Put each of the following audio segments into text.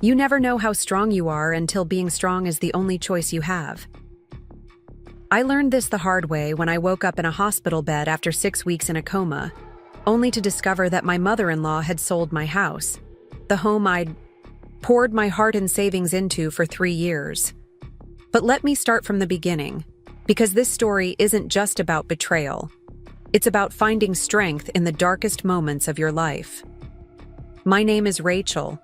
You never know how strong you are until being strong is the only choice you have. I learned this the hard way when I woke up in a hospital bed after 6 weeks in a coma, only to discover that my mother-in-law had sold my house, the home I'd poured my heart and savings into for 3 years. But let me start from the beginning, because this story isn't just about betrayal. It's about finding strength in the darkest moments of your life. My name is Rachel,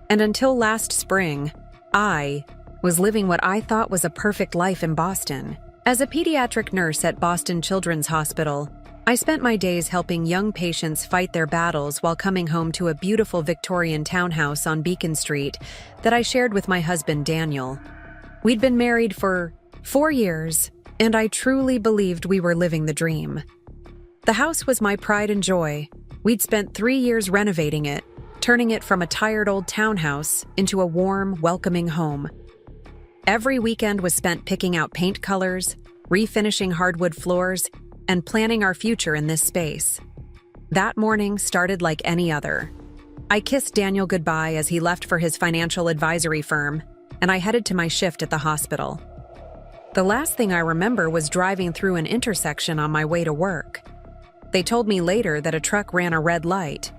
and until last spring, I was living what I thought was a perfect life in Boston. As a pediatric nurse at Boston Children's Hospital, I spent my days helping young patients fight their battles while coming home to a beautiful Victorian townhouse on Beacon Street that I shared with my husband, Daniel. We'd been married for 4 years, and I truly believed we were living the dream. The house was my pride and joy. We'd spent 3 years renovating it, turning it from a tired old townhouse into a warm, welcoming home. Every weekend was spent picking out paint colors, refinishing hardwood floors, and planning our future in this space. That morning started like any other. I kissed Daniel goodbye as he left for his financial advisory firm, and I headed to my shift at the hospital. The last thing I remember was driving through an intersection on my way to work. They told me later that a truck ran a red light.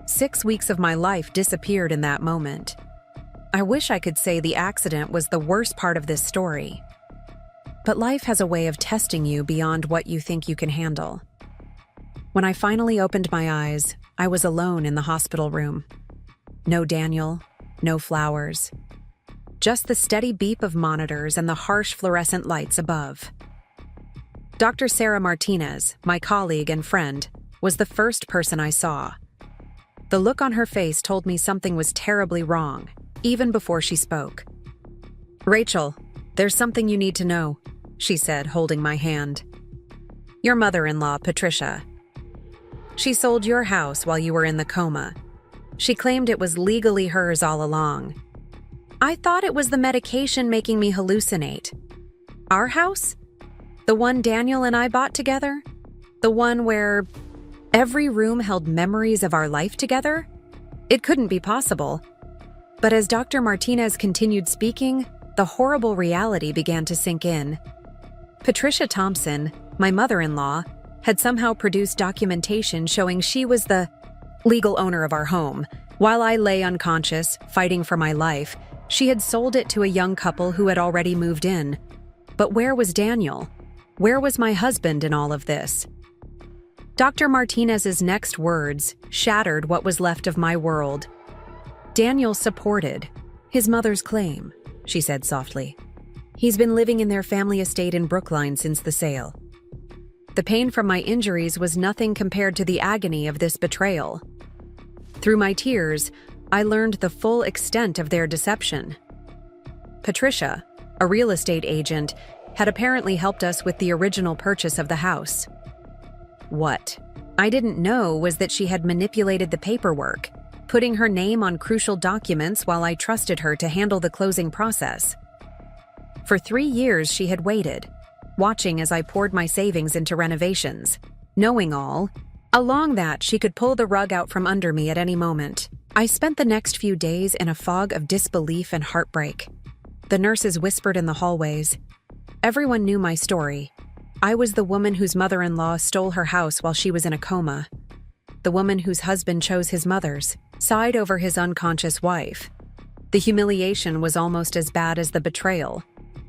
6 weeks of my life disappeared in that moment. I wish I could say the accident was the worst part of this story. But life has a way of testing you beyond what you think you can handle. When I finally opened my eyes, I was alone in the hospital room. No Daniel, no flowers. Just the steady beep of monitors and the harsh fluorescent lights above. Dr. Sarah Martinez, my colleague and friend, was the first person I saw. The look on her face told me something was terribly wrong, even before she spoke. "Rachel, there's something you need to know," she said, holding my hand. "Your mother-in-law, Patricia. She sold your house while you were in the coma. She claimed it was legally hers all along. I thought it was the medication making me hallucinate. Our house? The one Daniel and I bought together? The one where every room held memories of our life together? It couldn't be possible." But as Dr. Martinez continued speaking, the horrible reality began to sink in. Patricia Thompson, my mother-in-law, had somehow produced documentation showing she was the legal owner of our home. While I lay unconscious, fighting for my life, she had sold it to a young couple who had already moved in. But where was Daniel? Where was my husband in all of this? Dr. Martinez's next words shattered what was left of my world. "Daniel supported his mother's claim," she said softly. "He's been living in their family estate in Brookline since the sale. The pain from my injuries was nothing compared to the agony of this betrayal. Through my tears, I learned the full extent of their deception. Patricia, a real estate agent, had apparently helped us with the original purchase of the house. What I didn't know was that she had manipulated the paperwork, putting her name on crucial documents while I trusted her to handle the closing process. For 3 years she had waited, watching as I poured my savings into renovations, knowing along that she could pull the rug out from under me at any moment. I spent the next few days in a fog of disbelief and heartbreak. The nurses whispered in the hallways. Everyone knew my story. I was the woman whose mother-in-law stole her house while she was in a coma. The woman whose husband chose his mother's, sighed over his unconscious wife. The humiliation was almost as bad as the betrayal.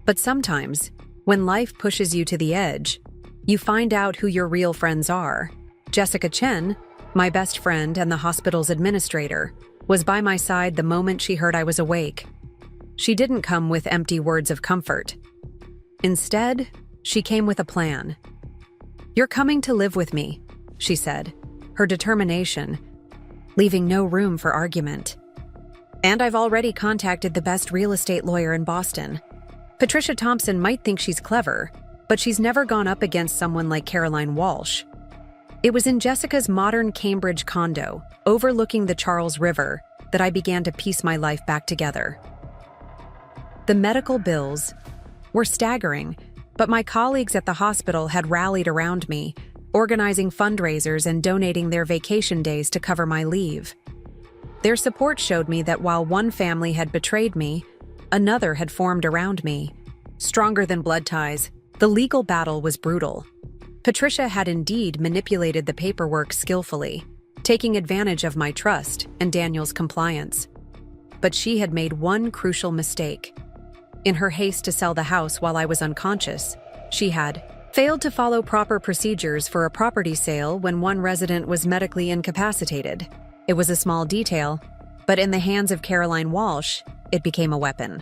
But sometimes, when life pushes you to the edge, you find out who your real friends are. Jessica Chen, my best friend and the hospital's administrator, was by my side the moment she heard I was awake. She didn't come with empty words of comfort. Instead, she came with a plan. "You're coming to live with me," she said, her determination leaving no room for argument. "And I've already contacted the best real estate lawyer in Boston. Patricia Thompson might think she's clever, but she's never gone up against someone like Caroline Walsh." It was in Jessica's modern Cambridge condo, overlooking the Charles River, that I began to piece my life back together. The medical bills were staggering, but my colleagues at the hospital had rallied around me, organizing fundraisers and donating their vacation days to cover my leave. Their support showed me that while one family had betrayed me, another had formed around me. Stronger than blood ties, the legal battle was brutal. Patricia had indeed manipulated the paperwork skillfully, taking advantage of my trust and Daniel's compliance. But she had made one crucial mistake. In her haste to sell the house while I was unconscious, she had failed to follow proper procedures for a property sale when one resident was medically incapacitated. It was a small detail, but in the hands of Caroline Walsh, it became a weapon.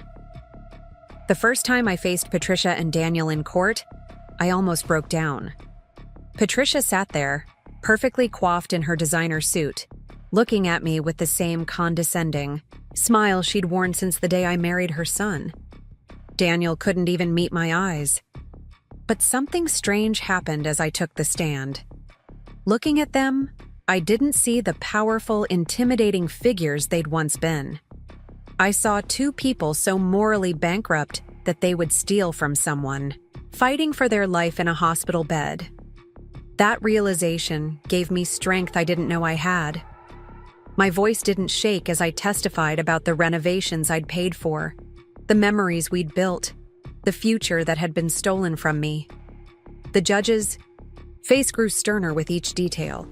The first time I faced Patricia and Daniel in court, I almost broke down. Patricia sat there, perfectly coiffed in her designer suit, looking at me with the same condescending smile she'd worn since the day I married her son. Daniel couldn't even meet my eyes. But something strange happened as I took the stand. Looking at them, I didn't see the powerful, intimidating figures they'd once been. I saw two people so morally bankrupt that they would steal from someone, fighting for their life in a hospital bed. That realization gave me strength I didn't know I had. My voice didn't shake as I testified about the renovations I'd paid for, the memories we'd built, the future that had been stolen from me. The judge's face grew sterner with each detail.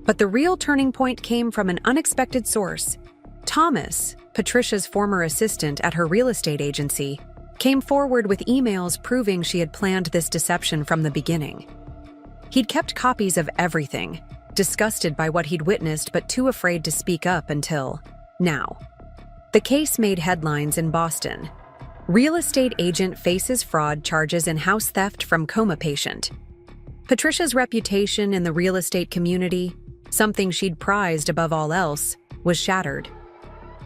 But the real turning point came from an unexpected source. Thomas, Patricia's former assistant at her real estate agency, came forward with emails proving she had planned this deception from the beginning. He'd kept copies of everything, disgusted by what he'd witnessed but too afraid to speak up until now. The case made headlines in Boston. Real estate agent faces fraud charges in house theft from coma patient. Patricia's reputation in the real estate community, something she'd prized above all else, was shattered.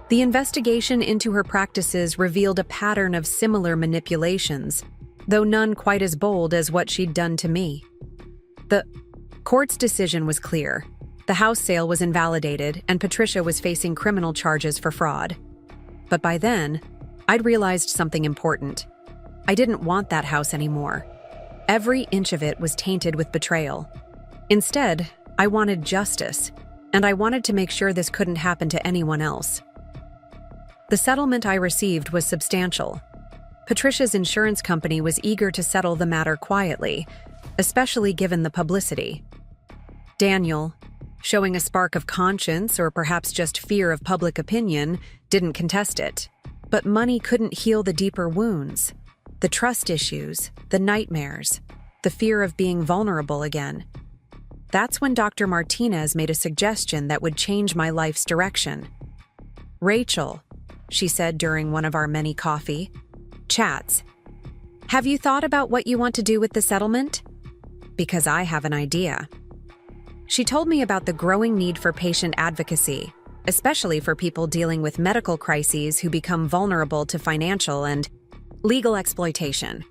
The investigation into her practices revealed a pattern of similar manipulations, though none quite as bold as what she'd done to me. The court's decision was clear. The house sale was invalidated, and Patricia was facing criminal charges for fraud. But by then, I'd realized something important. I didn't want that house anymore. Every inch of it was tainted with betrayal. Instead, I wanted justice, and I wanted to make sure this couldn't happen to anyone else. The settlement I received was substantial. Patricia's insurance company was eager to settle the matter quietly, especially given the publicity. Daniel, showing a spark of conscience or perhaps just fear of public opinion, didn't contest it. But money couldn't heal the deeper wounds, the trust issues, the nightmares, the fear of being vulnerable again. That's when Dr. Martinez made a suggestion that would change my life's direction. "Rachel," she said during one of our many coffee chats, "have you thought about what you want to do with the settlement? Because I have an idea." She told me about the growing need for patient advocacy, especially for people dealing with medical crises who become vulnerable to financial and legal exploitation.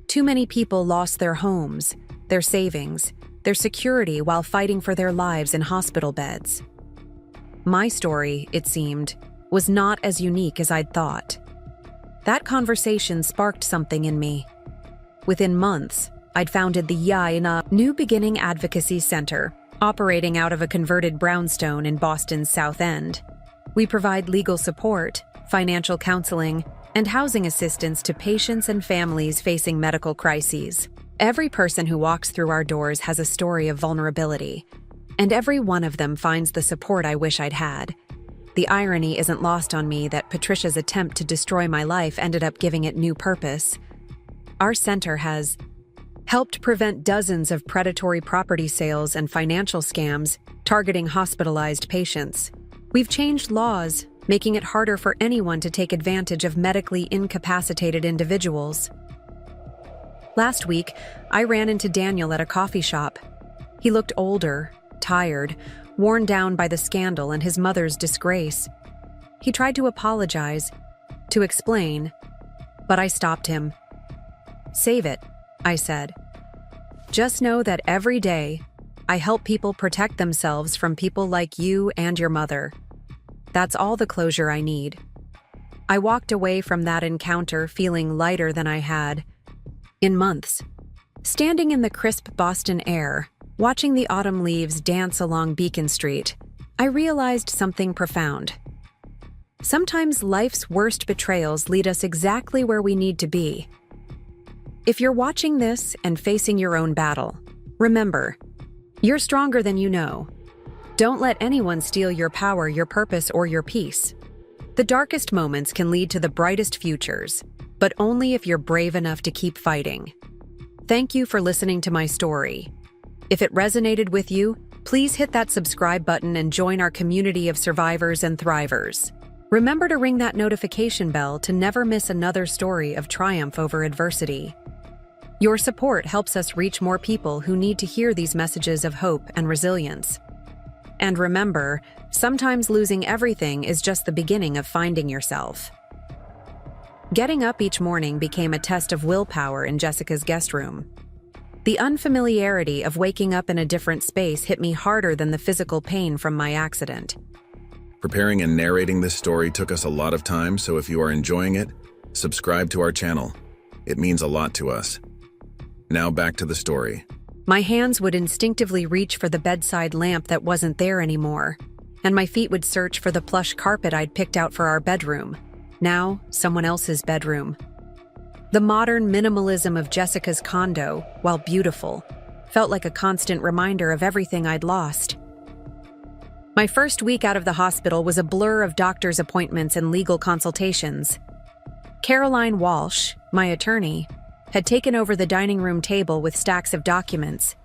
Too many people lost their homes, their savings, their security while fighting for their lives in hospital beds. My story, it seemed, was not as unique as I'd thought. That conversation sparked something in me. Within months, I'd founded the Yaina New Beginning Advocacy Center, operating out of a converted brownstone in Boston's South End. We provide legal support, financial counseling, and housing assistance to patients and families facing medical crises. Every person who walks through our doors has a story of vulnerability, and every one of them finds the support I wish I'd had. The irony isn't lost on me that Patricia's attempt to destroy my life ended up giving it new purpose. Our center has helped prevent dozens of predatory property sales and financial scams targeting hospitalized patients. We've changed laws, making it harder for anyone to take advantage of medically incapacitated individuals. Last week, I ran into Daniel at a coffee shop. He looked older, tired, worn down by the scandal and his mother's disgrace. He tried to apologize, to explain, but I stopped him. "Save it," I said. "Just know that every day, I help people protect themselves from people like you and your mother. That's all the closure I need." I walked away from that encounter feeling lighter than I had in months. Standing in the crisp Boston air, watching the autumn leaves dance along Beacon Street, I realized something profound. Sometimes life's worst betrayals lead us exactly where we need to be. If you're watching this and facing your own battle, remember, you're stronger than you know. Don't let anyone steal your power, your purpose, or your peace. The darkest moments can lead to the brightest futures, but only if you're brave enough to keep fighting. Thank you for listening to my story. If it resonated with you, please hit that subscribe button and join our community of survivors and thrivers. Remember to ring that notification bell to never miss another story of triumph over adversity. Your support helps us reach more people who need to hear these messages of hope and resilience. And remember, sometimes losing everything is just the beginning of finding yourself. Getting up each morning became a test of willpower in Jessica's guest room. The unfamiliarity of waking up in a different space hit me harder than the physical pain from my accident. Preparing and narrating this story took us a lot of time, so if you are enjoying it, subscribe to our channel. It means a lot to us. Now back to the story. My hands would instinctively reach for the bedside lamp that wasn't there anymore, and my feet would search for the plush carpet I'd picked out for our bedroom, now someone else's bedroom. The modern minimalism of Jessica's condo, while beautiful, felt like a constant reminder of everything I'd lost. My first week out of the hospital was a blur of doctor's appointments and legal consultations. Caroline Walsh, my attorney, had taken over the dining room table with stacks of documents,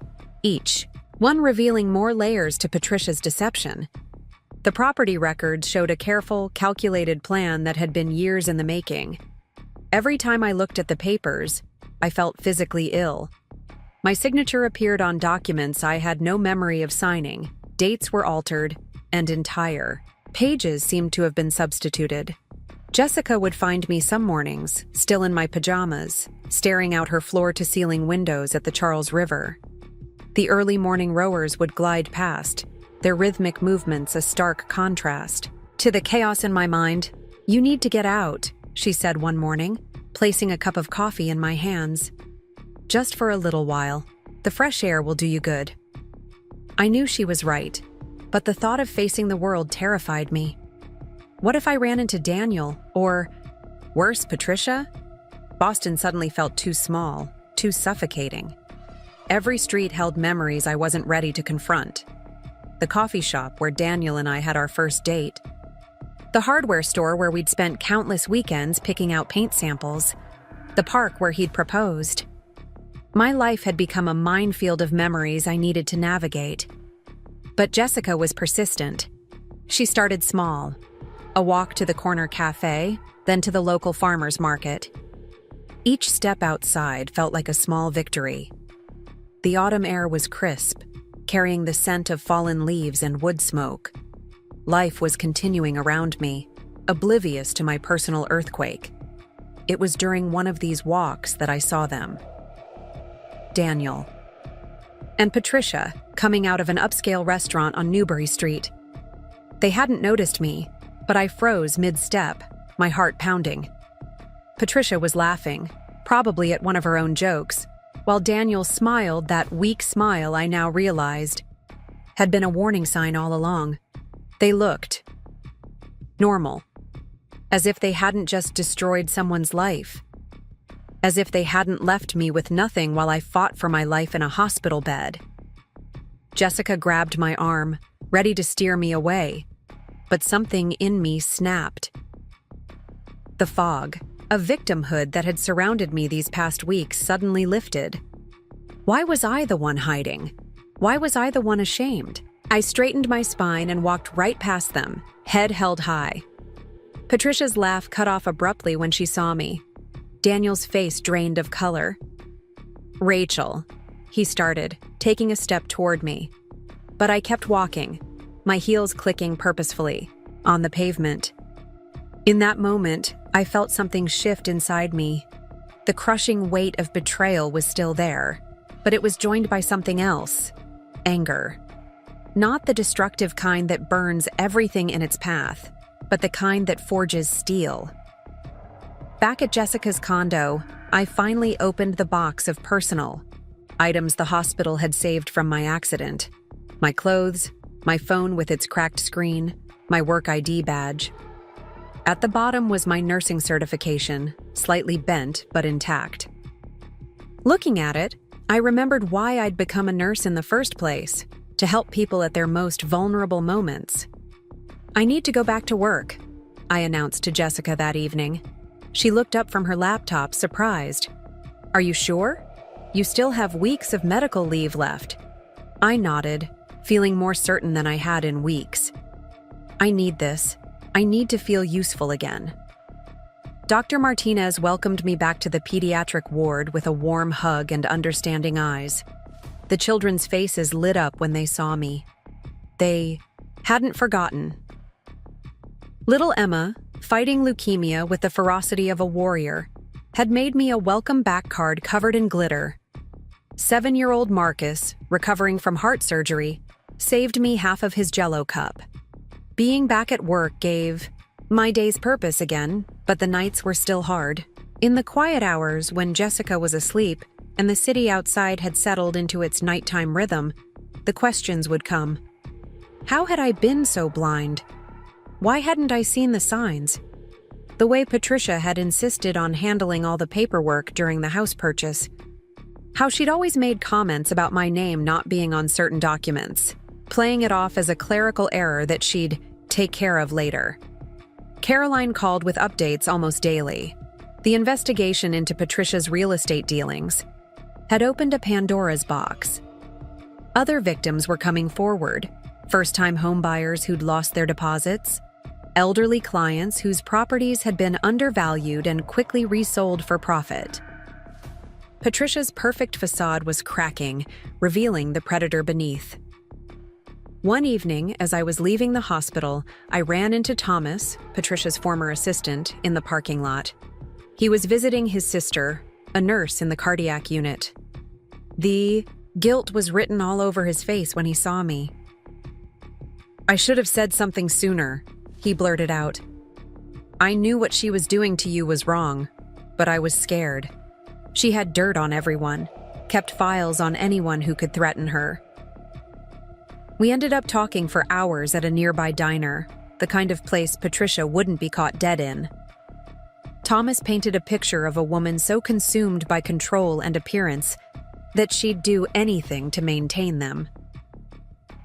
each one revealing more layers to Patricia's deception. The property records showed a careful, calculated plan that had been years in the making. Every time I looked at the papers, I felt physically ill. My signature appeared on documents I had no memory of signing, dates were altered, and entire pages seemed to have been substituted. Jessica would find me some mornings, still in my pajamas, staring out her floor-to-ceiling windows at the Charles River. The early morning rowers would glide past, their rhythmic movements a stark contrast to the chaos in my mind. "You need to get out," she said one morning, placing a cup of coffee in my hands. "Just for a little while. The fresh air will do you good." I knew she was right, but the thought of facing the world terrified me. What if I ran into Daniel, or, worse, Patricia? Boston suddenly felt too small, too suffocating. Every street held memories I wasn't ready to confront. The coffee shop where Daniel and I had our first date. The hardware store where we'd spent countless weekends picking out paint samples. The park where he'd proposed. My life had become a minefield of memories I needed to navigate. But Jessica was persistent. She started small. A walk to the corner cafe, then to the local farmer's market. Each step outside felt like a small victory. The autumn air was crisp, carrying the scent of fallen leaves and wood smoke. Life was continuing around me, oblivious to my personal earthquake. It was during one of these walks that I saw them. Daniel and Patricia coming out of an upscale restaurant on Newbury Street. They hadn't noticed me, but I froze mid-step, my heart pounding. Patricia was laughing, probably at one of her own jokes, while Daniel smiled that weak smile I now realized had been a warning sign all along. They looked normal, as if they hadn't just destroyed someone's life, as if they hadn't left me with nothing while I fought for my life in a hospital bed. Jessica grabbed my arm, ready to steer me away, but something in me snapped. The fog, a victimhood that had surrounded me these past weeks, suddenly lifted. Why was I the one hiding? Why was I the one ashamed? I straightened my spine and walked right past them, head held high. Patricia's laugh cut off abruptly when she saw me. Daniel's face drained of color. "Rachel," he started, taking a step toward me. But I kept walking, my heels clicking purposefully, on the pavement. In that moment, I felt something shift inside me. The crushing weight of betrayal was still there, but it was joined by something else: anger. Not the destructive kind that burns everything in its path, but the kind that forges steel. Back at Jessica's condo, I finally opened the box of personal items the hospital had saved from my accident. My clothes, my phone with its cracked screen, my work ID badge. At the bottom was my nursing certification, slightly bent but intact. Looking at it, I remembered why I'd become a nurse in the first place, to help people at their most vulnerable moments. "I need to go back to work," I announced to Jessica that evening. She looked up from her laptop, surprised. "Are you sure? You still have weeks of medical leave left." I nodded, feeling more certain than I had in weeks. "I need this. I need to feel useful again." Dr. Martinez welcomed me back to the pediatric ward with a warm hug and understanding eyes. The children's faces lit up when they saw me. They hadn't forgotten. Little Emma, fighting leukemia with the ferocity of a warrior, had made me a welcome back card covered in glitter. 7-year-old Marcus, recovering from heart surgery, saved me half of his Jell-O cup. Being back at work gave my days purpose again, but the nights were still hard. In the quiet hours when Jessica was asleep and the city outside had settled into its nighttime rhythm, the questions would come. How had I been so blind? Why hadn't I seen the signs? The way Patricia had insisted on handling all the paperwork during the house purchase. How she'd always made comments about my name not being on certain documents, playing it off as a clerical error that she'd take care of later. Caroline called with updates almost daily. The investigation into Patricia's real estate dealings had opened a Pandora's box. Other victims were coming forward, first-time homebuyers who'd lost their deposits, elderly clients whose properties had been undervalued and quickly resold for profit. Patricia's perfect facade was cracking, revealing the predator beneath. One evening, as I was leaving the hospital, I ran into Thomas, Patricia's former assistant, in the parking lot. He was visiting his sister, a nurse in the cardiac unit. The guilt was written all over his face when he saw me. "I should have said something sooner," he blurted out. "I knew what she was doing to you was wrong, but I was scared. She had dirt on everyone, kept files on anyone who could threaten her." We ended up talking for hours at a nearby diner, the kind of place Patricia wouldn't be caught dead in. Thomas painted a picture of a woman so consumed by control and appearance that she'd do anything to maintain them.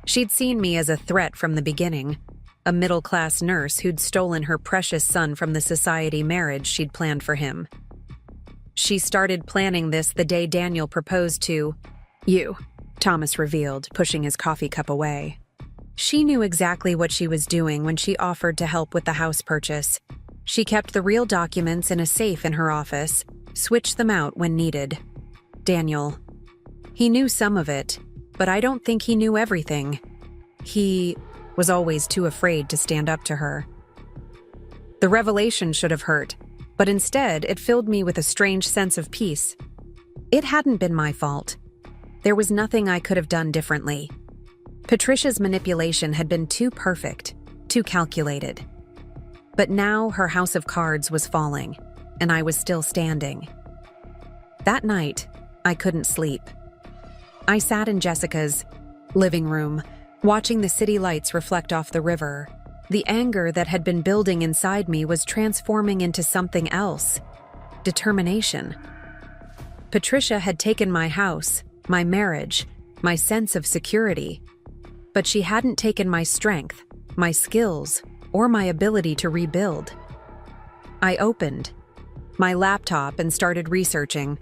She'd seen me as a threat from the beginning, a middle-class nurse who'd stolen her precious son from the society marriage she'd planned for him. She started planning this the day Daniel proposed to you, Thomas revealed, pushing his coffee cup away. She knew exactly what she was doing when she offered to help with the house purchase. She kept the real documents in a safe in her office, switched them out when needed. Daniel. He knew some of it, but I don't think he knew everything. He was always too afraid to stand up to her. The revelation should have hurt, but instead it filled me with a strange sense of peace. It hadn't been my fault. There was nothing I could have done differently. Patricia's manipulation had been too perfect, too calculated. But now her house of cards was falling, and I was still standing. That night, I couldn't sleep. I sat in Jessica's living room, watching the city lights reflect off the river. The anger that had been building inside me was transforming into something else. Determination. Patricia had taken my house, my marriage, my sense of security. But she hadn't taken my strength, my skills, or my ability to rebuild. I opened my laptop and started researching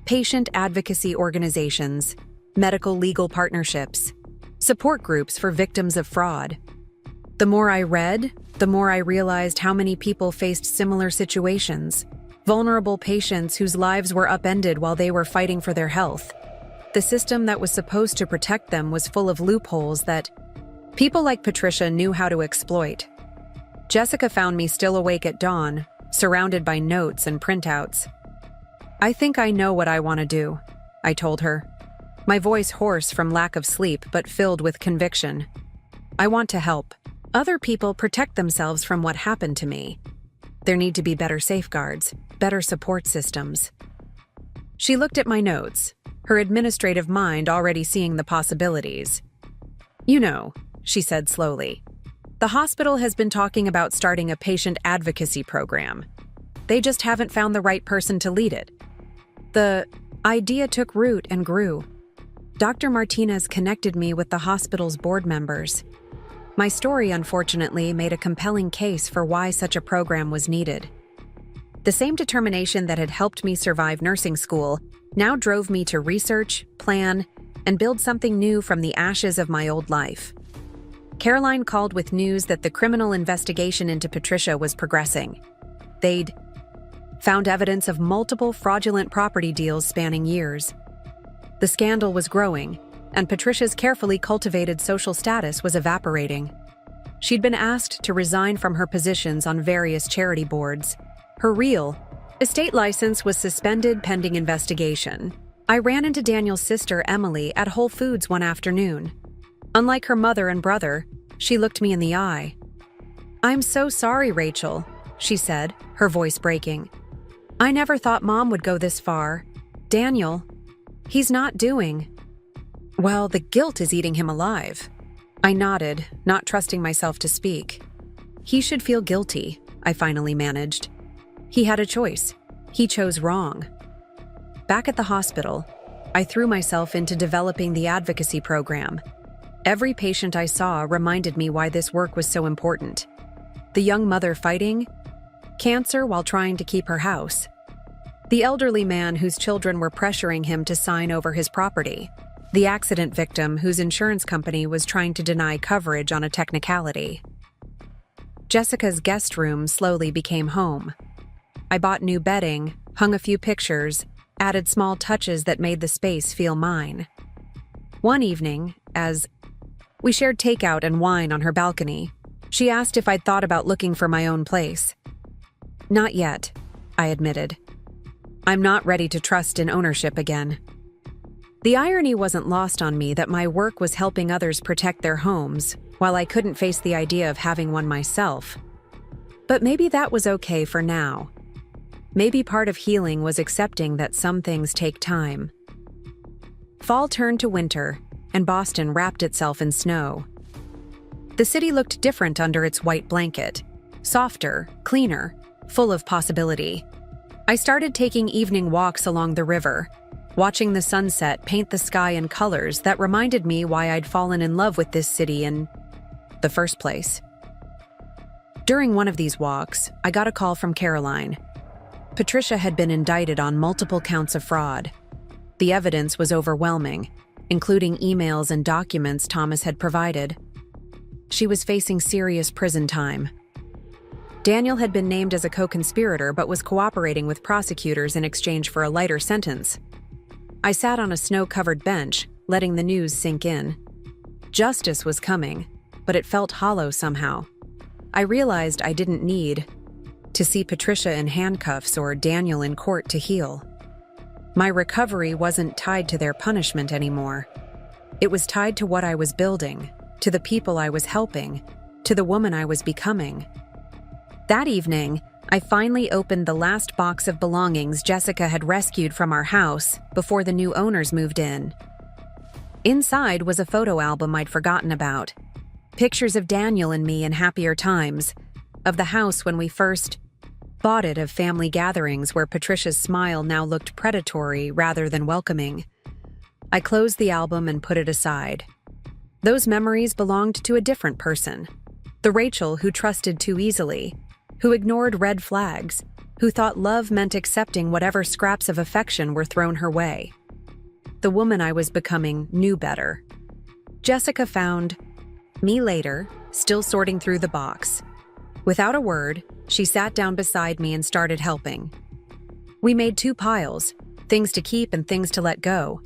patient advocacy organizations, medical legal partnerships, support groups for victims of fraud. The more I read, the more I realized how many people faced similar situations, vulnerable patients whose lives were upended while they were fighting for their health. The system that was supposed to protect them was full of loopholes that people like Patricia knew how to exploit. Jessica found me still awake at dawn, surrounded by notes and printouts. "I think I know what I want to do," I told her, my voice hoarse from lack of sleep but filled with conviction. "I want to help other people protect themselves from what happened to me. There need to be better safeguards, better support systems." She looked at my notes, her administrative mind already seeing the possibilities. "You know," she said slowly, The hospital has been talking about starting a patient advocacy program. They just haven't found the right person to lead it. The idea took root and grew. Dr. Martinez connected me with the hospital's board members. My story, unfortunately, made a compelling case for why such a program was needed. The same determination that had helped me survive nursing school now drove me to research, plan, and build something new from the ashes of my old life. Caroline called with news that the criminal investigation into Patricia was progressing. They'd found evidence of multiple fraudulent property deals spanning years. The scandal was growing, and Patricia's carefully cultivated social status was evaporating. She'd been asked to resign from her positions on various charity boards. Her real estate license was suspended pending investigation. I ran into Daniel's sister, Emily, at Whole Foods one afternoon. Unlike her mother and brother, she looked me in the eye. "I'm so sorry, Rachel," she said, her voice breaking. "I never thought Mom would go this far. Daniel, he's not doing well. The guilt is eating him alive." I nodded, not trusting myself to speak. "He should feel guilty," I finally managed. "He had a choice. He chose wrong." Back at the hospital, I threw myself into developing the advocacy program. Every patient I saw reminded me why this work was so important. The young mother fighting cancer while trying to keep her house. The elderly man whose children were pressuring him to sign over his property. The accident victim whose insurance company was trying to deny coverage on a technicality. Jessica's guest room slowly became home. I bought new bedding, hung a few pictures, added small touches that made the space feel mine. One evening, as we shared takeout and wine on her balcony, she asked if I'd thought about looking for my own place. "Not yet," I admitted. "I'm not ready to trust in ownership again." The irony wasn't lost on me that my work was helping others protect their homes, while I couldn't face the idea of having one myself. But maybe that was okay for now. Maybe part of healing was accepting that some things take time. Fall turned to winter, and Boston wrapped itself in snow. The city looked different under its white blanket, softer, cleaner, full of possibility. I started taking evening walks along the river, watching the sunset paint the sky in colors that reminded me why I'd fallen in love with this city in the first place. During one of these walks, I got a call from Caroline. Patricia had been indicted on multiple counts of fraud. The evidence was overwhelming, including emails and documents Thomas had provided. She was facing serious prison time. Daniel had been named as a co-conspirator but was cooperating with prosecutors in exchange for a lighter sentence. I sat on a snow-covered bench, letting the news sink in. Justice was coming, but it felt hollow somehow. I realized I didn't need to see Patricia in handcuffs or Daniel in court to heal. My recovery wasn't tied to their punishment anymore. It was tied to what I was building, to the people I was helping, to the woman I was becoming. That evening, I finally opened the last box of belongings Jessica had rescued from our house before the new owners moved in. Inside was a photo album I'd forgotten about. Pictures of Daniel and me in happier times, of the house when we first bought it, of family gatherings where Patricia's smile now looked predatory rather than welcoming. I closed the album and put it aside. Those memories belonged to a different person. The Rachel who trusted too easily, who ignored red flags, who thought love meant accepting whatever scraps of affection were thrown her way. The woman I was becoming knew better. Jessica found me later, still sorting through the box. Without a word, she sat down beside me and started helping. We made two piles, things to keep and things to let go.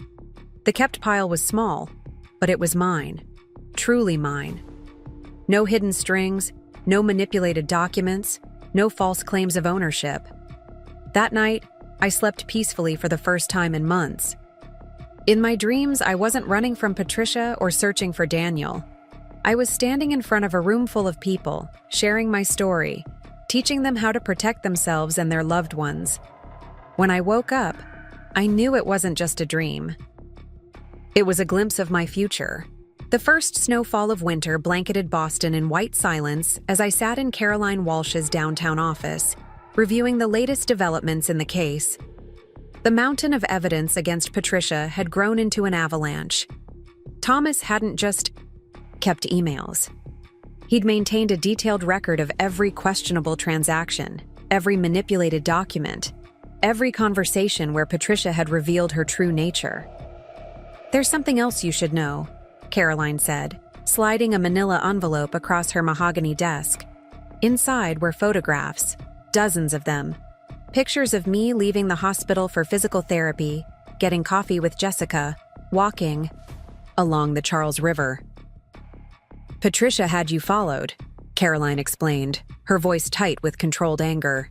The kept pile was small, but it was mine, truly mine. No hidden strings, no manipulated documents, no false claims of ownership. That night, I slept peacefully for the first time in months. In my dreams, I wasn't running from Patricia or searching for Daniel. I was standing in front of a room full of people, sharing my story, teaching them how to protect themselves and their loved ones. When I woke up, I knew it wasn't just a dream. It was a glimpse of my future, The first snowfall of winter blanketed Boston in white silence as I sat in Caroline Walsh's downtown office, reviewing the latest developments in the case. The mountain of evidence against Patricia had grown into an avalanche. Thomas hadn't just kept emails. He'd maintained a detailed record of every questionable transaction, every manipulated document, every conversation where Patricia had revealed her true nature. "There's something else you should know," Caroline said, sliding a manila envelope across her mahogany desk. Inside were photographs, dozens of them. Pictures of me leaving the hospital for physical therapy, getting coffee with Jessica, walking along the Charles River. "Patricia had you followed," Caroline explained, her voice tight with controlled anger.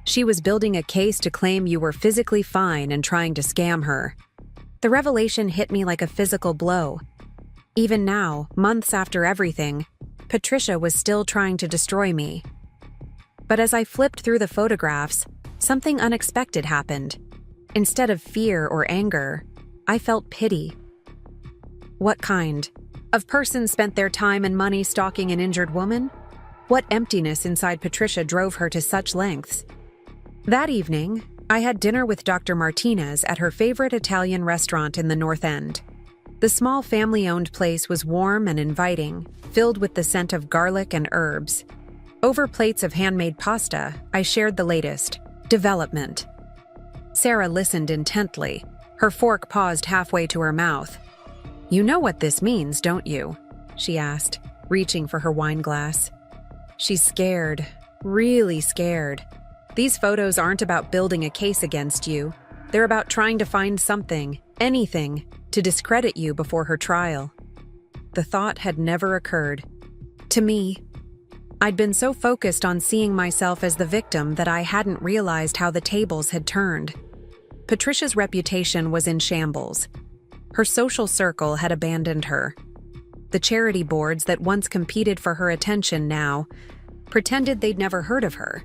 "She was building a case to claim you were physically fine and trying to scam her." The revelation hit me like a physical blow. Even now, months after everything, Patricia was still trying to destroy me. But as I flipped through the photographs, something unexpected happened. Instead of fear or anger, I felt pity. What kind? Of person spent their time and money stalking an injured woman? What emptiness inside Patricia drove her to such lengths? That evening, I had dinner with Dr. Martinez at her favorite Italian restaurant in the North End. The small family-owned place was warm and inviting, filled with the scent of garlic and herbs. Over plates of handmade pasta, I shared the latest development. Sarah listened intently, her fork paused halfway to her mouth. "You know what this means, don't you?" she asked, reaching for her wine glass. "She's scared, really scared. These photos aren't about building a case against you. They're about trying to find something, anything, to discredit you before her trial." The thought had never occurred. To me, I'd been so focused on seeing myself as the victim that I hadn't realized how the tables had turned. Patricia's reputation was in shambles. Her social circle had abandoned her. The charity boards that once competed for her attention now pretended they'd never heard of her.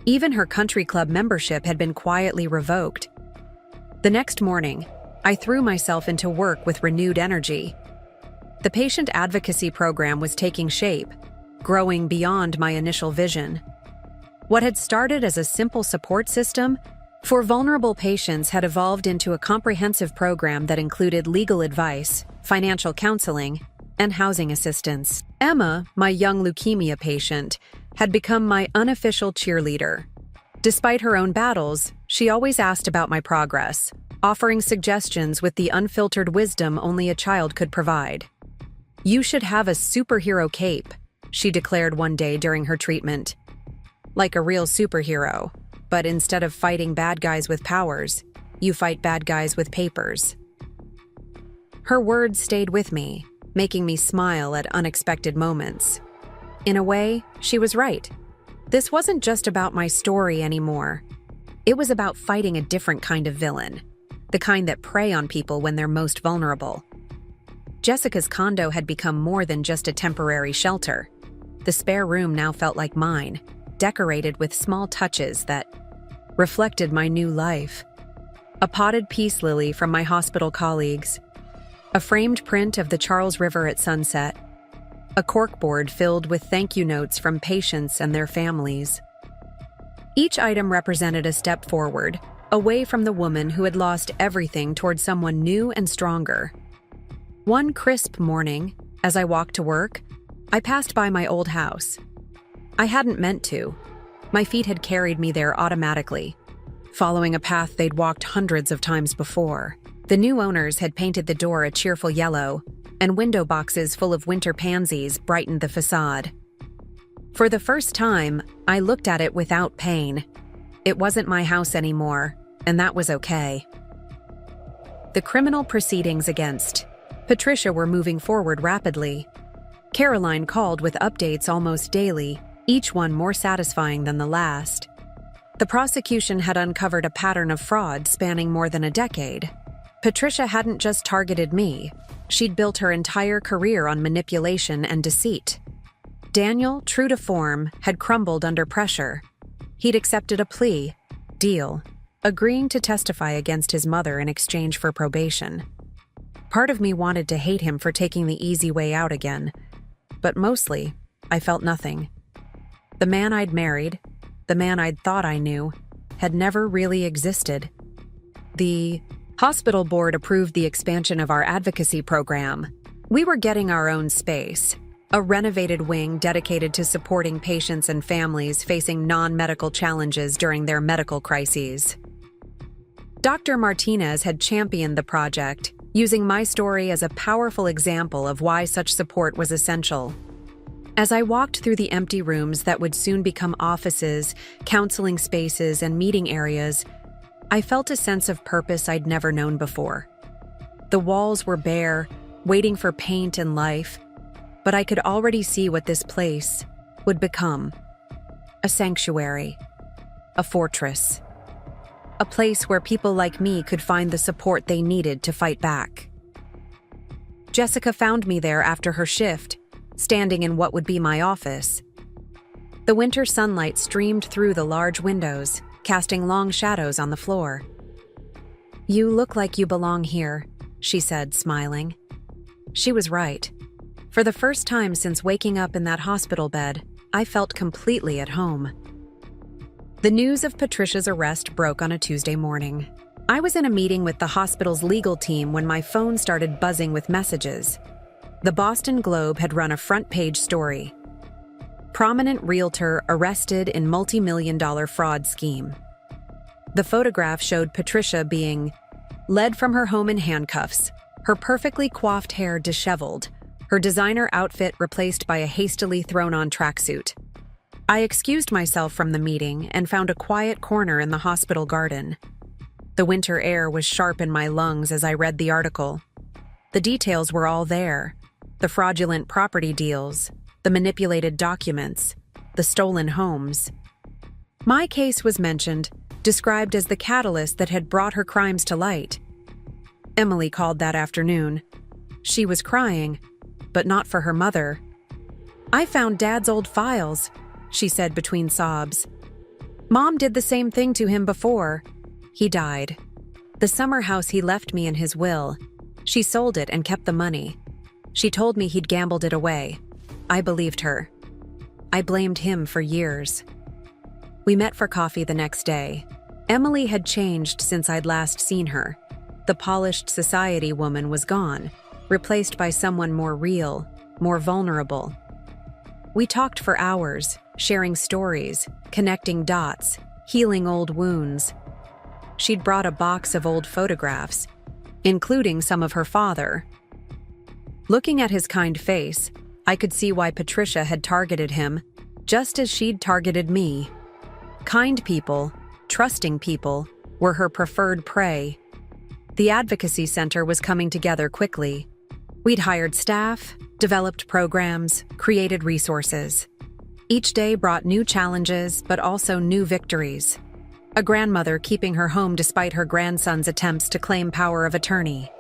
Even her country club membership had been quietly revoked. The next morning, I threw myself into work with renewed energy. The patient advocacy program was taking shape, growing beyond my initial vision. What had started as a simple support system for vulnerable patients had evolved into a comprehensive program that included legal advice, financial counseling, and housing assistance. Emma, my young leukemia patient, had become my unofficial cheerleader. Despite her own battles, she always asked about my progress, offering suggestions with the unfiltered wisdom only a child could provide. "You should have a superhero cape," she declared one day during her treatment. "Like a real superhero, but instead of fighting bad guys with powers, you fight bad guys with papers." Her words stayed with me, making me smile at unexpected moments. In a way, she was right. This wasn't just about my story anymore. It was about fighting a different kind of villain, the kind that prey on people when they're most vulnerable. Jessica's condo had become more than just a temporary shelter. The spare room now felt like mine, decorated with small touches that reflected my new life. A potted peace lily from my hospital colleagues, a framed print of the Charles River at sunset, a corkboard filled with thank you notes from patients and their families. Each item represented a step forward, away from the woman who had lost everything toward someone new and stronger. One crisp morning, as I walked to work, I passed by my old house. I hadn't meant to. My feet had carried me there automatically, following a path they'd walked hundreds of times before. The new owners had painted the door a cheerful yellow, and window boxes full of winter pansies brightened the facade. For the first time, I looked at it without pain. It wasn't my house anymore, and that was okay. The criminal proceedings against Patricia were moving forward rapidly. Caroline called with updates almost daily, each one more satisfying than the last. The prosecution had uncovered a pattern of fraud spanning more than a decade. Patricia hadn't just targeted me. She'd built her entire career on manipulation and deceit. Daniel, true to form, had crumbled under pressure. He'd accepted a plea deal, agreeing to testify against his mother in exchange for probation. Part of me wanted to hate him for taking the easy way out again, but mostly, I felt nothing. The man I'd married, the man I'd thought I knew, had never really existed. The hospital board approved the expansion of our advocacy program. We were getting our own space, a renovated wing dedicated to supporting patients and families facing non-medical challenges during their medical crises. Dr. Martinez had championed the project, using my story as a powerful example of why such support was essential. As I walked through the empty rooms that would soon become offices, counseling spaces, and meeting areas, I felt a sense of purpose I'd never known before. The walls were bare, waiting for paint and life, but I could already see what this place would become. A sanctuary, a fortress, a place where people like me could find the support they needed to fight back. Jessica found me there after her shift, standing in what would be my office. The winter sunlight streamed through the large windows, casting long shadows on the floor. "You look like you belong here," she said, smiling. She was right. For the first time since waking up in that hospital bed, I felt completely at home. The news of Patricia's arrest broke on a Tuesday morning. I was in a meeting with the hospital's legal team when my phone started buzzing with messages. The Boston Globe had run a front-page story. Prominent realtor arrested in multi-million-dollar fraud scheme. The photograph showed Patricia being led from her home in handcuffs, her perfectly coiffed hair disheveled, her designer outfit replaced by a hastily thrown-on tracksuit. I excused myself from the meeting and found a quiet corner in the hospital garden. The winter air was sharp in my lungs as I read the article. The details were all there: the fraudulent property deals, the manipulated documents, the stolen homes. My case was mentioned, described as the catalyst that had brought her crimes to light. Emily called that afternoon. She was crying, but not for her mother. "I found Dad's old files," she said between sobs. "Mom did the same thing to him before. He died. The summer house he left me in his will. She sold it and kept the money. She told me he'd gambled it away. I believed her. I blamed him for years." We met for coffee the next day. Emily had changed since I'd last seen her. The polished society woman was gone, replaced by someone more real, more vulnerable. We talked for hours, sharing stories, connecting dots, healing old wounds. She'd brought a box of old photographs, including some of her father. Looking at his kind face, I could see why Patricia had targeted him, just as she'd targeted me. Kind people, trusting people, were her preferred prey. The advocacy center was coming together quickly. We'd hired staff, developed programs, created resources. Each day brought new challenges, but also new victories. A grandmother keeping her home despite her grandson's attempts to claim power of attorney.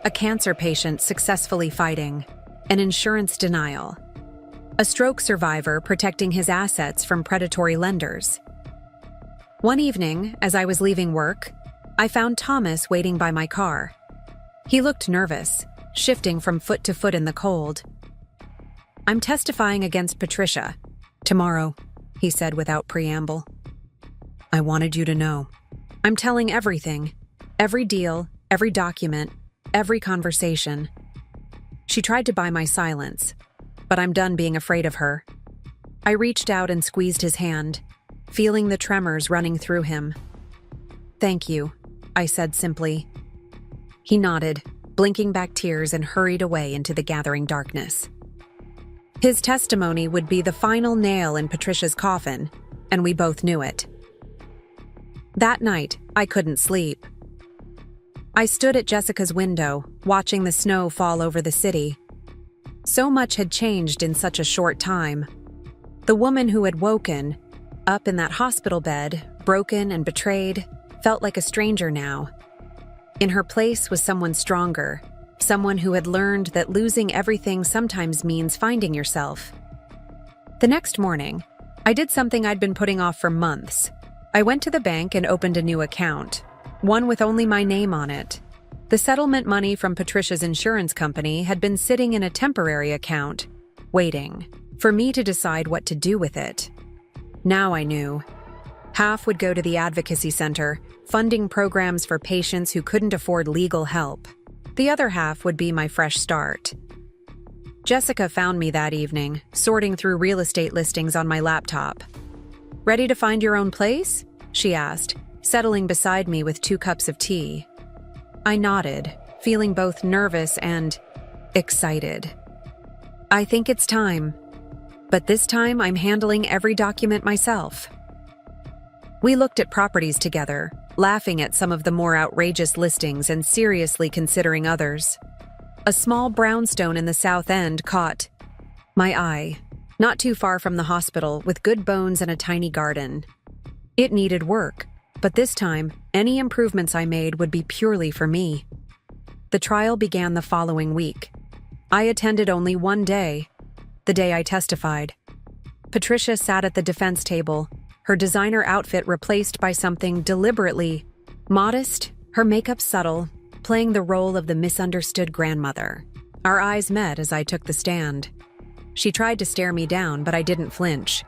A cancer patient successfully fighting. An insurance denial. A stroke survivor protecting his assets from predatory lenders. One evening, as I was leaving work, I found Thomas waiting by my car. He looked nervous, shifting from foot to foot in the cold. "I'm testifying against Patricia. Tomorrow," he said without preamble. "I wanted you to know. I'm telling everything. Every deal, every document, every conversation." She tried to buy my silence, but I'm done being afraid of her. I reached out and squeezed his hand, feeling the tremors running through him. "Thank you," I said simply. He nodded, blinking back tears, and hurried away into the gathering darkness. His testimony would be the final nail in Patricia's coffin, and we both knew it. That night, I couldn't sleep. I stood at Jessica's window, watching the snow fall over the city. So much had changed in such a short time. The woman who had woken, up in that hospital bed, broken and betrayed, felt like a stranger now. In her place was someone stronger, someone who had learned that losing everything sometimes means finding yourself. The next morning, I did something I'd been putting off for months. I went to the bank and opened a new account, one with only my name on it. The settlement money from Patricia's insurance company had been sitting in a temporary account, waiting for me to decide what to do with it. Now I knew. Half would go to the advocacy center, funding programs for patients who couldn't afford legal help. The other half would be my fresh start. Jessica found me that evening, sorting through real estate listings on my laptop. "Ready to find your own place?" she asked, settling beside me with 2 cups of tea. I nodded, feeling both nervous and excited. "I think it's time. But this time I'm handling every document myself." We looked at properties together, laughing at some of the more outrageous listings and seriously considering others. A small brownstone in the South End caught my eye, not too far from the hospital, with good bones and a tiny garden. It needed work, but this time, any improvements I made would be purely for me. The trial began the following week. I attended only one day, the day I testified. Patricia sat at the defense table, her designer outfit replaced by something deliberately modest, her makeup subtle, playing the role of the misunderstood grandmother. Our eyes met as I took the stand. She tried to stare me down, but I didn't flinch.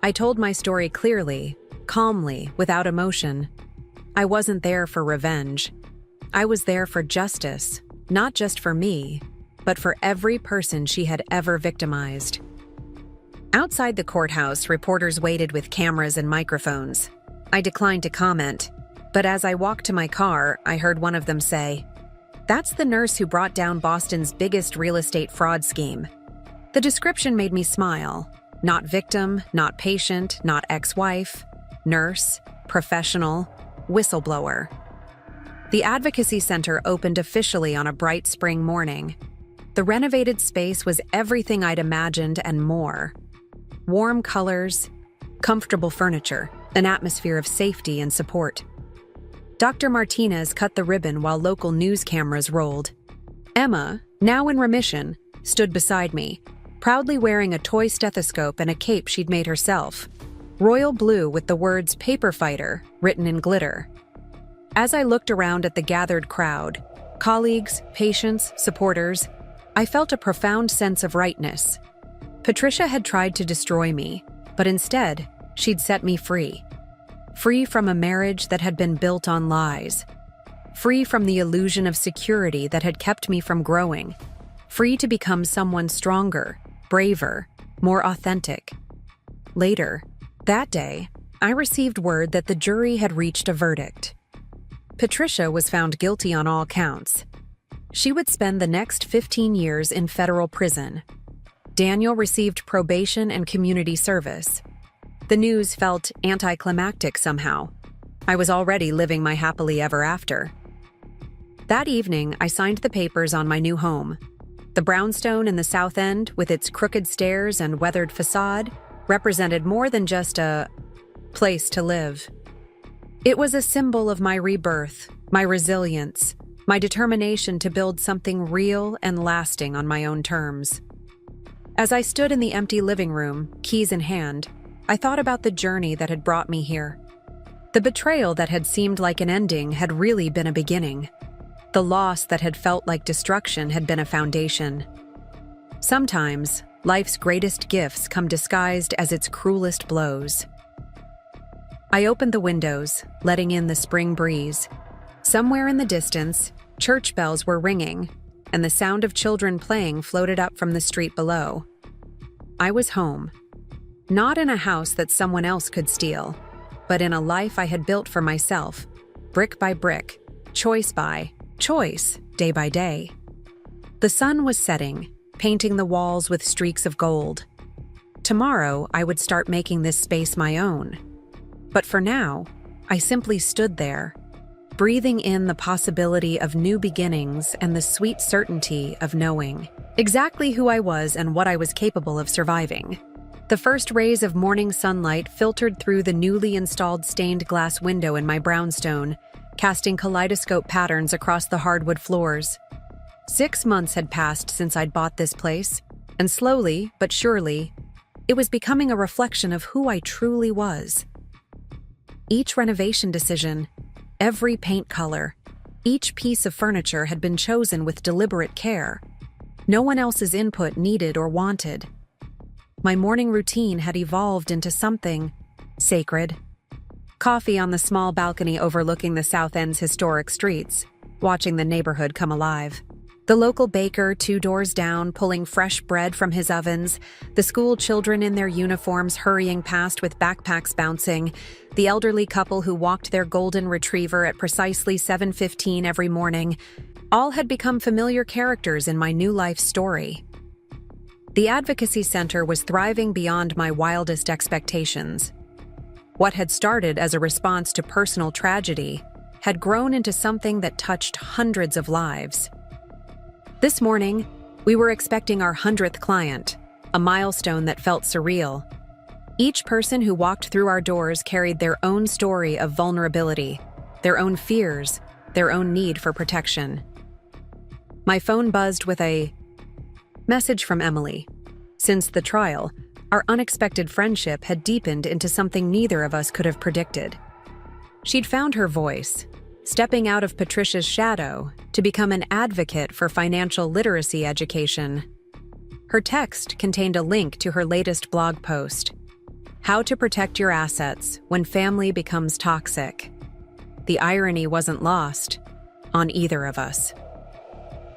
I told my story clearly, calmly, without emotion. I wasn't there for revenge. I was there for justice, not just for me, but for every person she had ever victimized. Outside the courthouse, reporters waited with cameras and microphones. I declined to comment, but as I walked to my car, I heard one of them say, "That's the nurse who brought down Boston's biggest real estate fraud scheme." The description made me smile. Not victim, not patient, not ex-wife. Nurse, professional, whistleblower. The Advocacy Center opened officially on a bright spring morning. The renovated space was everything I'd imagined and more. Warm colors, comfortable furniture, an atmosphere of safety and support. Dr. Martinez cut the ribbon while local news cameras rolled. Emma, now in remission, stood beside me, proudly wearing a toy stethoscope and a cape she'd made herself, royal blue with the words "Paper Fighter" written in glitter. As I looked around at the gathered crowd, colleagues, patients, supporters, I felt a profound sense of rightness. Patricia had tried to destroy me, but instead, she'd set me free. Free from a marriage that had been built on lies. Free from the illusion of security that had kept me from growing. Free to become someone stronger, braver, more authentic. Later, that day, I received word that the jury had reached a verdict. Patricia was found guilty on all counts. She would spend the next 15 years in federal prison. Daniel received probation and community service. The news felt anticlimactic somehow. I was already living my happily ever after. That evening, I signed the papers on my new home. The brownstone in the South End, with its crooked stairs and weathered facade, represented more than just a place to live. It was a symbol of my rebirth, my resilience, my determination to build something real and lasting on my own terms. As I stood in the empty living room, keys in hand, I thought about the journey that had brought me here. The betrayal that had seemed like an ending had really been a beginning. The loss that had felt like destruction had been a foundation. Sometimes, life's greatest gifts come disguised as its cruelest blows. I opened the windows, letting in the spring breeze. Somewhere in the distance, church bells were ringing, and the sound of children playing floated up from the street below. I was home. Not in a house that someone else could steal, but in a life I had built for myself, brick by brick, choice by choice, day by day. The sun was setting, painting the walls with streaks of gold. Tomorrow, I would start making this space my own. But for now, I simply stood there, breathing in the possibility of new beginnings and the sweet certainty of knowing exactly who I was and what I was capable of surviving. The first rays of morning sunlight filtered through the newly installed stained glass window in my brownstone, casting kaleidoscope patterns across the hardwood floors. 6 months had passed since I'd bought this place, and slowly, but surely, it was becoming a reflection of who I truly was. Each renovation decision, every paint color, Each piece of furniture had been chosen with deliberate care. No one else's input needed or wanted. My morning routine had evolved into something sacred. Coffee on the small balcony overlooking the South End's historic streets, watching the neighborhood come alive. The local baker 2 doors down pulling fresh bread from his ovens, the school children in their uniforms hurrying past with backpacks bouncing, the elderly couple who walked their golden retriever at precisely 7:15 every morning, all had become familiar characters in my new life story. The Advocacy Center was thriving beyond my wildest expectations. What had started as a response to personal tragedy had grown into something that touched hundreds of lives. This morning, we were expecting our 100th client, a milestone that felt surreal. Each person who walked through our doors carried their own story of vulnerability, their own fears, their own need for protection. My phone buzzed with a message from Emily. Since the trial, our unexpected friendship had deepened into something neither of us could have predicted. She'd found her voice, stepping out of Patricia's shadow to become an advocate for financial literacy education. Her text contained a link to her latest blog post, How to Protect Your Assets When Family Becomes Toxic. The irony wasn't lost on either of us.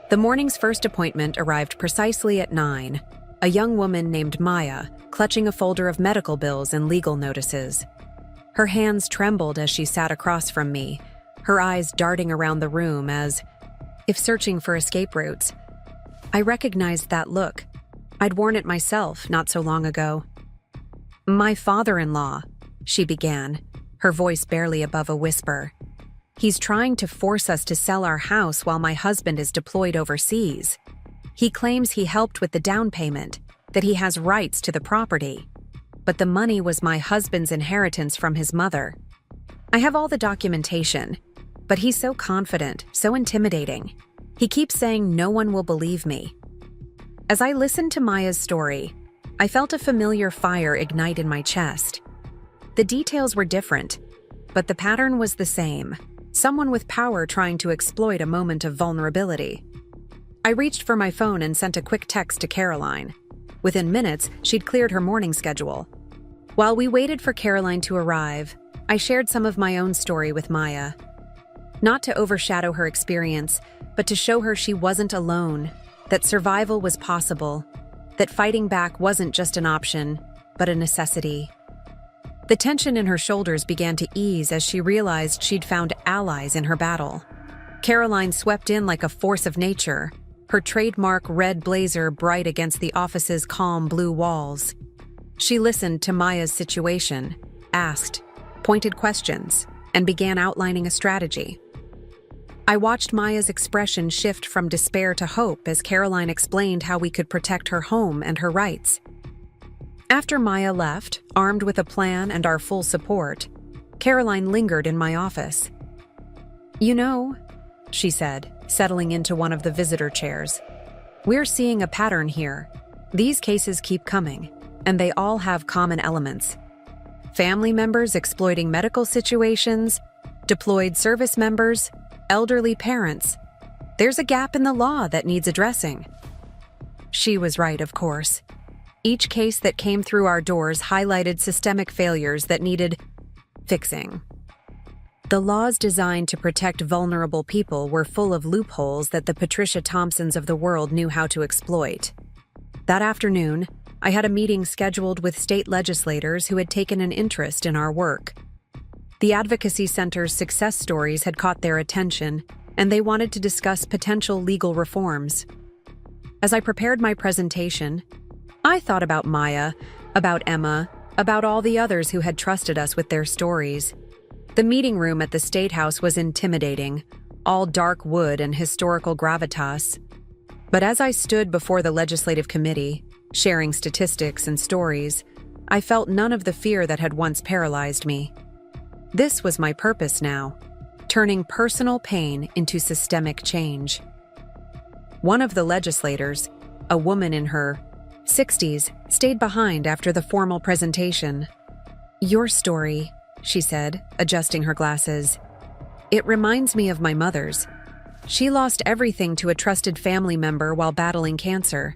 The morning's first appointment arrived precisely at 9, a young woman named Maya, clutching a folder of medical bills and legal notices. Her hands trembled as she sat across from me, her eyes darting around the room as if searching for escape routes. I recognized that look. I'd worn it myself not so long ago. "My father-in-law," she began, her voice barely above a whisper. "He's trying to force us to sell our house while my husband is deployed overseas. He claims he helped with the down payment, that he has rights to the property. But the money was my husband's inheritance from his mother. I have all the documentation, but he's so confident, so intimidating. He keeps saying no one will believe me." As I listened to Maya's story, I felt a familiar fire ignite in my chest. The details were different, but the pattern was the same. Someone with power trying to exploit a moment of vulnerability. I reached for my phone and sent a quick text to Caroline. Within minutes, she'd cleared her morning schedule. While we waited for Caroline to arrive, I shared some of my own story with Maya. Not to overshadow her experience, but to show her she wasn't alone, that survival was possible, that fighting back wasn't just an option, but a necessity. The tension in her shoulders began to ease as she realized she'd found allies in her battle. Caroline swept in like a force of nature, her trademark red blazer bright against the office's calm blue walls. She listened to Maya's situation, asked pointed questions, and began outlining a strategy. I watched Maya's expression shift from despair to hope as Caroline explained how we could protect her home and her rights. After Maya left, armed with a plan and our full support, Caroline lingered in my office. "You know," she said, settling into one of the visitor chairs, "we're seeing a pattern here. These cases keep coming, and they all have common elements. Family members exploiting medical situations, deployed service members, elderly parents. There's a gap in the law that needs addressing." She was right, of course. Each case that came through our doors highlighted systemic failures that needed fixing. The laws designed to protect vulnerable people were full of loopholes that the Patricia Thompsons of the world knew how to exploit. That afternoon, I had a meeting scheduled with state legislators who had taken an interest in our work. The Advocacy Center's success stories had caught their attention, and they wanted to discuss potential legal reforms. As I prepared my presentation, I thought about Maya, about Emma, about all the others who had trusted us with their stories. The meeting room at the State House was intimidating, all dark wood and historical gravitas. But as I stood before the legislative committee, sharing statistics and stories, I felt none of the fear that had once paralyzed me. This was my purpose now, turning personal pain into systemic change. One of the legislators, a woman in her 60s, stayed behind after the formal presentation. "Your story," she said, adjusting her glasses. "It reminds me of my mother's, She lost everything to a trusted family member while battling cancer.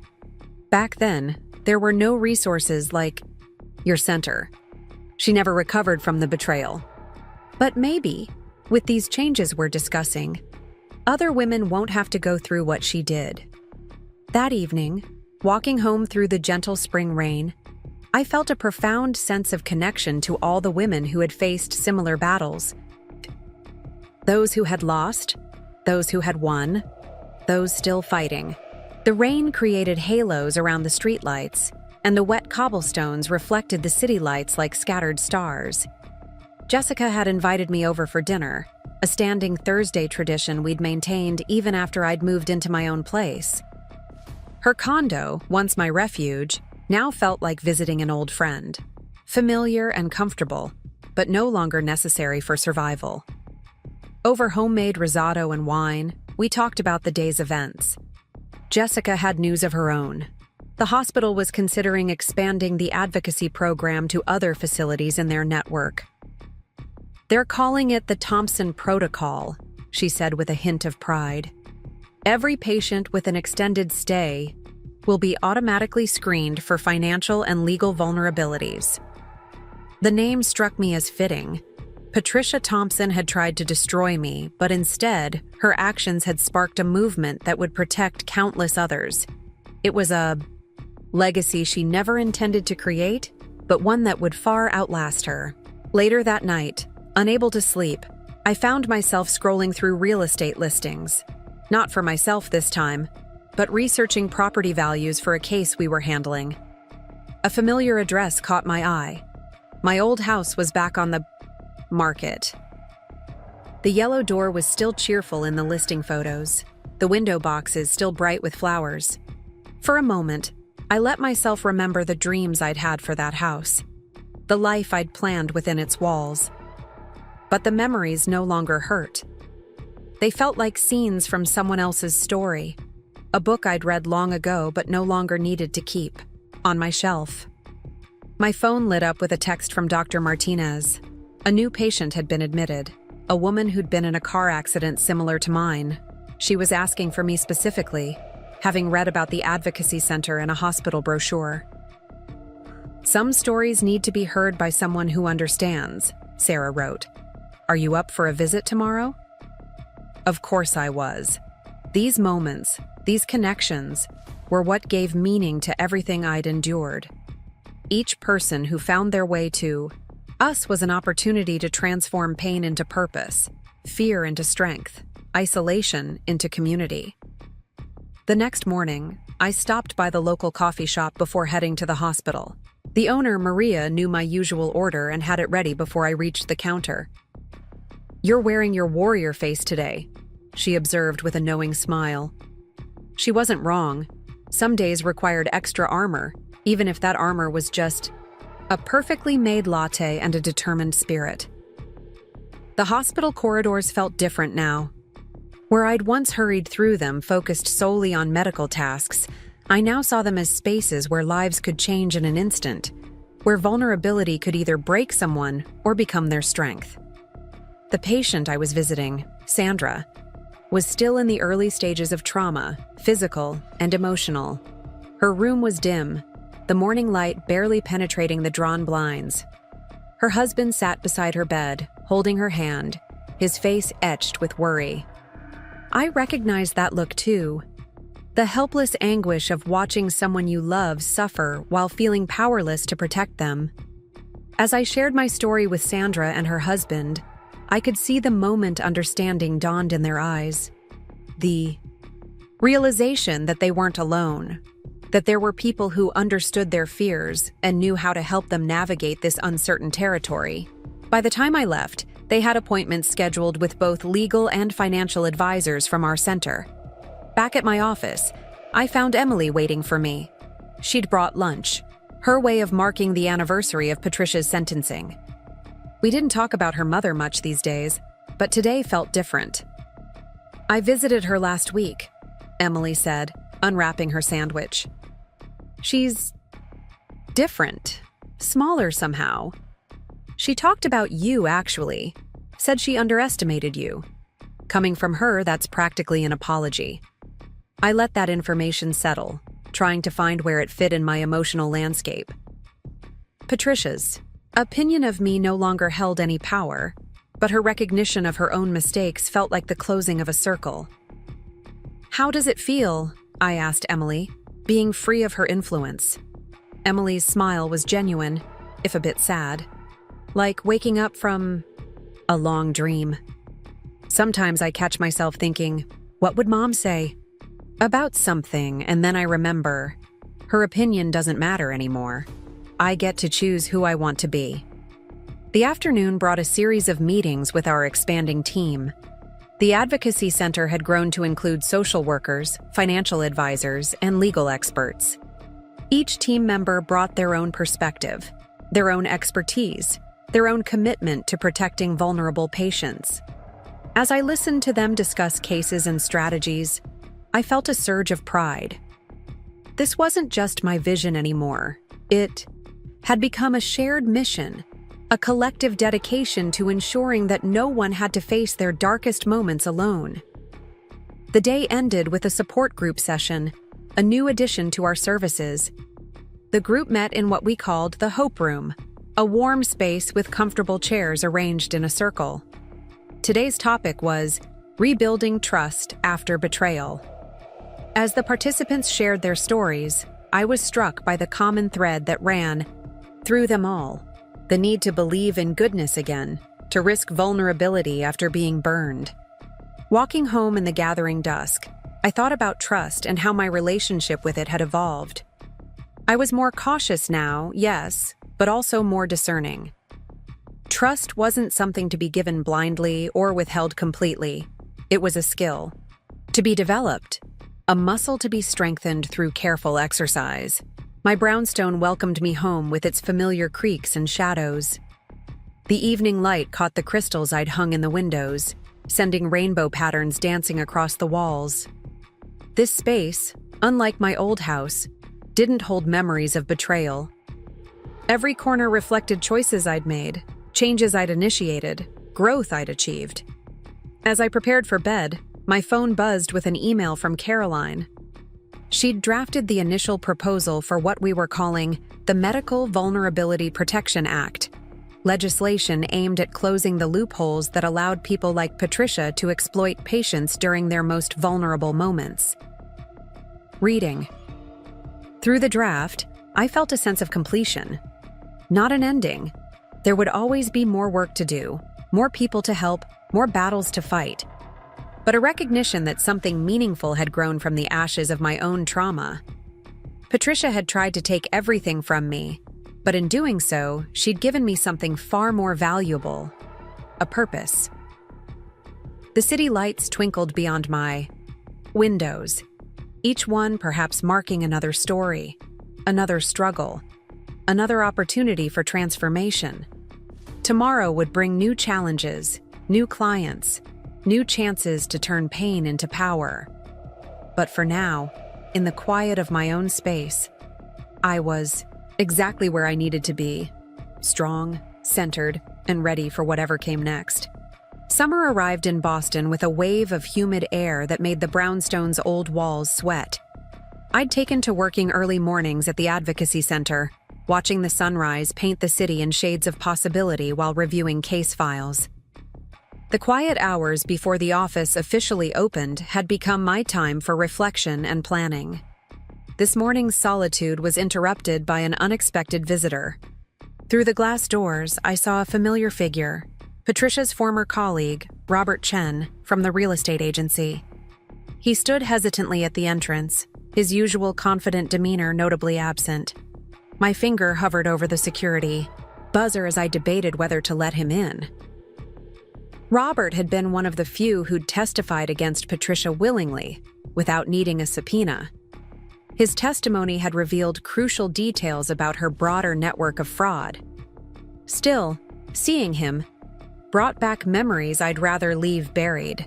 Back then, there were no resources like your center. She never recovered from the betrayal. But maybe, with these changes we're discussing, other women won't have to go through what she did. That evening, walking home through the gentle spring rain, I felt a profound sense of connection to all the women who had faced similar battles. Those who had lost, those who had won, those still fighting. The rain created halos around the streetlights, and the wet cobblestones reflected the city lights like scattered stars. Jessica had invited me over for dinner, a standing Thursday tradition we'd maintained even after I'd moved into my own place. Her condo, once my refuge, now felt like visiting an old friend. Familiar and comfortable, but no longer necessary for survival. Over homemade risotto and wine, we talked about the day's events. Jessica had news of her own. The hospital was considering expanding the advocacy program to other facilities in their network. "They're calling it the Thompson Protocol," she said with a hint of pride. "Every patient with an extended stay will be automatically screened for financial and legal vulnerabilities." The name struck me as fitting. Patricia Thompson had tried to destroy me, but instead, her actions had sparked a movement that would protect countless others. It was a legacy she never intended to create, but one that would far outlast her. Later that night, unable to sleep, I found myself scrolling through real estate listings. Not for myself this time, but researching property values for a case we were handling. A familiar address caught my eye. My old house was back on the market. The yellow door was still cheerful in the listing photos, the window boxes still bright with flowers. For a moment, I let myself remember the dreams I'd had for that house, the life I'd planned within its walls. But the memories no longer hurt. They felt like scenes from someone else's story, a book I'd read long ago but no longer needed to keep, on my shelf. My phone lit up with a text from Dr. Martinez. A new patient had been admitted, a woman who'd been in a car accident similar to mine. She was asking for me specifically, having read about the advocacy center in a hospital brochure. "Some stories need to be heard by someone who understands," Sarah wrote. "Are you up for a visit tomorrow?" Of course I was. These moments, these connections, were what gave meaning to everything I'd endured. Each person who found their way to us was an opportunity to transform pain into purpose, fear into strength, isolation into community. The next morning, I stopped by the local coffee shop before heading to the hospital. The owner, Maria, knew my usual order and had it ready before I reached the counter. "You're wearing your warrior face today," she observed with a knowing smile. She wasn't wrong. Some days required extra armor, even if that armor was just a perfectly made latte and a determined spirit. The hospital corridors felt different now. Where I'd once hurried through them focused solely on medical tasks, I now saw them as spaces where lives could change in an instant, where vulnerability could either break someone or become their strength. The patient I was visiting, Sandra, was still in the early stages of trauma, physical and emotional. Her room was dim, the morning light barely penetrating the drawn blinds. Her husband sat beside her bed, holding her hand, his face etched with worry. I recognized that look too. The helpless anguish of watching someone you love suffer while feeling powerless to protect them. As I shared my story with Sandra and her husband, I could see the moment understanding dawned in their eyes. The realization that they weren't alone, that there were people who understood their fears and knew how to help them navigate this uncertain territory. By the time I left, they had appointments scheduled with both legal and financial advisors from our center. Back at my office, I found Emily waiting for me. She'd brought lunch, her way of marking the anniversary of Patricia's sentencing. We didn't talk about her mother much these days, but today felt different. "I visited her last week," Emily said, unwrapping her sandwich. "She's different, smaller somehow. She talked about you, actually. Said she underestimated you." Coming from her, that's practically an apology. I let that information settle, trying to find where it fit in my emotional landscape. Patricia's opinion of me no longer held any power, but her recognition of her own mistakes felt like the closing of a circle. "How does it feel?" I asked Emily, being free of her influence. Emily's smile was genuine, if a bit sad, like waking up from a long dream. Sometimes I catch myself thinking, what would Mom say about something, and then I remember, her opinion doesn't matter anymore. I get to choose who I want to be. The afternoon brought a series of meetings with our expanding team. The Advocacy Center had grown to include social workers, financial advisors, and legal experts. Each team member brought their own perspective, their own expertise, their own commitment to protecting vulnerable patients. As I listened to them discuss cases and strategies, I felt a surge of pride. This wasn't just my vision anymore. It had become a shared mission, a collective dedication to ensuring that no one had to face their darkest moments alone. The day ended with a support group session, a new addition to our services. The group met in what we called the Hope Room, a warm space with comfortable chairs arranged in a circle. Today's topic was rebuilding trust after betrayal. As the participants shared their stories, I was struck by the common thread that ran through them all: the need to believe in goodness again, to risk vulnerability after being burned. Walking home in the gathering dusk, I thought about trust and how my relationship with it had evolved. I was more cautious now, yes, but also more discerning. Trust wasn't something to be given blindly or withheld completely. It was a skill to be developed, a muscle to be strengthened through careful exercise. My brownstone welcomed me home with its familiar creaks and shadows. The evening light caught the crystals I'd hung in the windows, sending rainbow patterns dancing across the walls. This space, unlike my old house, didn't hold memories of betrayal. Every corner reflected choices I'd made, changes I'd initiated, growth I'd achieved. As I prepared for bed, my phone buzzed with an email from Caroline. She'd drafted the initial proposal for what we were calling the Medical Vulnerability Protection Act, legislation aimed at closing the loopholes that allowed people like Patricia to exploit patients during their most vulnerable moments. Reading. Through the draft, I felt a sense of completion. Not an ending. There would always be more work to do, more people to help, more battles to fight. But a recognition that something meaningful had grown from the ashes of my own trauma. Patricia had tried to take everything from me, but in doing so, she'd given me something far more valuable: a purpose. The city lights twinkled beyond my windows, each one perhaps marking another story, another struggle, another opportunity for transformation. Tomorrow would bring new challenges, new clients, new chances to turn pain into power. But for now, in the quiet of my own space, I was exactly where I needed to be: strong, centered, and ready for whatever came next. Summer arrived in Boston with a wave of humid air that made the brownstone's old walls sweat. I'd taken to working early mornings at the Advocacy Center, watching the sunrise paint the city in shades of possibility while reviewing case files. The quiet hours before the office officially opened had become my time for reflection and planning. This morning's solitude was interrupted by an unexpected visitor. Through the glass doors, I saw a familiar figure: Patricia's former colleague, Robert Chen, from the real estate agency. He stood hesitantly at the entrance, his usual confident demeanor notably absent. My finger hovered over the security buzzer as I debated whether to let him in. Robert had been one of the few who'd testified against Patricia willingly, without needing a subpoena. His testimony had revealed crucial details about her broader network of fraud. Still, seeing him brought back memories I'd rather leave buried.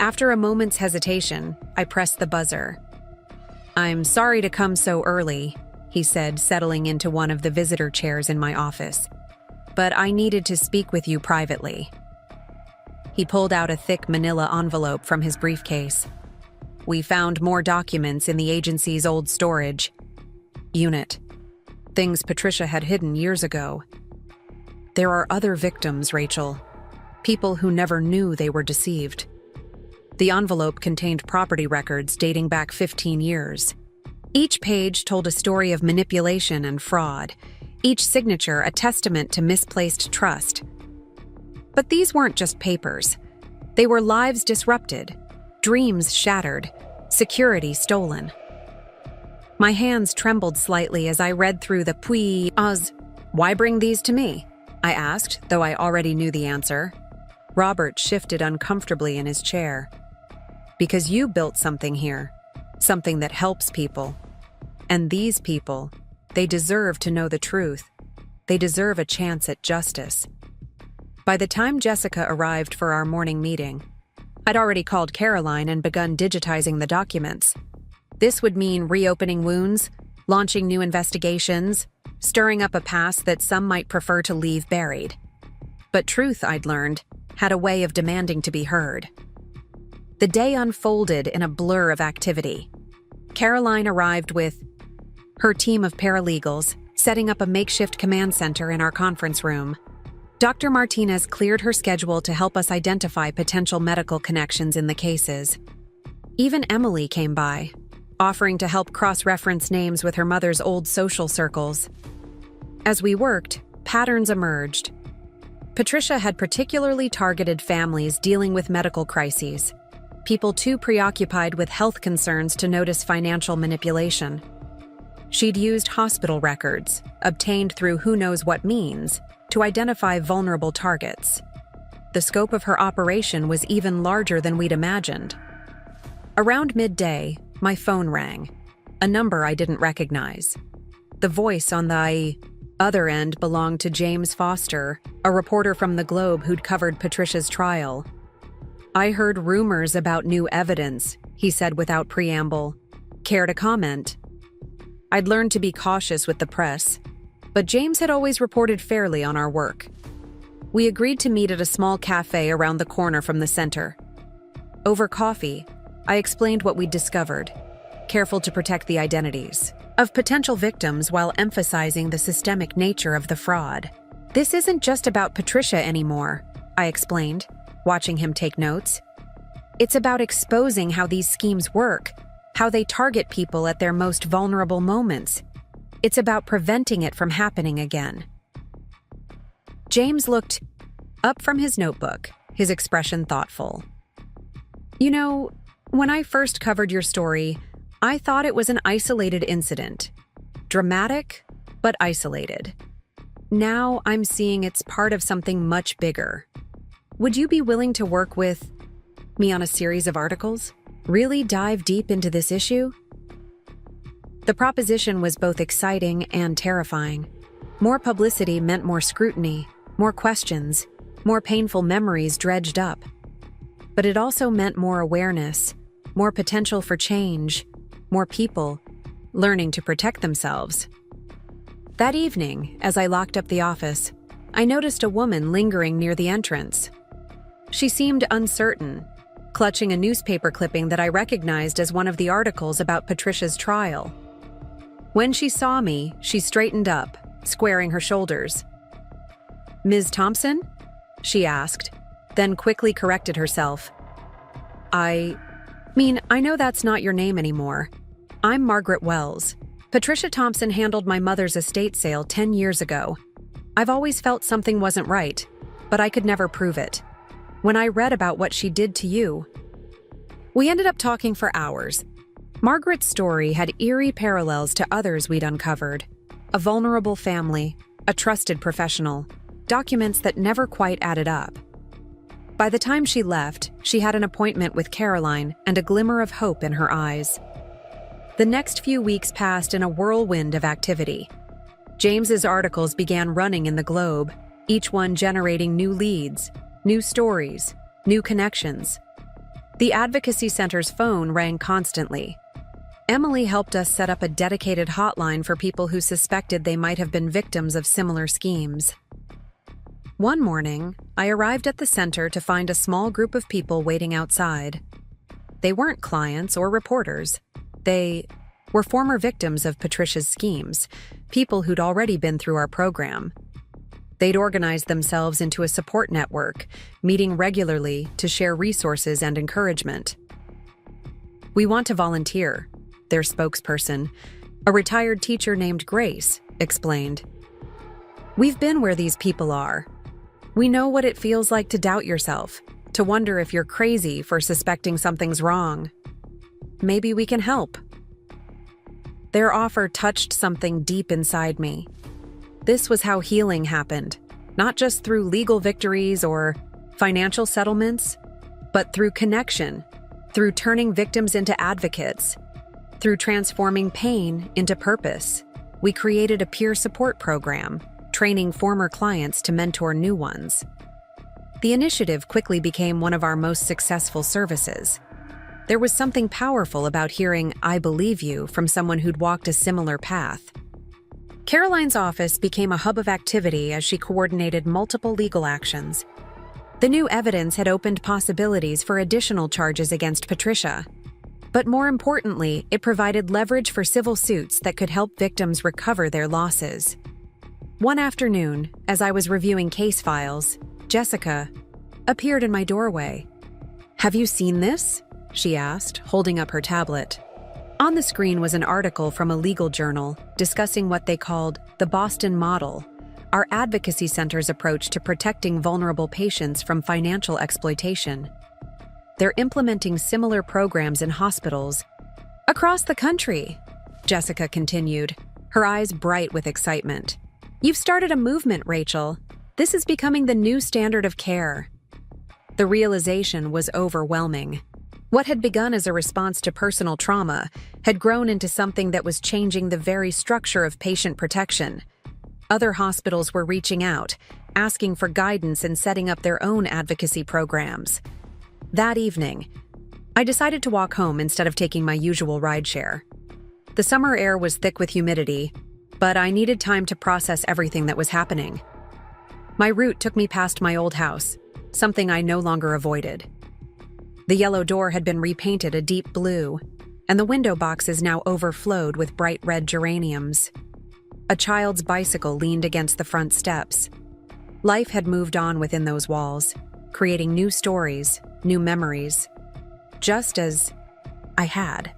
After a moment's hesitation, I pressed the buzzer. "I'm sorry to come so early," he said, settling into one of the visitor chairs in my office. "But I needed to speak with you privately." He pulled out a thick manila envelope from his briefcase. We found more documents in the agency's old storage unit. Things Patricia had hidden years ago. There are other victims, Rachel. People who never knew they were deceived. The envelope contained property records dating back 15 years. Each page told a story of manipulation and fraud, each signature a testament to misplaced trust. But these weren't just papers. They were lives disrupted, dreams shattered, security stolen. My hands trembled slightly as I read through the puis-oz. Why bring these to me? I asked, though I already knew the answer. Robert shifted uncomfortably in his chair. Because you built something here, something that helps people. And these people, they deserve to know the truth. They deserve a chance at justice. By the time Jessica arrived for our morning meeting, I'd already called Caroline and begun digitizing the documents. This would mean reopening wounds, launching new investigations, stirring up a past that some might prefer to leave buried. But truth, I'd learned, had a way of demanding to be heard. The day unfolded in a blur of activity. Caroline arrived with her team of paralegals, setting up a makeshift command center in our conference room. Dr. Martinez cleared her schedule to help us identify potential medical connections in the cases. Even Emily came by, offering to help cross-reference names with her mother's old social circles. As we worked, patterns emerged. Patricia had particularly targeted families dealing with medical crises, people too preoccupied with health concerns to notice financial manipulation. She'd used hospital records, obtained through who knows what means, to identify vulnerable targets. The scope of her operation was even larger than we'd imagined. Around midday, my phone rang, a number I didn't recognize. The voice on the other end belonged to James Foster, a reporter from the Globe who'd covered Patricia's trial. I heard rumors about new evidence, he said without preamble. Care to comment? I'd learned to be cautious with the press, but James had always reported fairly on our work. We agreed to meet at a small cafe around the corner from the center. Over coffee, I explained what we'd discovered, careful to protect the identities of potential victims while emphasizing the systemic nature of the fraud. This isn't just about Patricia anymore, I explained, watching him take notes. It's about exposing how these schemes work, how they target people at their most vulnerable moments. It's about preventing it from happening again. James looked up from his notebook, his expression thoughtful. You know, when I first covered your story, I thought it was an isolated incident. Dramatic, but isolated. Now I'm seeing it's part of something much bigger. Would you be willing to work with me on a series of articles? Really dive deep into this issue? The proposition was both exciting and terrifying. More publicity meant more scrutiny, more questions, more painful memories dredged up. But it also meant more awareness, more potential for change, more people learning to protect themselves. That evening, as I locked up the office, I noticed a woman lingering near the entrance. She seemed uncertain, clutching a newspaper clipping that I recognized as one of the articles about Patricia's trial. When she saw me, she straightened up, squaring her shoulders. "Ms. Thompson?" she asked, then quickly corrected herself. I know that's not your name anymore. I'm Margaret Wells. Patricia Thompson handled my mother's estate sale 10 years ago. I've always felt something wasn't right, but I could never prove it. When I read about what she did to you..." We ended up talking for hours. Margaret's story had eerie parallels to others we'd uncovered. A vulnerable family, a trusted professional, documents that never quite added up. By the time she left, she had an appointment with Caroline and a glimmer of hope in her eyes. The next few weeks passed in a whirlwind of activity. James's articles began running in the Globe, each one generating new leads, new stories, new connections. The Advocacy Center's phone rang constantly. Emily helped us set up a dedicated hotline for people who suspected they might have been victims of similar schemes. One morning, I arrived at the center to find a small group of people waiting outside. They weren't clients or reporters. They were former victims of Patricia's schemes, people who'd already been through our program. They'd organized themselves into a support network, meeting regularly to share resources and encouragement. "We want to volunteer," their spokesperson, a retired teacher named Grace, explained. "We've been where these people are. We know what it feels like to doubt yourself, to wonder if you're crazy for suspecting something's wrong. Maybe we can help." Their offer touched something deep inside me. This was how healing happened, not just through legal victories or financial settlements, but through connection, through turning victims into advocates, through transforming pain into purpose. We created a peer support program, training former clients to mentor new ones. The initiative quickly became one of our most successful services. There was something powerful about hearing "I believe you" from someone who'd walked a similar path. Caroline's office became a hub of activity as she coordinated multiple legal actions. The new evidence had opened possibilities for additional charges against Patricia. But more importantly, it provided leverage for civil suits that could help victims recover their losses. One afternoon, as I was reviewing case files, Jessica appeared in my doorway. "Have you seen this?" she asked, holding up her tablet. On the screen was an article from a legal journal discussing what they called the Boston Model, our advocacy center's approach to protecting vulnerable patients from financial exploitation. They're implementing similar programs in hospitals across the country, Jessica continued, her eyes bright with excitement. "You've started a movement, Rachel. This is becoming the new standard of care." The realization was overwhelming. What had begun as a response to personal trauma had grown into something that was changing the very structure of patient protection. Other hospitals were reaching out, asking for guidance and setting up their own advocacy programs. That evening, I decided to walk home instead of taking my usual rideshare. The summer air was thick with humidity, but I needed time to process everything that was happening. My route took me past my old house, something I no longer avoided. The yellow door had been repainted a deep blue, and the window boxes now overflowed with bright red geraniums. A child's bicycle leaned against the front steps. Life had moved on within those walls, creating new stories, new memories, just as I had.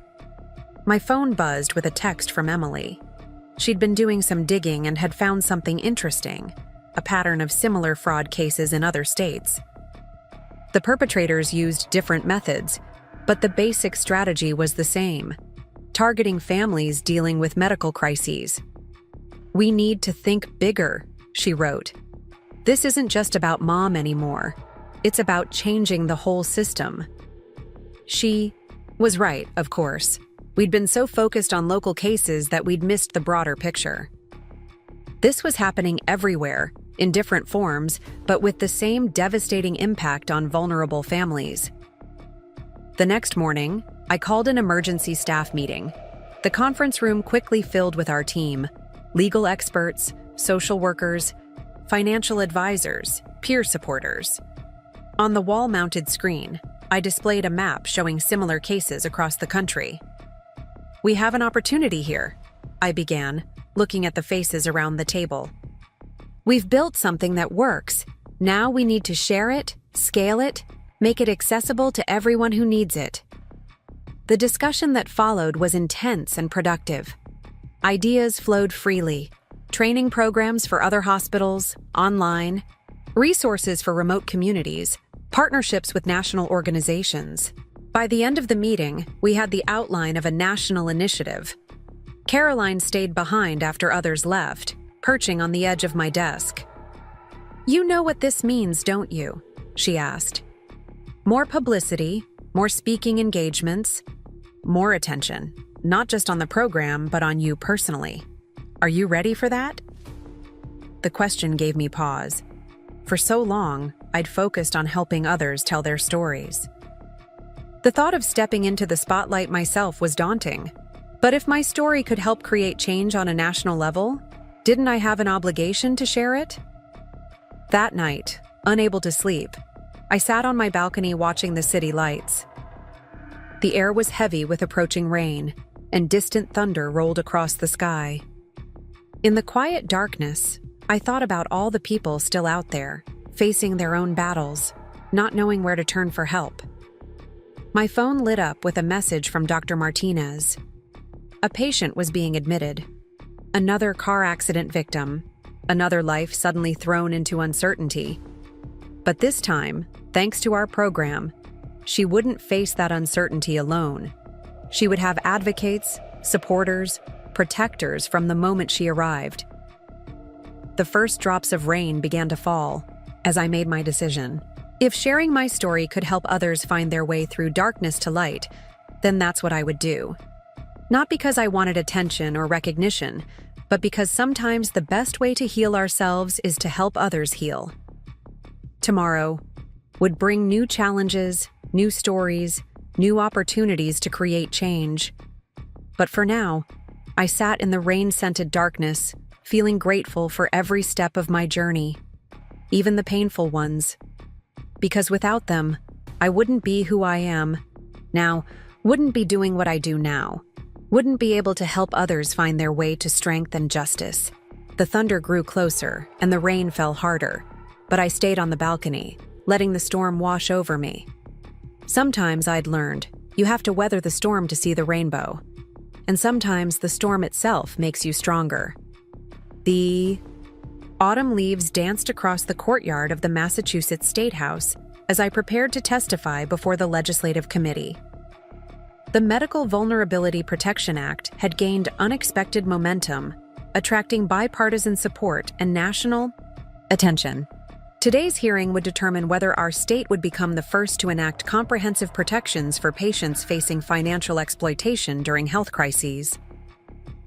My phone buzzed with a text from Emily. She'd been doing some digging and had found something interesting, a pattern of similar fraud cases in other states. The perpetrators used different methods, but the basic strategy was the same, targeting families dealing with medical crises. "We need to think bigger," she wrote. "This isn't just about mom anymore. It's about changing the whole system." She was right, of course. We'd been so focused on local cases that we'd missed the broader picture. This was happening everywhere, in different forms, but with the same devastating impact on vulnerable families. The next morning, I called an emergency staff meeting. The conference room quickly filled with our team: legal experts, social workers, financial advisors, peer supporters. On the wall-mounted screen, I displayed a map showing similar cases across the country. "We have an opportunity here," I began, looking at the faces around the table. "We've built something that works. Now we need to share it, scale it, make it accessible to everyone who needs it." The discussion that followed was intense and productive. Ideas flowed freely: training programs for other hospitals, online, resources for remote communities, partnerships with national organizations. By the end of the meeting, we had the outline of a national initiative. Caroline stayed behind after others left, perching on the edge of my desk. "You know what this means, don't you?" she asked. "More publicity, more speaking engagements, more attention, not just on the program, but on you personally. Are you ready for that?" The question gave me pause. For so long, I'd focused on helping others tell their stories. The thought of stepping into the spotlight myself was daunting. But if my story could help create change on a national level, didn't I have an obligation to share it? That night, unable to sleep, I sat on my balcony watching the city lights. The air was heavy with approaching rain, and distant thunder rolled across the sky. In the quiet darkness, I thought about all the people still out there, facing their own battles, not knowing where to turn for help. My phone lit up with a message from Dr. Martinez. A patient was being admitted. Another car accident victim. Another life suddenly thrown into uncertainty. But this time, thanks to our program, she wouldn't face that uncertainty alone. She would have advocates, supporters, protectors from the moment she arrived. The first drops of rain began to fall as I made my decision. If sharing my story could help others find their way through darkness to light, then that's what I would do. Not because I wanted attention or recognition, but because sometimes the best way to heal ourselves is to help others heal. Tomorrow would bring new challenges, new stories, new opportunities to create change. But for now, I sat in the rain-scented darkness, feeling grateful for every step of my journey, even the painful ones. Because without them, I wouldn't be who I am now, wouldn't be doing what I do now, wouldn't be able to help others find their way to strength and justice. The thunder grew closer, and the rain fell harder, but I stayed on the balcony, letting the storm wash over me. Sometimes I'd learned, you have to weather the storm to see the rainbow. And sometimes the storm itself makes you stronger. The autumn leaves danced across the courtyard of the Massachusetts State House as I prepared to testify before the Legislative Committee. The Medical Vulnerability Protection Act had gained unexpected momentum, attracting bipartisan support and national attention. Today's hearing would determine whether our state would become the first to enact comprehensive protections for patients facing financial exploitation during health crises.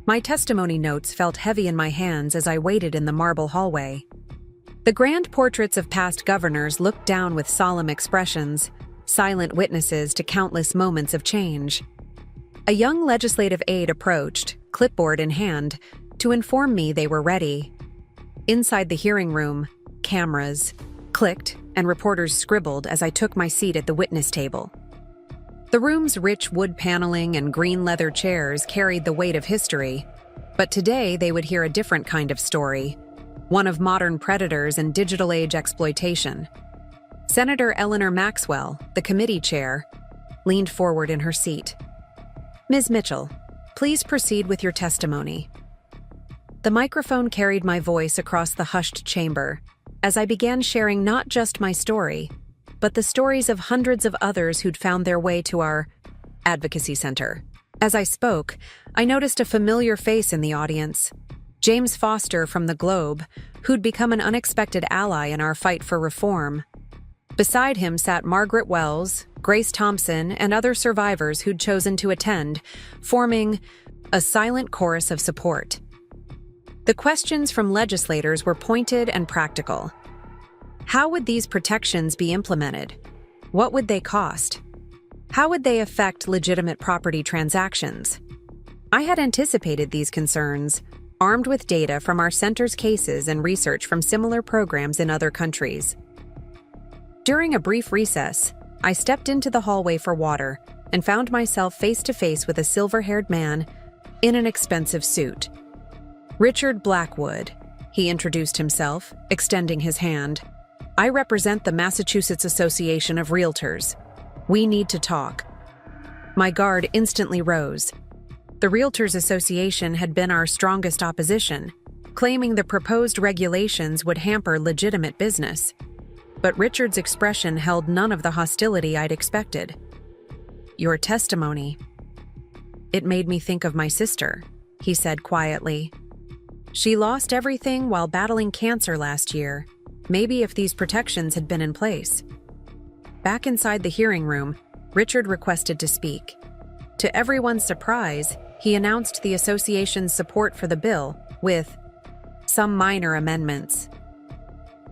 My testimony notes felt heavy in my hands as I waited in the marble hallway. The grand portraits of past governors looked down with solemn expressions, silent witnesses to countless moments of change. A young legislative aide approached, clipboard in hand, to inform me they were ready. Inside the hearing room, cameras clicked and reporters scribbled as I took my seat at the witness table. The room's rich wood paneling and green leather chairs carried the weight of history, but today they would hear a different kind of story, one of modern predators and digital age exploitation. Senator Eleanor Maxwell, the committee chair, leaned forward in her seat. Ms. Mitchell, please proceed with your testimony. The microphone carried my voice across the hushed chamber as I began sharing not just my story, but the stories of hundreds of others who'd found their way to our advocacy center. As I spoke, I noticed a familiar face in the audience, James Foster from the Globe, who'd become an unexpected ally in our fight for reform. Beside him sat Margaret Wells, Grace Thompson, and other survivors who'd chosen to attend, forming a silent chorus of support. The questions from legislators were pointed and practical. How would these protections be implemented? What would they cost? How would they affect legitimate property transactions? I had anticipated these concerns, armed with data from our center's cases and research from similar programs in other countries. During a brief recess, I stepped into the hallway for water and found myself face to face with a silver-haired man in an expensive suit. Richard Blackwood, he introduced himself, extending his hand. I represent the Massachusetts Association of Realtors. We need to talk. My guard instantly rose. The Realtors Association had been our strongest opposition, claiming the proposed regulations would hamper legitimate business. But Richard's expression held none of the hostility I'd expected. Your testimony. It made me think of my sister, he said quietly. She lost everything while battling cancer last year. Maybe if these protections had been in place. Back inside the hearing room, Richard requested to speak. To everyone's surprise, he announced the association's support for the bill, with some minor amendments.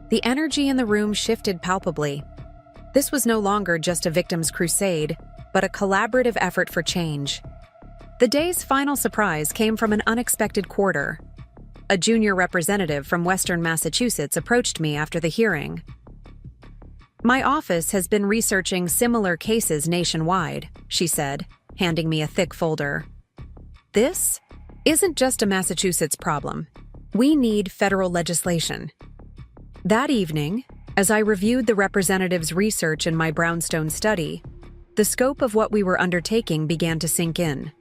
The energy in the room shifted palpably. This was no longer just a victim's crusade, but a collaborative effort for change. The day's final surprise came from an unexpected quarter. a junior representative from Western Massachusetts approached me after the hearing. "My office has been researching similar cases nationwide," she said, handing me a thick folder. "This isn't just a Massachusetts problem. We need federal legislation." That evening, as I reviewed the representative's research in my brownstone study, the scope of what we were undertaking began to sink in.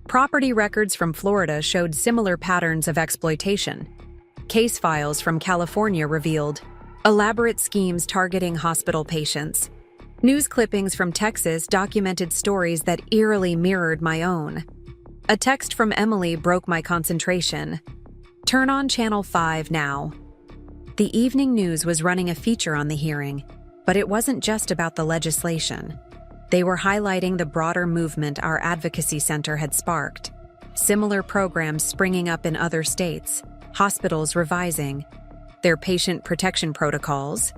Property records from Florida showed similar patterns of exploitation. Case files from California revealed elaborate schemes targeting hospital patients. News clippings from Texas documented stories that eerily mirrored my own. A text from Emily broke my concentration. "Turn on Channel 5 now." The evening news was running a feature on the hearing, but it wasn't just about the legislation. They were highlighting the broader movement our advocacy center had sparked. Similar programs springing up in other states, hospitals revising their patient protection protocols,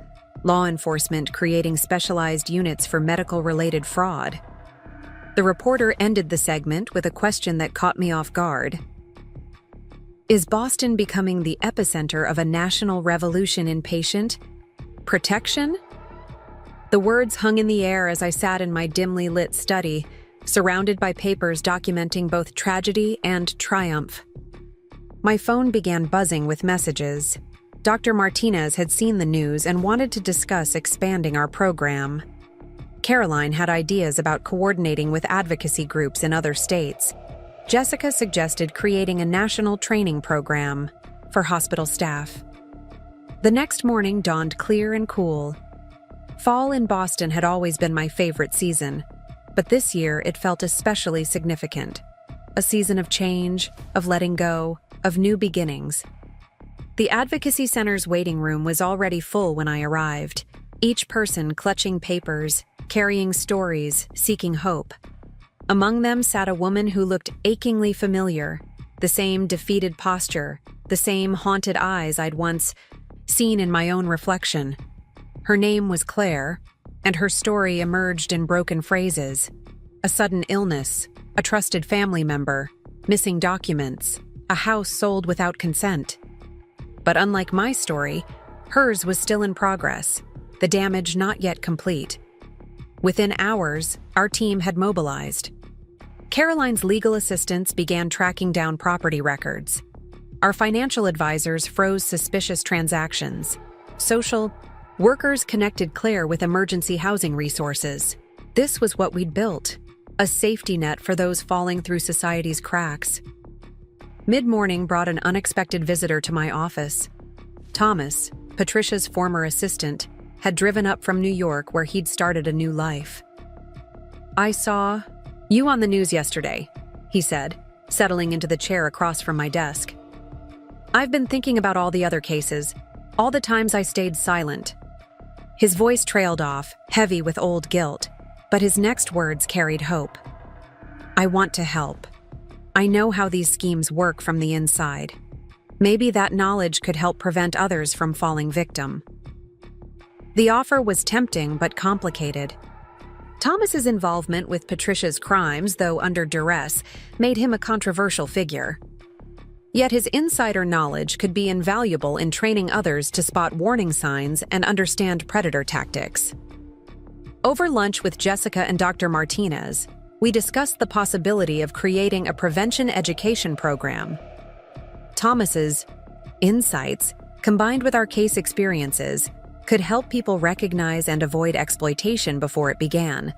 law enforcement creating specialized units for medical-related fraud. The reporter ended the segment with a question that caught me off guard. Is Boston becoming the epicenter of a national revolution in patient protection? The words hung in the air as I sat in my dimly lit study, surrounded by papers documenting both tragedy and triumph. My phone began buzzing with messages. Dr. Martinez had seen the news and wanted to discuss expanding our program. Caroline had ideas about coordinating with advocacy groups in other states. Jessica suggested creating a national training program for hospital staff. The next morning dawned clear and cool. Fall in Boston had always been my favorite season, but this year it felt especially significant. A season of change, of letting go, of new beginnings. The Advocacy Center's waiting room was already full when I arrived, each person clutching papers, carrying stories, seeking hope. Among them sat a woman who looked achingly familiar, the same defeated posture, the same haunted eyes I'd once seen in my own reflection. Her name was Claire, and her story emerged in broken phrases. A sudden illness, a trusted family member, missing documents, a house sold without consent. But unlike my story, hers was still in progress, the damage not yet complete. Within hours, our team had mobilized. Caroline's legal assistants began tracking down property records. Our financial advisors froze suspicious transactions. Social workers connected Claire with emergency housing resources. This was what we'd built, a safety net for those falling through society's cracks. Mid-morning brought an unexpected visitor to my office. Thomas, Patricia's former assistant, had driven up from New York where he'd started a new life. "I saw you on the news yesterday," he said, settling into the chair across from my desk. "I've been thinking about all the other cases, all the times I stayed silent." His voice trailed off, heavy with old guilt, but his next words carried hope. "I want to help. I know how these schemes work from the inside. Maybe that knowledge could help prevent others from falling victim." The offer was tempting but complicated. Thomas's involvement with Patricia's crimes, though under duress, made him a controversial figure. Yet his insider knowledge could be invaluable in training others to spot warning signs and understand predator tactics. Over lunch with Jessica and Dr. Martinez, we discussed the possibility of creating a prevention education program. Thomas's insights, combined with our case experiences, could help people recognize and avoid exploitation before it began.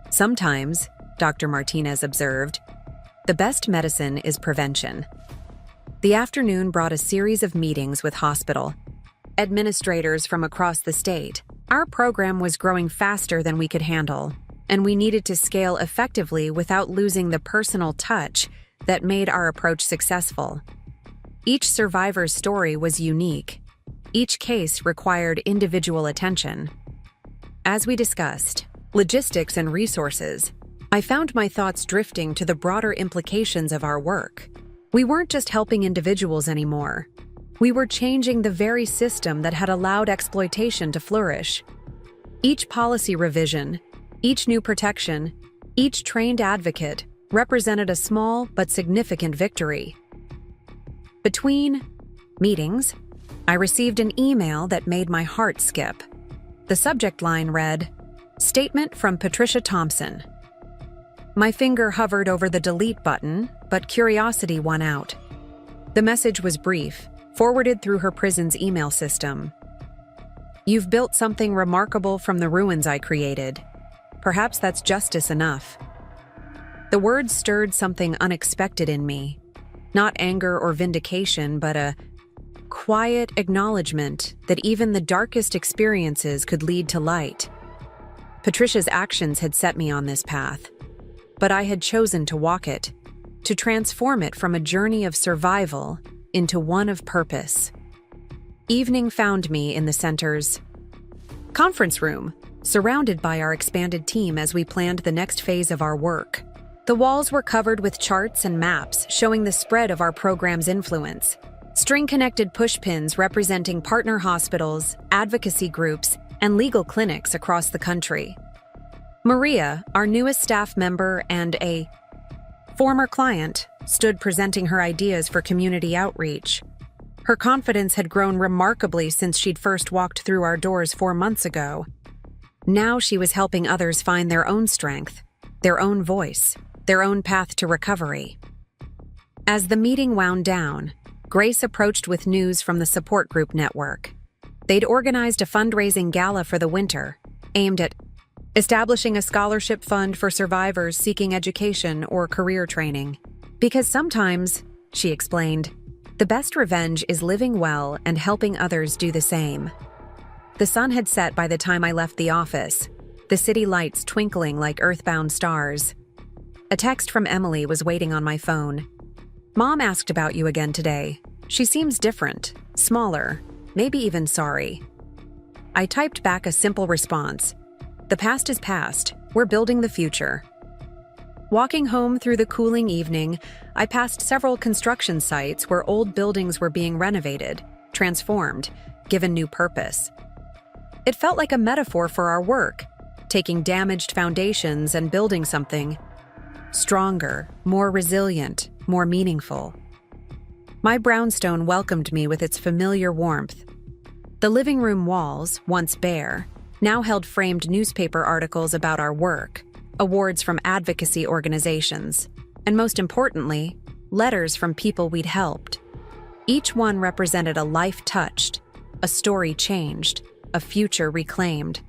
Sometimes, Dr. Martinez observed, the best medicine is prevention. The afternoon brought a series of meetings with hospital administrators from across the state. Our program was growing faster than we could handle, and we needed to scale effectively without losing the personal touch that made our approach successful. Each survivor's story was unique. Each case required individual attention. As we discussed logistics and resources, I found my thoughts drifting to the broader implications of our work. We weren't just helping individuals anymore. We were changing the very system that had allowed exploitation to flourish. Each policy revision, each new protection, each trained advocate represented a small but significant victory. Between meetings, I received an email that made my heart skip. The subject line read, "Statement from Patricia Thompson." My finger hovered over the delete button, but curiosity won out. The message was brief, forwarded through her prison's email system. "You've built something remarkable from the ruins I created. Perhaps that's justice enough." The words stirred something unexpected in me. Not anger or vindication, but a quiet acknowledgement that even the darkest experiences could lead to light. Patricia's actions had set me on this path, but I had chosen to walk it, to transform it from a journey of survival into one of purpose. Evening found me in the center's conference room, surrounded by our expanded team as we planned the next phase of our work. The walls were covered with charts and maps showing the spread of our program's influence. String-connected pushpins representing partner hospitals, advocacy groups, and legal clinics across the country. Maria, our newest staff member and a former client, stood presenting her ideas for community outreach. Her confidence had grown remarkably since she'd first walked through our doors 4 months ago. Now she was helping others find their own strength, their own voice, their own path to recovery. As the meeting wound down, Grace approached with news from the support group network. They'd organized a fundraising gala for the winter, aimed at establishing a scholarship fund for survivors seeking education or career training. Because sometimes, she explained, the best revenge is living well and helping others do the same. The sun had set by the time I left the office, the city lights twinkling like earthbound stars. A text from Emily was waiting on my phone. "Mom asked about you again today. She seems different, smaller, maybe even sorry." I typed back a simple response. The past is past. We're building the future. Walking home through the cooling evening, I passed several construction sites where old buildings were being renovated, transformed, given new purpose. It felt like a metaphor for our work, taking damaged foundations and building something stronger, more resilient, more meaningful. My brownstone welcomed me with its familiar warmth. The living room walls, once bare, now held framed newspaper articles about our work, awards from advocacy organizations, and most importantly, letters from people we'd helped. Each one represented a life touched, a story changed, a future reclaimed.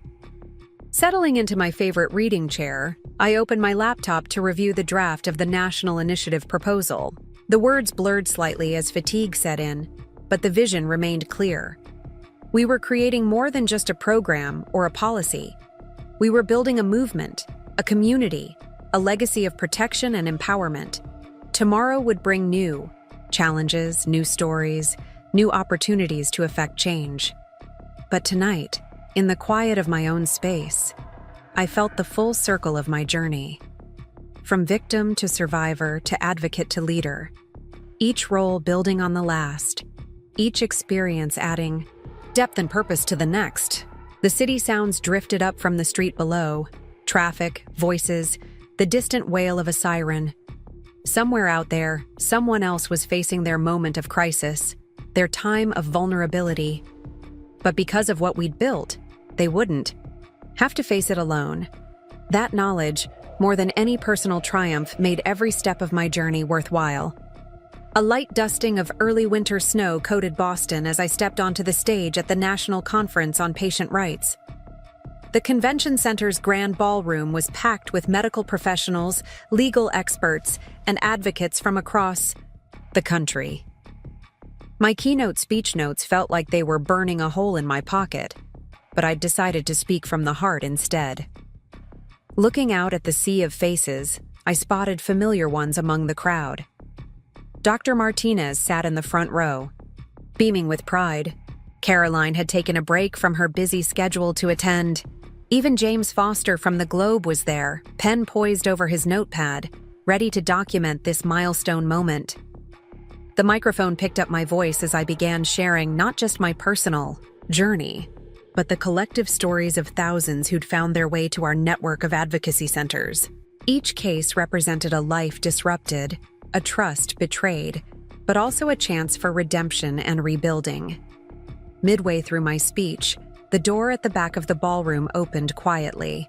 Settling into my favorite reading chair, I opened my laptop to review the draft of the National Initiative proposal. The words blurred slightly as fatigue set in, but the vision remained clear. We were creating more than just a program or a policy. We were building a movement, a community, a legacy of protection and empowerment. Tomorrow would bring new challenges, new stories, new opportunities to effect change. But tonight, in the quiet of my own space, I felt the full circle of my journey. From victim to survivor to advocate to leader, each role building on the last, each experience adding depth and purpose to the next. The city sounds drifted up from the street below, traffic, voices, the distant wail of a siren. Somewhere out there, someone else was facing their moment of crisis, their time of vulnerability. But because of what we'd built, they wouldn't have to face it alone. That knowledge, more than any personal triumph, made every step of my journey worthwhile. A light dusting of early winter snow coated Boston as I stepped onto the stage at the National Conference on Patient Rights. The convention center's grand ballroom was packed with medical professionals, legal experts, and advocates from across the country. My keynote speech notes felt like they were burning a hole in my pocket, but I'd decided to speak from the heart instead. Looking out at the sea of faces, I spotted familiar ones among the crowd. Dr. Martinez sat in the front row, beaming with pride. Caroline had taken a break from her busy schedule to attend. Even James Foster from the Globe was there, pen poised over his notepad, ready to document this milestone moment. The microphone picked up my voice as I began sharing not just my personal journey, but the collective stories of thousands who'd found their way to our network of advocacy centers. Each case represented a life disrupted, a trust betrayed, but also a chance for redemption and rebuilding. Midway through my speech, the door at the back of the ballroom opened quietly.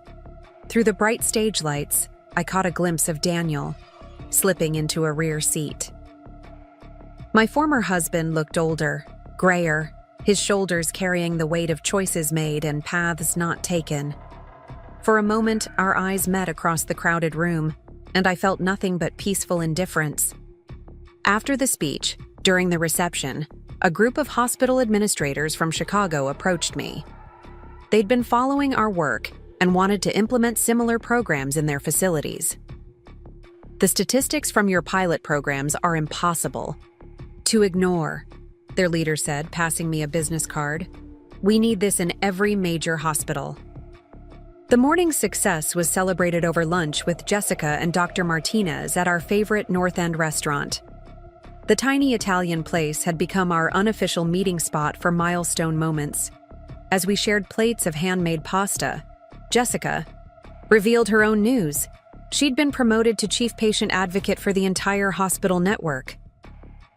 Through the bright stage lights, I caught a glimpse of Daniel, slipping into a rear seat. My former husband looked older, grayer, his shoulders carrying the weight of choices made and paths not taken. For a moment, our eyes met across the crowded room, and I felt nothing but peaceful indifference. After the speech, during the reception, a group of hospital administrators from Chicago approached me. They'd been following our work and wanted to implement similar programs in their facilities. The statistics from your pilot programs are impossible to ignore, their leader said, passing me a business card. We need this in every major hospital. The morning's success was celebrated over lunch with Jessica and Dr. Martinez at our favorite North End restaurant. The tiny Italian place had become our unofficial meeting spot for milestone moments. As we shared plates of handmade pasta, Jessica revealed her own news. She'd been promoted to chief patient advocate for the entire hospital network.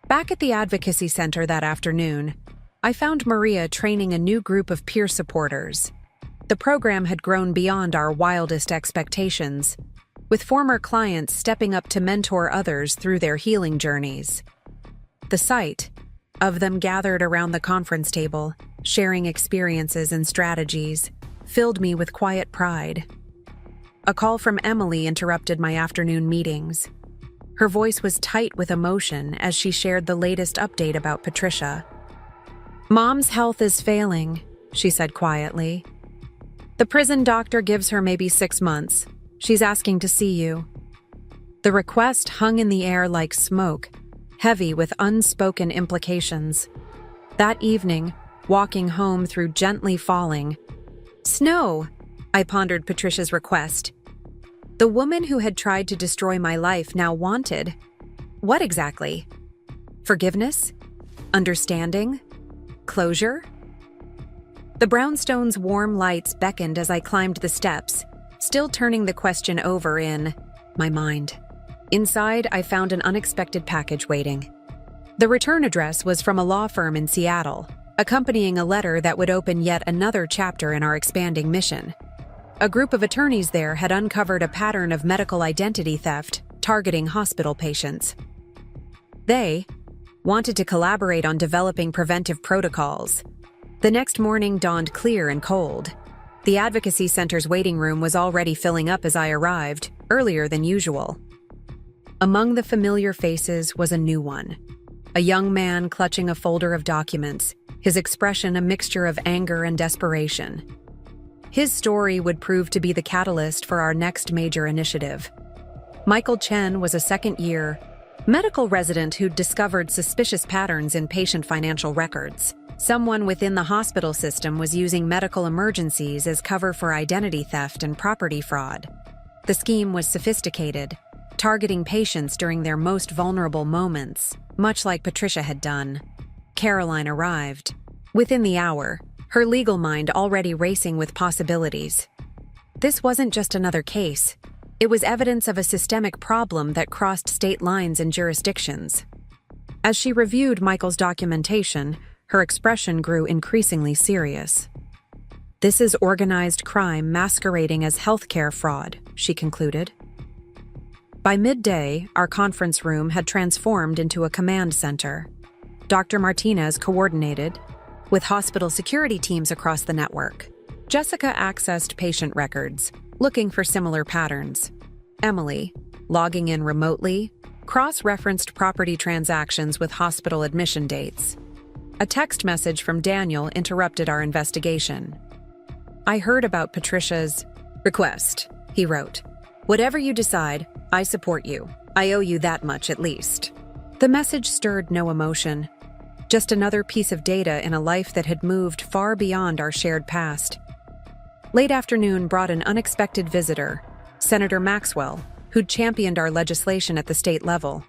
Back at the advocacy center that afternoon, I found Maria training a new group of peer supporters. The program had grown beyond our wildest expectations, with former clients stepping up to mentor others through their healing journeys. The sight of them gathered around the conference table, sharing experiences and strategies, filled me with quiet pride. A call from Emily interrupted my afternoon meetings. Her voice was tight with emotion as she shared the latest update about Patricia. "Mom's health is failing," she said quietly. "The prison doctor gives her maybe 6 months. She's asking to see you." The request hung in the air like smoke, heavy with unspoken implications. That evening, walking home through gently falling snow, I pondered Patricia's request. The woman who had tried to destroy my life now wanted what exactly? Forgiveness? Understanding? Closure? The brownstone's warm lights beckoned as I climbed the steps, still turning the question over in my mind. Inside, I found an unexpected package waiting. The return address was from a law firm in Seattle, accompanying a letter that would open yet another chapter in our expanding mission. A group of attorneys there had uncovered a pattern of medical identity theft targeting hospital patients. They wanted to collaborate on developing preventive protocols. The next morning dawned clear and cold. The advocacy center's waiting room was already filling up as I arrived, earlier than usual. Among the familiar faces was a new one. A young man clutching a folder of documents, his expression a mixture of anger and desperation. His story would prove to be the catalyst for our next major initiative. Michael Chen was a second-year medical resident who'd discovered suspicious patterns in patient financial records. Someone within the hospital system was using medical emergencies as cover for identity theft and property fraud. The scheme was sophisticated, targeting patients during their most vulnerable moments, much like Patricia had done. Caroline arrived. Within the hour, her legal mind already racing with possibilities. This wasn't just another case. It was evidence of a systemic problem that crossed state lines and jurisdictions. As she reviewed Michael's documentation, her expression grew increasingly serious. "This is organized crime masquerading as healthcare fraud," she concluded. By midday, our conference room had transformed into a command center. Dr. Martinez coordinated with hospital security teams across the network. Jessica accessed patient records, looking for similar patterns. Emily, logging in remotely, cross-referenced property transactions with hospital admission dates. A text message from Daniel interrupted our investigation. "I heard about Patricia's request," he wrote. "Whatever you decide, I support you. I owe you that much at least." The message stirred no emotion, just another piece of data in a life that had moved far beyond our shared past. Late afternoon brought an unexpected visitor, Senator Maxwell, who'd championed our legislation at the state level.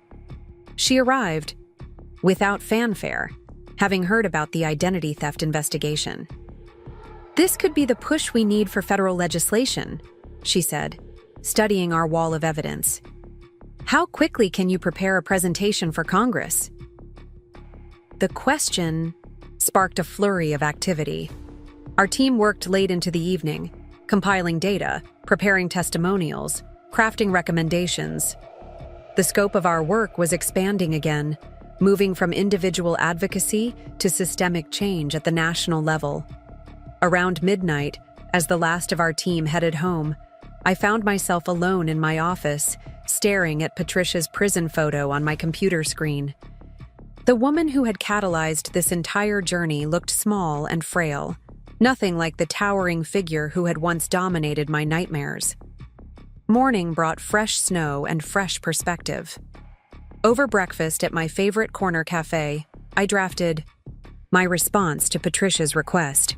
She arrived without fanfare, having heard about the identity theft investigation. "This could be the push we need for federal legislation," she said, studying our wall of evidence. "How quickly can you prepare a presentation for Congress?" The question sparked a flurry of activity. Our team worked late into the evening, compiling data, preparing testimonials, crafting recommendations. The scope of our work was expanding again, moving from individual advocacy to systemic change at the national level. Around midnight, as the last of our team headed home, I found myself alone in my office, staring at Patricia's prison photo on my computer screen. The woman who had catalyzed this entire journey looked small and frail, nothing like the towering figure who had once dominated my nightmares. Morning brought fresh snow and fresh perspective. Over breakfast at my favorite corner cafe, I drafted my response to Patricia's request.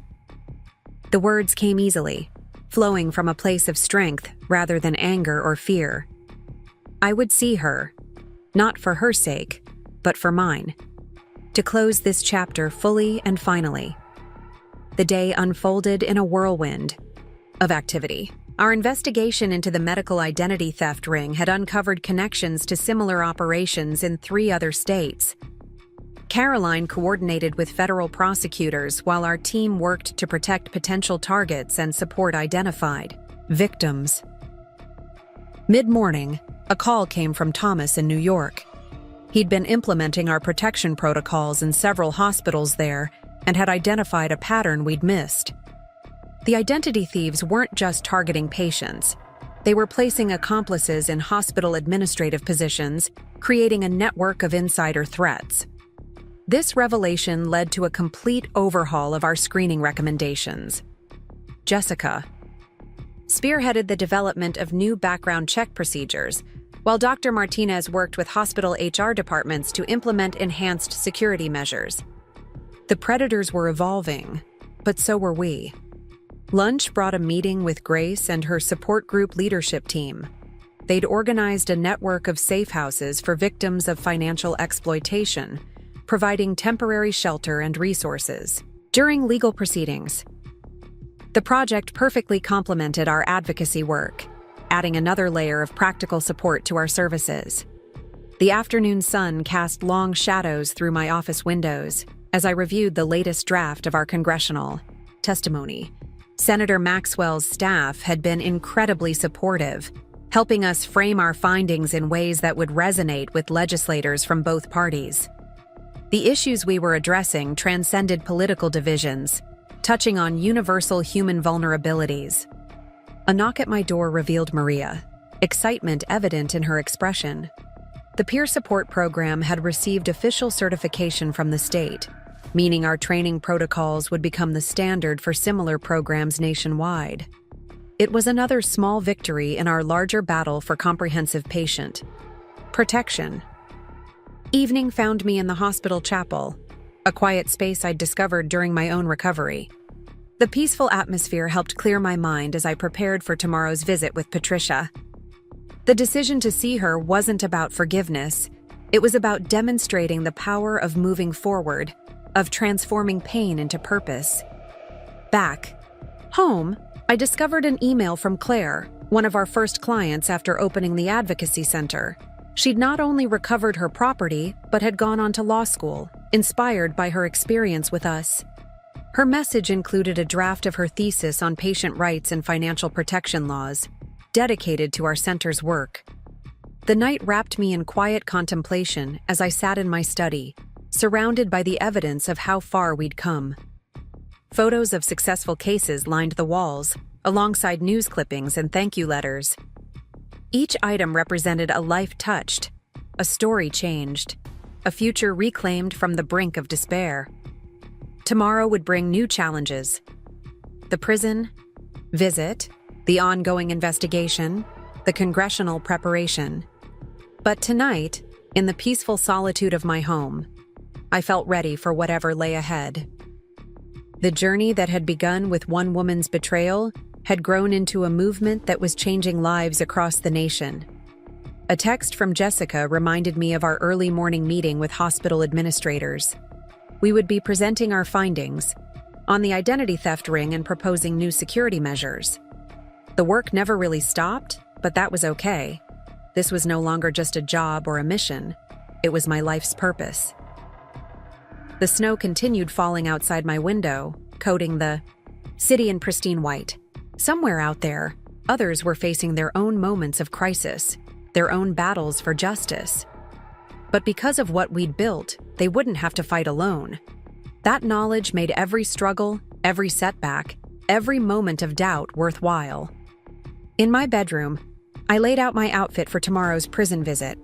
The words came easily, flowing from a place of strength rather than anger or fear. I would see her, not for her sake, but for mine, to close this chapter fully and finally. The day unfolded in a whirlwind of activity. Our investigation into the medical identity theft ring had uncovered connections to similar operations in 3 other states. Caroline coordinated with federal prosecutors while our team worked to protect potential targets and support identified victims. Mid-morning, a call came from Thomas in New York. He'd been implementing our protection protocols in several hospitals there and had identified a pattern we'd missed. The identity thieves weren't just targeting patients. They were placing accomplices in hospital administrative positions, creating a network of insider threats. This revelation led to a complete overhaul of our screening recommendations. Jessica spearheaded the development of new background check procedures, while Dr. Martinez worked with hospital HR departments to implement enhanced security measures. The predators were evolving, but so were we. Lunch brought a meeting with Grace and her support group leadership team. They'd organized a network of safe houses for victims of financial exploitation, providing temporary shelter and resources. During legal proceedings, the project perfectly complemented our advocacy work, adding another layer of practical support to our services. The afternoon sun cast long shadows through my office windows as I reviewed the latest draft of our congressional testimony. Senator Maxwell's staff had been incredibly supportive, helping us frame our findings in ways that would resonate with legislators from both parties. The issues we were addressing transcended political divisions, touching on universal human vulnerabilities. A knock at my door revealed Maria, excitement evident in her expression. The peer support program had received official certification from the state, meaning our training protocols would become the standard for similar programs nationwide. It was another small victory in our larger battle for comprehensive patient protection. Evening found me in the hospital chapel, a quiet space I'd discovered during my own recovery. The peaceful atmosphere helped clear my mind as I prepared for tomorrow's visit with Patricia. The decision to see her wasn't about forgiveness. It was about demonstrating the power of moving forward, of transforming pain into purpose. Back home, I discovered an email from Claire, one of our first clients after opening the advocacy center. She'd not only recovered her property, but had gone on to law school, inspired by her experience with us. Her message included a draft of her thesis on patient rights and financial protection laws, dedicated to our center's work. The night wrapped me in quiet contemplation as I sat in my study, surrounded by the evidence of how far we'd come. Photos of successful cases lined the walls, alongside news clippings and thank you letters. Each item represented a life touched, a story changed, a future reclaimed from the brink of despair. Tomorrow would bring new challenges. The prison visit, the ongoing investigation, the congressional preparation. But tonight, in the peaceful solitude of my home, I felt ready for whatever lay ahead. The journey that had begun with one woman's betrayal had grown into a movement that was changing lives across the nation. A text from Jessica reminded me of our early morning meeting with hospital administrators. We would be presenting our findings on the identity theft ring and proposing new security measures. The work never really stopped, but that was okay. This was no longer just a job or a mission. It was my life's purpose. The snow continued falling outside my window, coating the city in pristine white. Somewhere out there, others were facing their own moments of crisis, their own battles for justice. But because of what we'd built, they wouldn't have to fight alone. That knowledge made every struggle, every setback, every moment of doubt worthwhile. In my bedroom, I laid out my outfit for tomorrow's prison visit.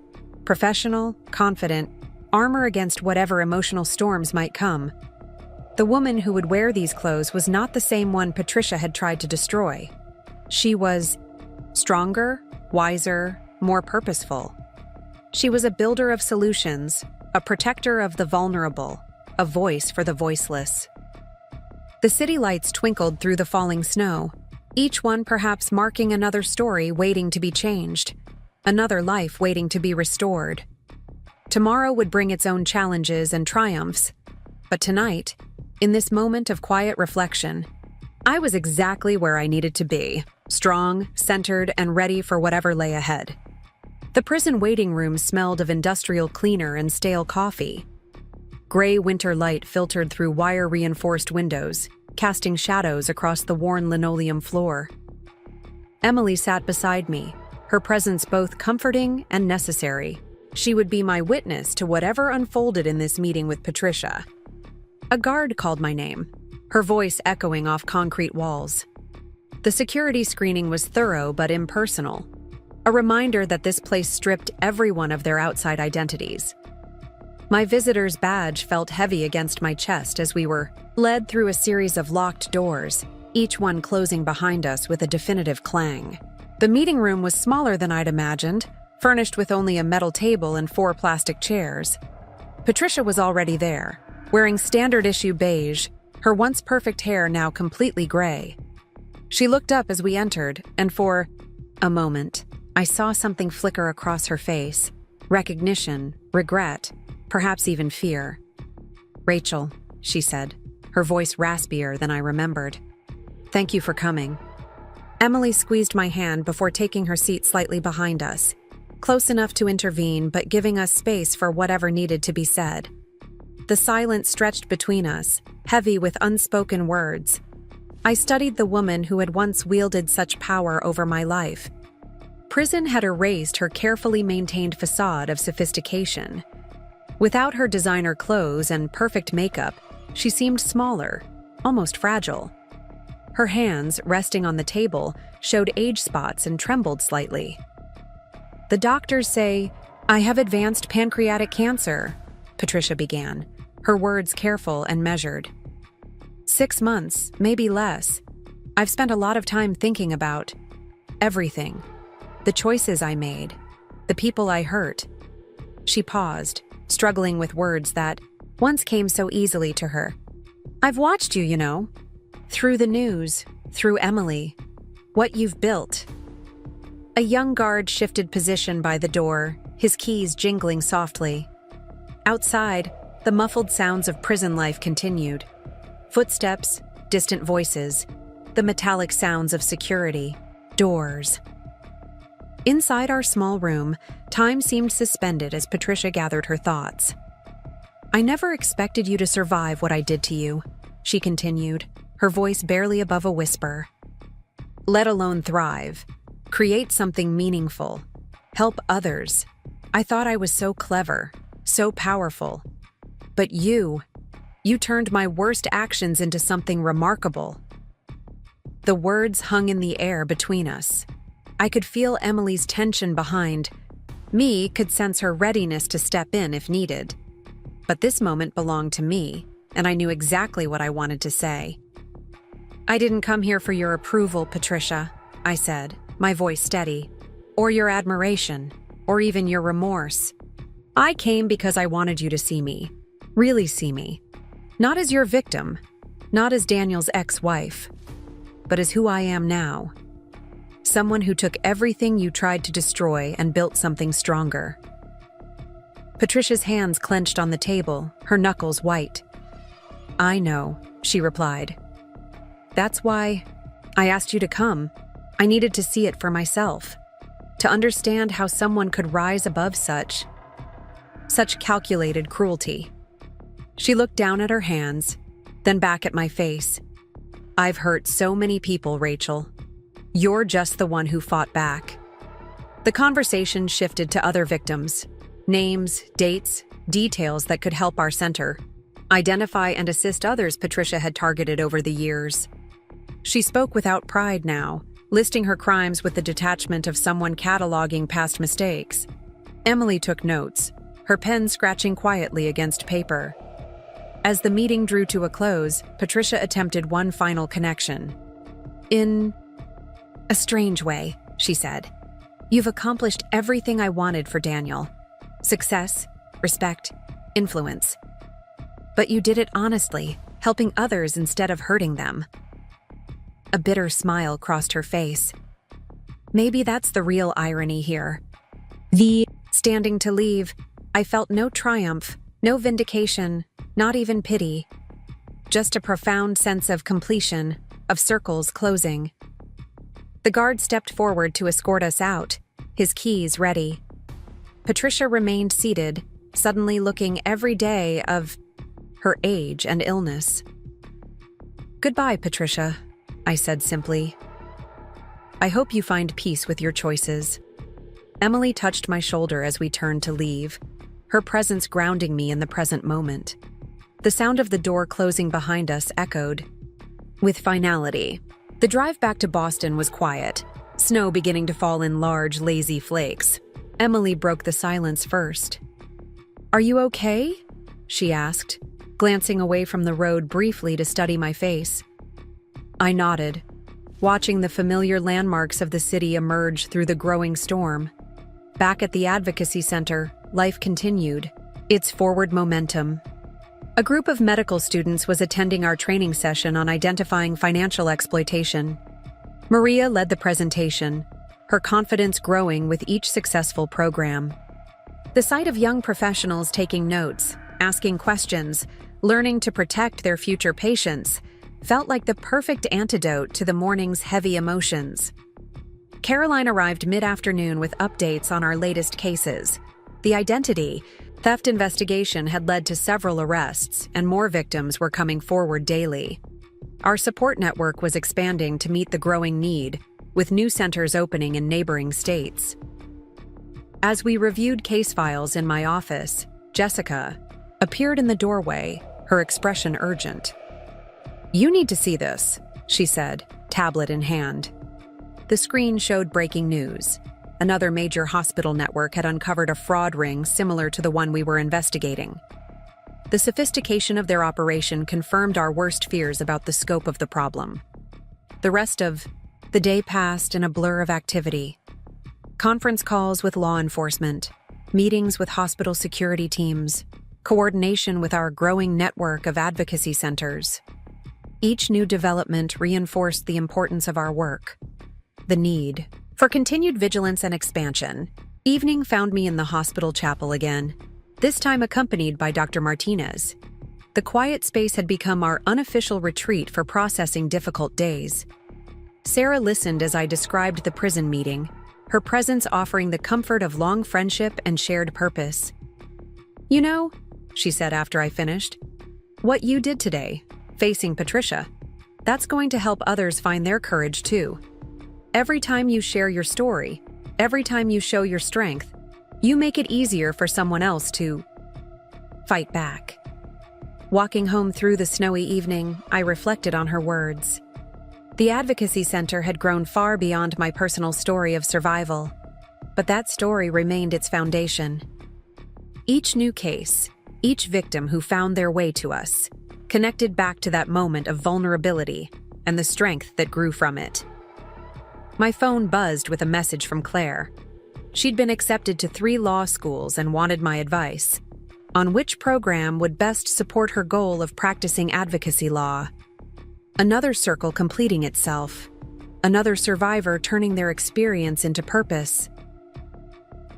Professional, confident, armor against whatever emotional storms might come. The woman who would wear these clothes was not the same one Patricia had tried to destroy. She was stronger, wiser, more purposeful. She was a builder of solutions, a protector of the vulnerable, a voice for the voiceless. The city lights twinkled through the falling snow, each one perhaps marking another story waiting to be changed, another life waiting to be restored. Tomorrow would bring its own challenges and triumphs, but tonight, in this moment of quiet reflection, I was exactly where I needed to be, strong, centered, and ready for whatever lay ahead. The prison waiting room smelled of industrial cleaner and stale coffee. Gray winter light filtered through wire-reinforced windows, casting shadows across the worn linoleum floor. Emily sat beside me, her presence both comforting and necessary. She would be my witness to whatever unfolded in this meeting with Patricia. A guard called my name, her voice echoing off concrete walls. The security screening was thorough but impersonal, a reminder that this place stripped everyone of their outside identities. My visitor's badge felt heavy against my chest as we were led through a series of locked doors, each one closing behind us with a definitive clang. The meeting room was smaller than I'd imagined, furnished with only a metal table and 4 plastic chairs. Patricia was already there, wearing standard-issue beige, her once perfect hair now completely gray. She looked up as we entered, and for a moment, I saw something flicker across her face. Recognition, regret, perhaps even fear. "Rachel," she said, her voice raspier than I remembered. "Thank you for coming." Emily squeezed my hand before taking her seat slightly behind us, close enough to intervene but giving us space for whatever needed to be said. The silence stretched between us, heavy with unspoken words. I studied the woman who had once wielded such power over my life. Prison had erased her carefully maintained facade of sophistication. Without her designer clothes and perfect makeup, she seemed smaller, almost fragile. Her hands, resting on the table, showed age spots and trembled slightly. "The doctors say, I have advanced pancreatic cancer," Patricia began, her words careful and measured. 6 months, maybe less. I've spent a lot of time thinking about everything. The choices I made, the people I hurt. She paused, struggling with words that once came so easily to her. "I've watched you, you know. Through the news, through Emily. What you've built." A young guard shifted position by the door, his keys jingling softly. Outside, the muffled sounds of prison life continued. Footsteps, distant voices, the metallic sounds of security, doors. Inside our small room, time seemed suspended as Patricia gathered her thoughts. "I never expected you to survive what I did to you," she continued, her voice barely above a whisper. "Let alone thrive, create something meaningful, help others. I thought I was so clever, so powerful. But you turned my worst actions into something remarkable." The words hung in the air between us. I could feel Emily's tension behind. Me could sense her readiness to step in if needed. But this moment belonged to me, and I knew exactly what I wanted to say. "I didn't come here for your approval, Patricia," I said, my voice steady, "or your admiration, or even your remorse. I came because I wanted you to see me, really see me. Not as your victim, not as Daniel's ex-wife, but as who I am now. Someone who took everything you tried to destroy and built something stronger." Patricia's hands clenched on the table, her knuckles white. "I know," she replied. "That's why I asked you to come. I needed to see it for myself, to understand how someone could rise above such calculated cruelty." She looked down at her hands, then back at my face. I've hurt so many people, Rachel. You're just the one who fought back. The conversation shifted to other victims. Names, dates, details that could help our center. Identify and assist others Patricia had targeted over the years. She spoke without pride now, listing her crimes with the detachment of someone cataloging past mistakes. Emily took notes, her pen scratching quietly against paper. As the meeting drew to a close, Patricia attempted one final connection. In a strange way, she said, you've accomplished everything I wanted for Daniel. Success, respect, influence. But you did it honestly, helping others instead of hurting them. A bitter smile crossed her face. Maybe that's the real irony here. Standing to leave, I felt no triumph, no vindication, not even pity. Just a profound sense of completion, of circles closing. The guard stepped forward to escort us out, his keys ready. Patricia remained seated, suddenly looking every day of her age and illness. Goodbye, Patricia, I said simply. I hope you find peace with your choices. Emily touched my shoulder as we turned to leave, her presence grounding me in the present moment. The sound of the door closing behind us echoed with finality. The drive back to Boston was quiet, snow beginning to fall in large, lazy flakes. Emily broke the silence first. Are you okay? She asked, glancing away from the road briefly to study my face. I nodded, watching the familiar landmarks of the city emerge through the growing storm. Back at the Advocacy Center, life continued, its forward momentum. A group of medical students was attending our training session on identifying financial exploitation. Maria led the presentation, her confidence growing with each successful program. The sight of young professionals taking notes, asking questions, learning to protect their future patients, felt like the perfect antidote to the morning's heavy emotions. Caroline arrived mid-afternoon with updates on our latest cases. The identity theft investigation had led to several arrests, and more victims were coming forward daily. Our support network was expanding to meet the growing need, with new centers opening in neighboring states. As we reviewed case files in my office, Jessica appeared in the doorway, her expression urgent. You need to see this, she said, tablet in hand. The screen showed breaking news. Another major hospital network had uncovered a fraud ring similar to the one we were investigating. The sophistication of their operation confirmed our worst fears about the scope of the problem. The rest of the day passed in a blur of activity. Conference calls with law enforcement, meetings with hospital security teams, coordination with our growing network of advocacy centers. Each new development reinforced the importance of our work, the need for continued vigilance and expansion. Evening found me in the hospital chapel again, this time accompanied by Dr. Martinez. The quiet space had become our unofficial retreat for processing difficult days. Sarah listened as I described the prison meeting, her presence offering the comfort of long friendship and shared purpose. You know, she said after I finished, what you did today, facing Patricia, that's going to help others find their courage too. Every time you share your story, every time you show your strength, you make it easier for someone else to fight back. Walking home through the snowy evening, I reflected on her words. The Advocacy Center had grown far beyond my personal story of survival, but that story remained its foundation. Each new case, each victim who found their way to us, connected back to that moment of vulnerability and the strength that grew from it. My phone buzzed with a message from Claire. She'd been accepted to 3 law schools and wanted my advice on which program would best support her goal of practicing advocacy law. Another circle completing itself, another survivor turning their experience into purpose.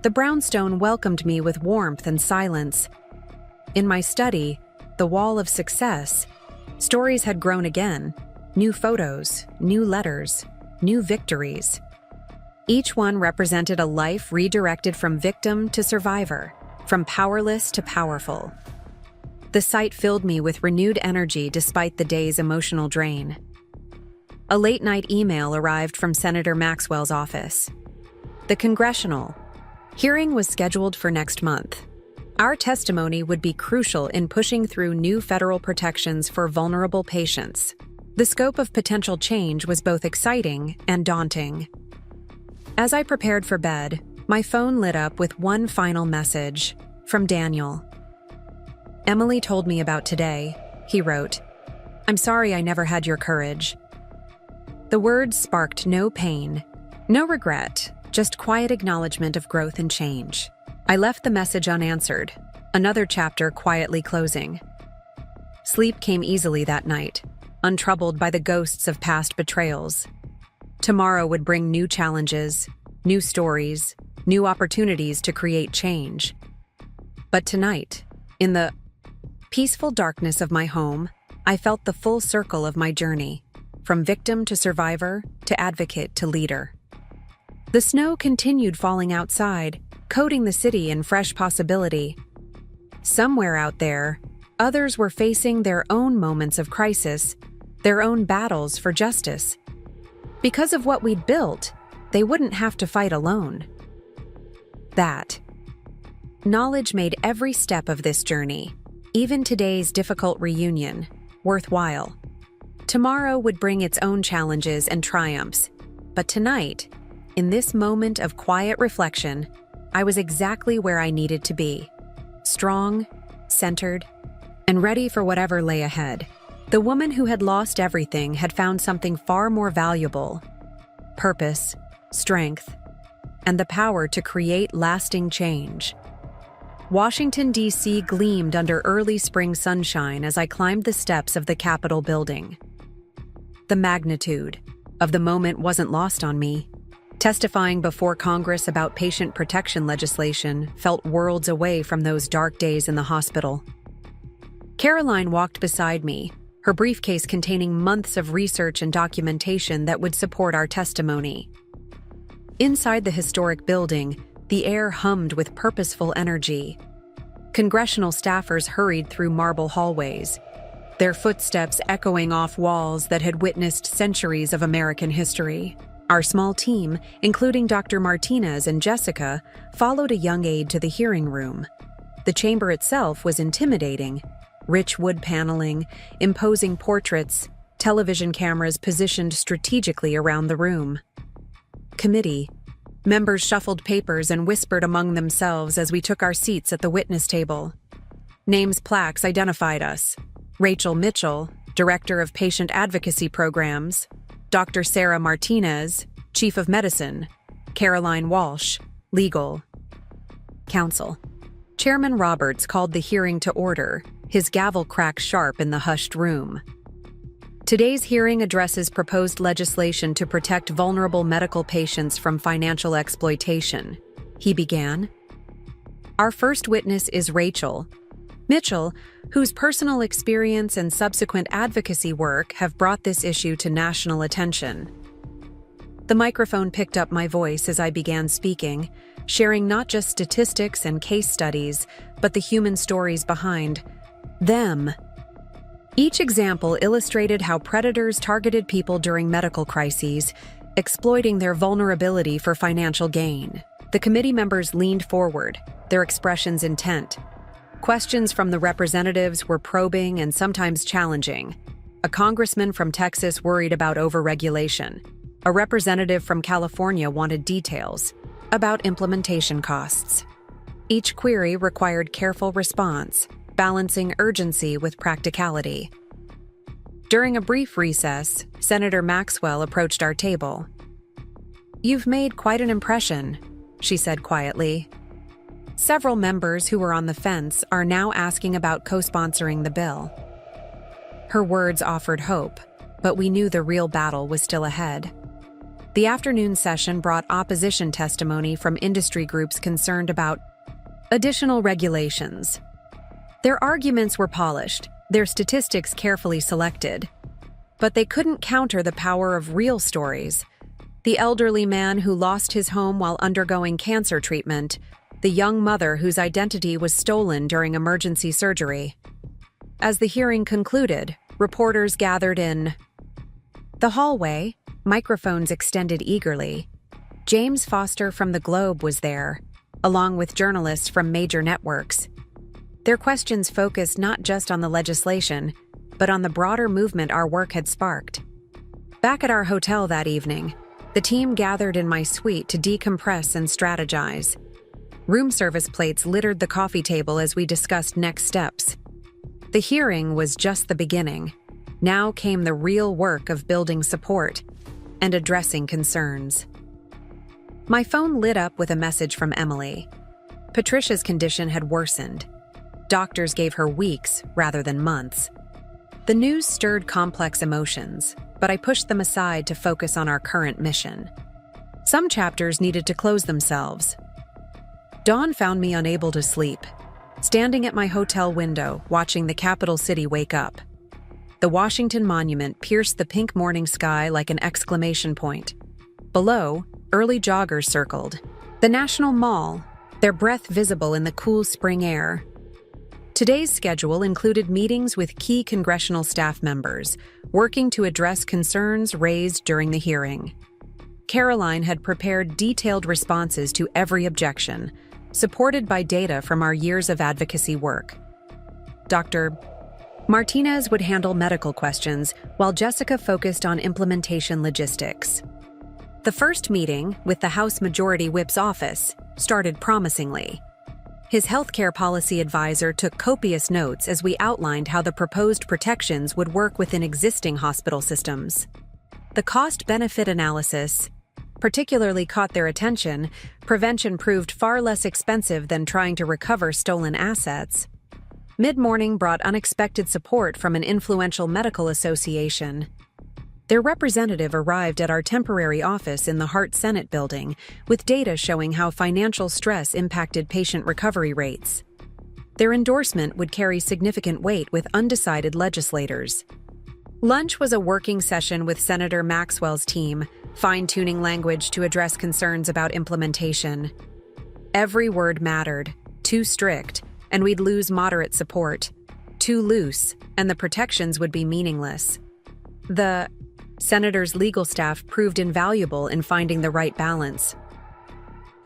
The brownstone welcomed me with warmth and silence. In my study, the wall of success, stories had grown again, new photos, new letters, new victories. Each one represented a life redirected from victim to survivor, from powerless to powerful. The sight filled me with renewed energy despite the day's emotional drain. A late-night email arrived from Senator Maxwell's office. The congressional hearing was scheduled for next month. Our testimony would be crucial in pushing through new federal protections for vulnerable patients. The scope of potential change was both exciting and daunting. As I prepared for bed, my phone lit up with one final message from Daniel. "Emily told me about today," he wrote. "I'm sorry I never had your courage." The words sparked no pain, no regret, just quiet acknowledgement of growth and change. I left the message unanswered, another chapter quietly closing. Sleep came easily that night, untroubled by the ghosts of past betrayals. Tomorrow would bring new challenges, new stories, new opportunities to create change. But tonight, in the peaceful darkness of my home, I felt the full circle of my journey, from victim to survivor to advocate to leader. The snow continued falling outside, coating the city in fresh possibility. Somewhere out there, others were facing their own moments of crisis, their own battles for justice. Because of what we'd built, they wouldn't have to fight alone. That knowledge made every step of this journey, even today's difficult reunion, worthwhile. Tomorrow would bring its own challenges and triumphs, but tonight, in this moment of quiet reflection, I was exactly where I needed to be. Strong, centered, and ready for whatever lay ahead. The woman who had lost everything had found something far more valuable: purpose, strength, and the power to create lasting change. Washington, D.C. gleamed under early spring sunshine as I climbed the steps of the Capitol building. The magnitude of the moment wasn't lost on me. Testifying before Congress about patient protection legislation felt worlds away from those dark days in the hospital. Caroline walked beside me, her briefcase containing months of research and documentation that would support our testimony. Inside the historic building, the air hummed with purposeful energy. Congressional staffers hurried through marble hallways, their footsteps echoing off walls that had witnessed centuries of American history. Our small team, including Dr. Martinez and Jessica, followed a young aide to the hearing room. The chamber itself was intimidating. Rich wood paneling, imposing portraits, television cameras positioned strategically around the room. Committee. Members shuffled papers and whispered among themselves as we took our seats at the witness table. Names plaques identified us. Rachel Mitchell, Director of Patient Advocacy Programs; Dr. Sarah Martinez, Chief of Medicine; Caroline Walsh, Legal. Counsel. Chairman Roberts called the hearing to order, his gavel cracked sharp in the hushed room. Today's hearing addresses proposed legislation to protect vulnerable medical patients from financial exploitation. He began. Our first witness is Rachel Mitchell, whose personal experience and subsequent advocacy work have brought this issue to national attention. The microphone picked up my voice as I began speaking, sharing not just statistics and case studies, but the human stories behind them. Each example illustrated how predators targeted people during medical crises, exploiting their vulnerability for financial gain. The committee members leaned forward, their expressions intent. Questions from the representatives were probing and sometimes challenging. A congressman from Texas worried about overregulation. A representative from California wanted details about implementation costs. Each query required careful response, balancing urgency with practicality. During a brief recess, Senator Maxwell approached our table. "You've made quite an impression," she said quietly. Several members who were on the fence are now asking about co-sponsoring the bill. Her words offered hope, but we knew the real battle was still ahead. The afternoon session brought opposition testimony from industry groups concerned about additional regulations. Their arguments were polished, their statistics carefully selected, but they couldn't counter the power of real stories. The elderly man who lost his home while undergoing cancer treatment, the young mother whose identity was stolen during emergency surgery. As the hearing concluded, reporters gathered in the hallway, microphones extended eagerly. James Foster from The Globe was there, along with journalists from major networks. Their questions focused not just on the legislation, but on the broader movement our work had sparked. Back at our hotel that evening, the team gathered in my suite to decompress and strategize. Room service plates littered the coffee table as we discussed next steps. The hearing was just the beginning. Now came the real work of building support and addressing concerns. My phone lit up with a message from Emily. Patricia's condition had worsened. Doctors gave her weeks rather than months. The news stirred complex emotions, but I pushed them aside to focus on our current mission. Some chapters needed to close themselves. Dawn found me unable to sleep, standing at my hotel window watching the capital city wake up. The Washington Monument pierced the pink morning sky like an exclamation point. Below, early joggers circled. The National Mall, their breath visible in the cool spring air. Today's schedule included meetings with key congressional staff members, working to address concerns raised during the hearing. Caroline had prepared detailed responses to every objection, supported by data from our years of advocacy work. Dr. Martinez would handle medical questions, while Jessica focused on implementation logistics. The first meeting, with the House Majority Whip's office, started promisingly. His healthcare policy advisor took copious notes as we outlined how the proposed protections would work within existing hospital systems. The cost-benefit analysis particularly caught their attention. Prevention proved far less expensive than trying to recover stolen assets. Mid-morning brought unexpected support from an influential medical association. Their representative arrived at our temporary office in the Hart Senate building with data showing how financial stress impacted patient recovery rates. Their endorsement would carry significant weight with undecided legislators. Lunch was a working session with Senator Maxwell's team, fine-tuning language to address concerns about implementation. Every word mattered. Too strict, and we'd lose moderate support. Too loose, and the protections would be meaningless. The Senator's legal staff proved invaluable in finding the right balance.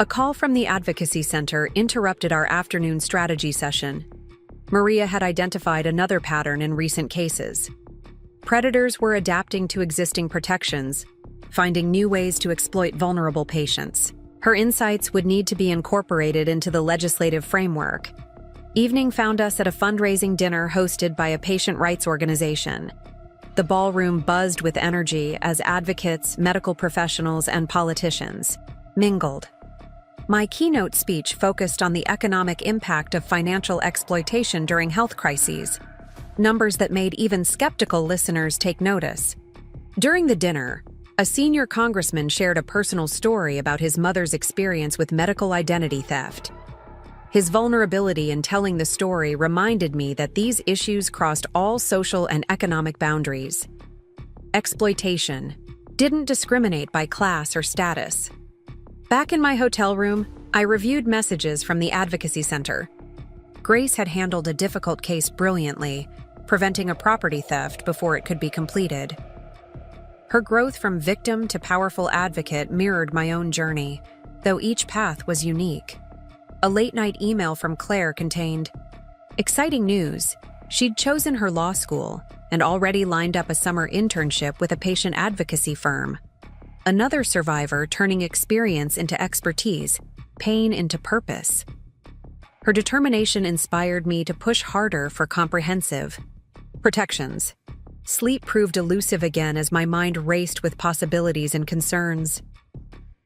A call from the Advocacy Center interrupted our afternoon strategy session. Maria had identified another pattern in recent cases. Predators were adapting to existing protections, finding new ways to exploit vulnerable patients. Her insights would need to be incorporated into the legislative framework. Evening found us at a fundraising dinner hosted by a patient rights organization. The ballroom buzzed with energy as advocates, medical professionals, and politicians mingled. My keynote speech focused on the economic impact of financial exploitation during health crises, numbers that made even skeptical listeners take notice. During the dinner, a senior congressman shared a personal story about his mother's experience with medical identity theft. His vulnerability in telling the story reminded me that these issues crossed all social and economic boundaries. Exploitation didn't discriminate by class or status. Back in my hotel room, I reviewed messages from the Advocacy Center. Grace had handled a difficult case brilliantly, preventing a property theft before it could be completed. Her growth from victim to powerful advocate mirrored my own journey, though each path was unique. A late-night email from Claire contained exciting news. She'd chosen her law school and already lined up a summer internship with a patient advocacy firm. Another survivor turning experience into expertise, pain into purpose. Her determination inspired me to push harder for comprehensive protections. Sleep proved elusive again as my mind raced with possibilities and concerns.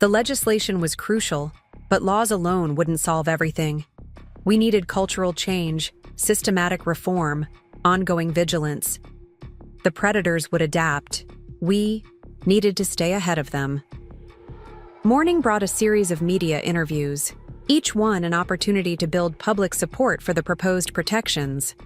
The legislation was crucial, but laws alone wouldn't solve everything. We needed cultural change, systematic reform, ongoing vigilance. The predators would adapt. We needed to stay ahead of them. Morning brought a series of media interviews, each one an opportunity to build public support for the proposed protections.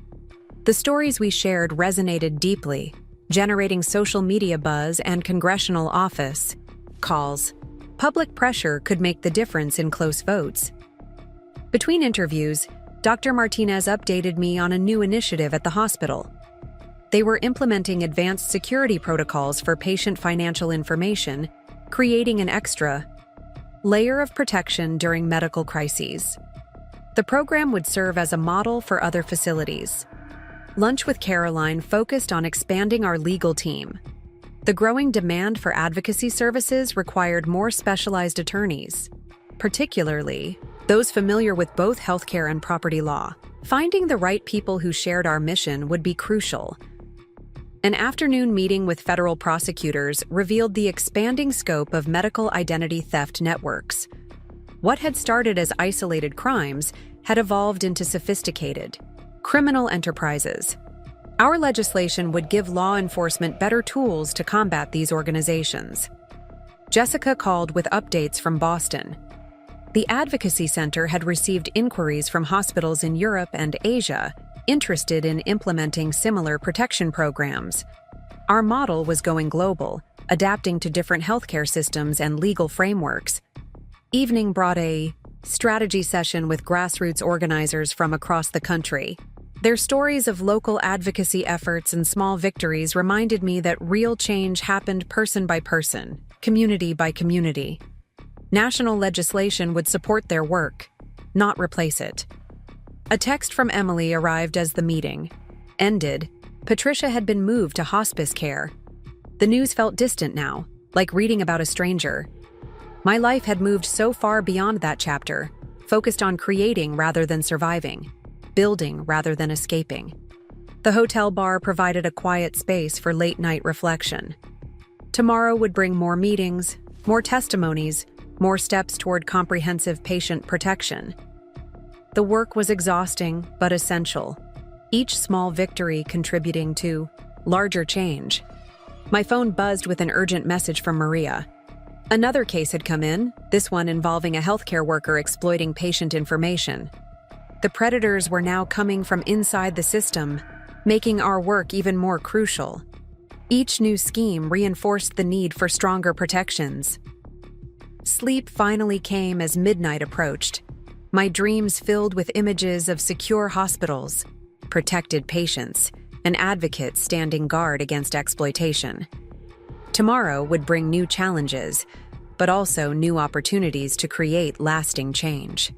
The stories we shared resonated deeply, generating social media buzz and congressional office calls. Public pressure could make the difference in close votes. Between interviews, Dr. Martinez updated me on a new initiative at the hospital. They were implementing advanced security protocols for patient financial information, creating an extra layer of protection during medical crises. The program would serve as a model for other facilities. Lunch with Caroline focused on expanding our legal team. The growing demand for advocacy services required more specialized attorneys, particularly those familiar with both healthcare and property law. Finding the right people who shared our mission would be crucial. An afternoon meeting with federal prosecutors revealed the expanding scope of medical identity theft networks. What had started as isolated crimes had evolved into sophisticated criminal enterprises. Our legislation would give law enforcement better tools to combat these organizations. Jessica called with updates from Boston. The Advocacy Center had received inquiries from hospitals in Europe and Asia interested in implementing similar protection programs. Our model was going global, adapting to different healthcare systems and legal frameworks. Evening brought a strategy session with grassroots organizers from across the country. Their stories of local advocacy efforts and small victories reminded me that real change happened person by person, community by community. National legislation would support their work, not replace it. A text from Emily arrived as the meeting ended. Patricia had been moved to hospice care. The news felt distant now, like reading about a stranger. My life had moved so far beyond that chapter, focused on creating rather than surviving, building rather than escaping. The hotel bar provided a quiet space for late-night reflection. Tomorrow would bring more meetings, more testimonies, more steps toward comprehensive patient protection. The work was exhausting but essential, each small victory contributing to larger change. My phone buzzed with an urgent message from Maria. Another case had come in, this one involving a healthcare worker exploiting patient information. The predators were now coming from inside the system, making our work even more crucial. Each new scheme reinforced the need for stronger protections. Sleep finally came as midnight approached. My dreams filled with images of secure hospitals, protected patients, and advocates standing guard against exploitation. Tomorrow would bring new challenges, but also new opportunities to create lasting change.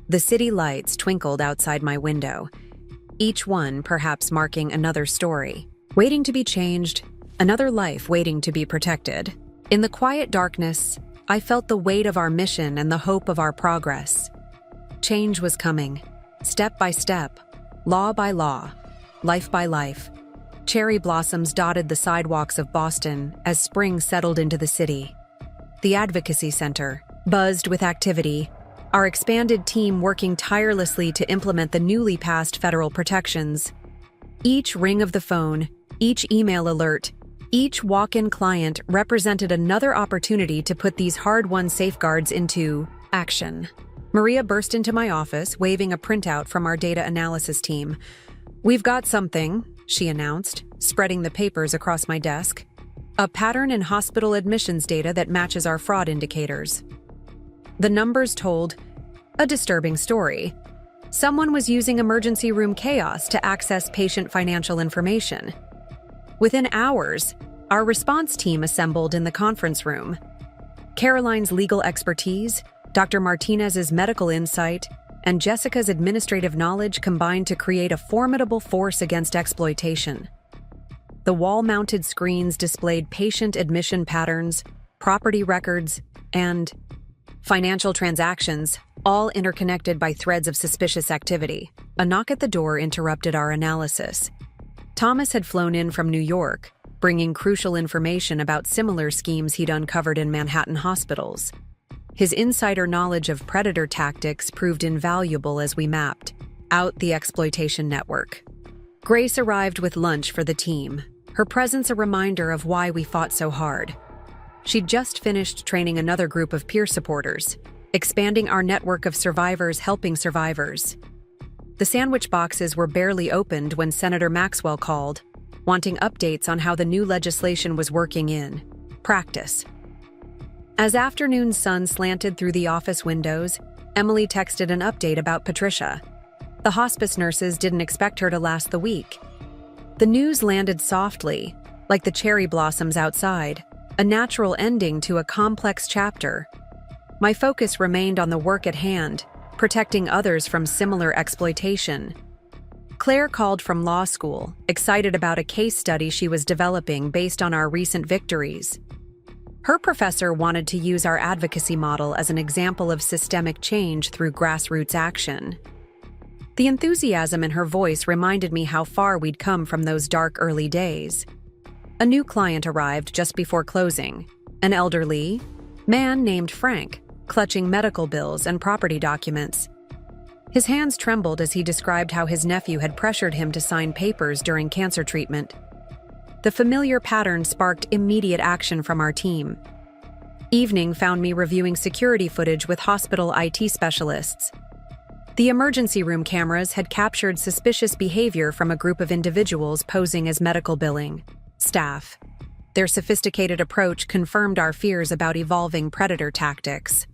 The city lights twinkled outside my window, each one perhaps marking another story, waiting to be changed, another life waiting to be protected. In the quiet darkness, I felt the weight of our mission and the hope of our progress. Change was coming, step by step, law by law, life by life. Cherry blossoms dotted the sidewalks of Boston as spring settled into the city. The Advocacy Center buzzed with activity, our expanded team working tirelessly to implement the newly passed federal protections. Each ring of the phone, each email alert, each walk-in client represented another opportunity to put these hard-won safeguards into action. Maria burst into my office, waving a printout from our data analysis team. "We've got something," she announced, spreading the papers across my desk. "A pattern in hospital admissions data that matches our fraud indicators." The numbers told a disturbing story. Someone was using emergency room chaos to access patient financial information. Within hours, our response team assembled in the conference room. Caroline's legal expertise, Dr. Martinez's medical insight, and Jessica's administrative knowledge combined to create a formidable force against exploitation. The wall-mounted screens displayed patient admission patterns, property records, and financial transactions, all interconnected by threads of suspicious activity. A knock at the door interrupted our analysis. Thomas had flown in from New York, bringing crucial information about similar schemes he'd uncovered in Manhattan hospitals. His insider knowledge of predator tactics proved invaluable as we mapped out the exploitation network. Grace arrived with lunch for the team, her presence a reminder of why we fought so hard. She'd just finished training another group of peer supporters, expanding our network of survivors helping survivors. The sandwich boxes were barely opened when Senator Maxwell called, wanting updates on how the new legislation was working in practice. As afternoon sun slanted through the office windows, Emily texted an update about Patricia. The hospice nurses didn't expect her to last the week. The news landed softly, like the cherry blossoms outside, a natural ending to a complex chapter. My focus remained on the work at hand, protecting others from similar exploitation. Claire called from law school, excited about a case study she was developing based on our recent victories. Her professor wanted to use our advocacy model as an example of systemic change through grassroots action. The enthusiasm in her voice reminded me how far we'd come from those dark early days. A new client arrived just before closing, an elderly man named Frank, clutching medical bills and property documents. His hands trembled as he described how his nephew had pressured him to sign papers during cancer treatment. The familiar pattern sparked immediate action from our team. Evening found me reviewing security footage with hospital IT specialists. The emergency room cameras had captured suspicious behavior from a group of individuals posing as medical billing staff. Their sophisticated approach confirmed our fears about evolving predator tactics.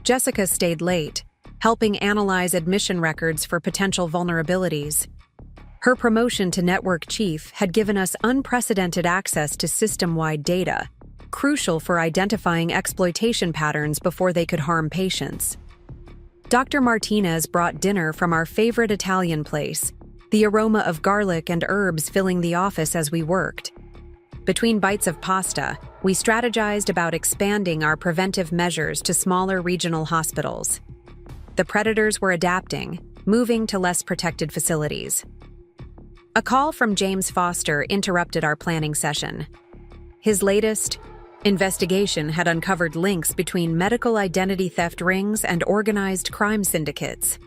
Jessica stayed late, helping analyze admission records for potential vulnerabilities. Her promotion to network chief had given us unprecedented access to system-wide data, crucial for identifying exploitation patterns before they could harm patients. Dr. Martinez brought dinner from our favorite Italian place, the aroma of garlic and herbs filling the office as we worked. Between bites of pasta, we strategized about expanding our preventive measures to smaller regional hospitals. The predators were adapting, moving to less protected facilities. A call from James Foster interrupted our planning session. His latest investigation had uncovered links between medical identity theft rings and organized crime syndicates.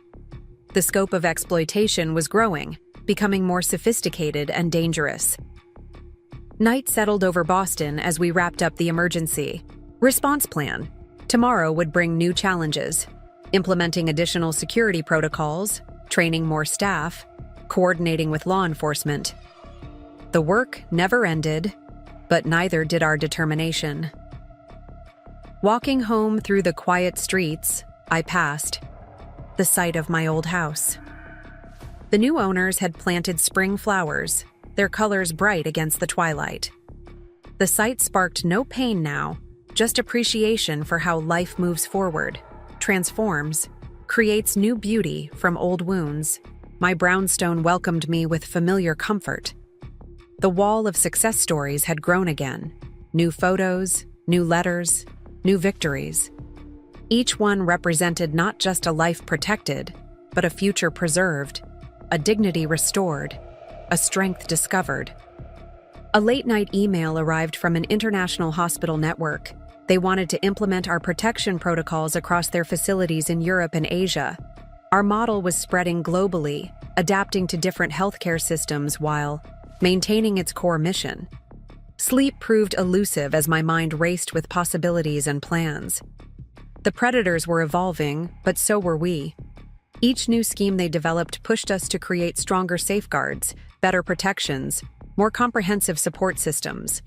The scope of exploitation was growing, becoming more sophisticated and dangerous. Night settled over Boston as we wrapped up the emergency response plan. Tomorrow would bring new challenges: implementing additional security protocols, training more staff, coordinating with law enforcement. The work never ended, but neither did our determination. Walking home through the quiet streets, I passed the site of my old house. The new owners had planted spring flowers, their colors bright against the twilight. The site sparked no pain now, just appreciation for how life moves forward, transforms, creates new beauty from old wounds. My brownstone welcomed me with familiar comfort. The wall of success stories had grown again. New photos, new letters, new victories. Each one represented not just a life protected, but a future preserved, a dignity restored, a strength discovered. A late-night email arrived from an international hospital network. They wanted to implement our protection protocols across their facilities in Europe and Asia. Our model was spreading globally, adapting to different healthcare systems while maintaining its core mission. Sleep proved elusive as my mind raced with possibilities and plans. The predators were evolving, but so were we. Each new scheme they developed pushed us to create stronger safeguards, better protections, more comprehensive support systems.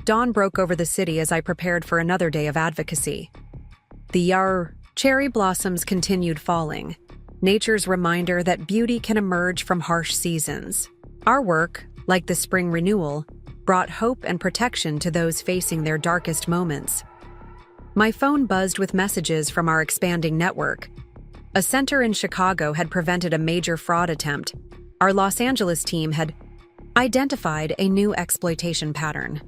Dawn broke over the city as I prepared for another day of advocacy. The cherry blossoms continued falling, nature's reminder that beauty can emerge from harsh seasons. Our work, like the spring renewal, brought hope and protection to those facing their darkest moments. My phone buzzed with messages from our expanding network. A center in Chicago had prevented a major fraud attempt. Our Los Angeles team had identified a new exploitation pattern.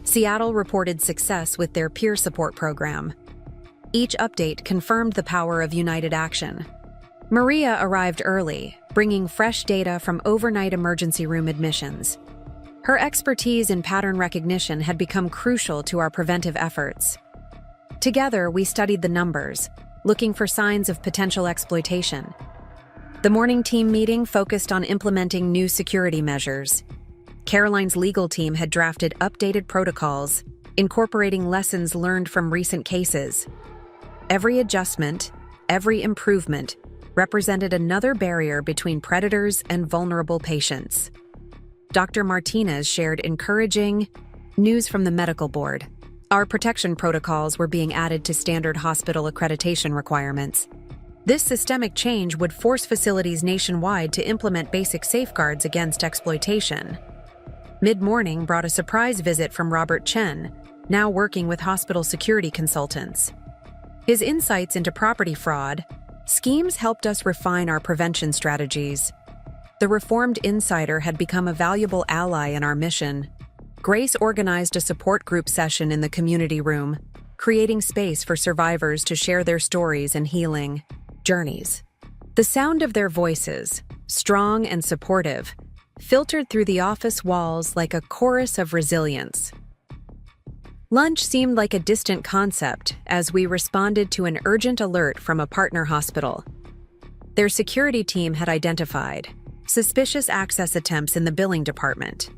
Seattle reported success with their peer support program. Each update confirmed the power of united action. Maria arrived early, bringing fresh data from overnight emergency room admissions. Her expertise in pattern recognition had become crucial to our preventive efforts. Together, we studied the numbers, looking for signs of potential exploitation. The morning team meeting focused on implementing new security measures. Caroline's legal team had drafted updated protocols, incorporating lessons learned from recent cases. Every adjustment, every improvement, represented another barrier between predators and vulnerable patients. Dr. Martinez shared encouraging news from the medical board. Our protection protocols were being added to standard hospital accreditation requirements. This systemic change would force facilities nationwide to implement basic safeguards against exploitation. Mid-morning brought a surprise visit from Robert Chen, now working with hospital security consultants. His insights into property fraud schemes helped us refine our prevention strategies. The reformed insider had become a valuable ally in our mission. Grace organized a support group session in the community room, creating space for survivors to share their stories and healing journeys. The sound of their voices, strong and supportive, filtered through the office walls like a chorus of resilience. Lunch seemed like a distant concept as we responded to an urgent alert from a partner hospital. Their security team had identified suspicious access attempts in the billing department.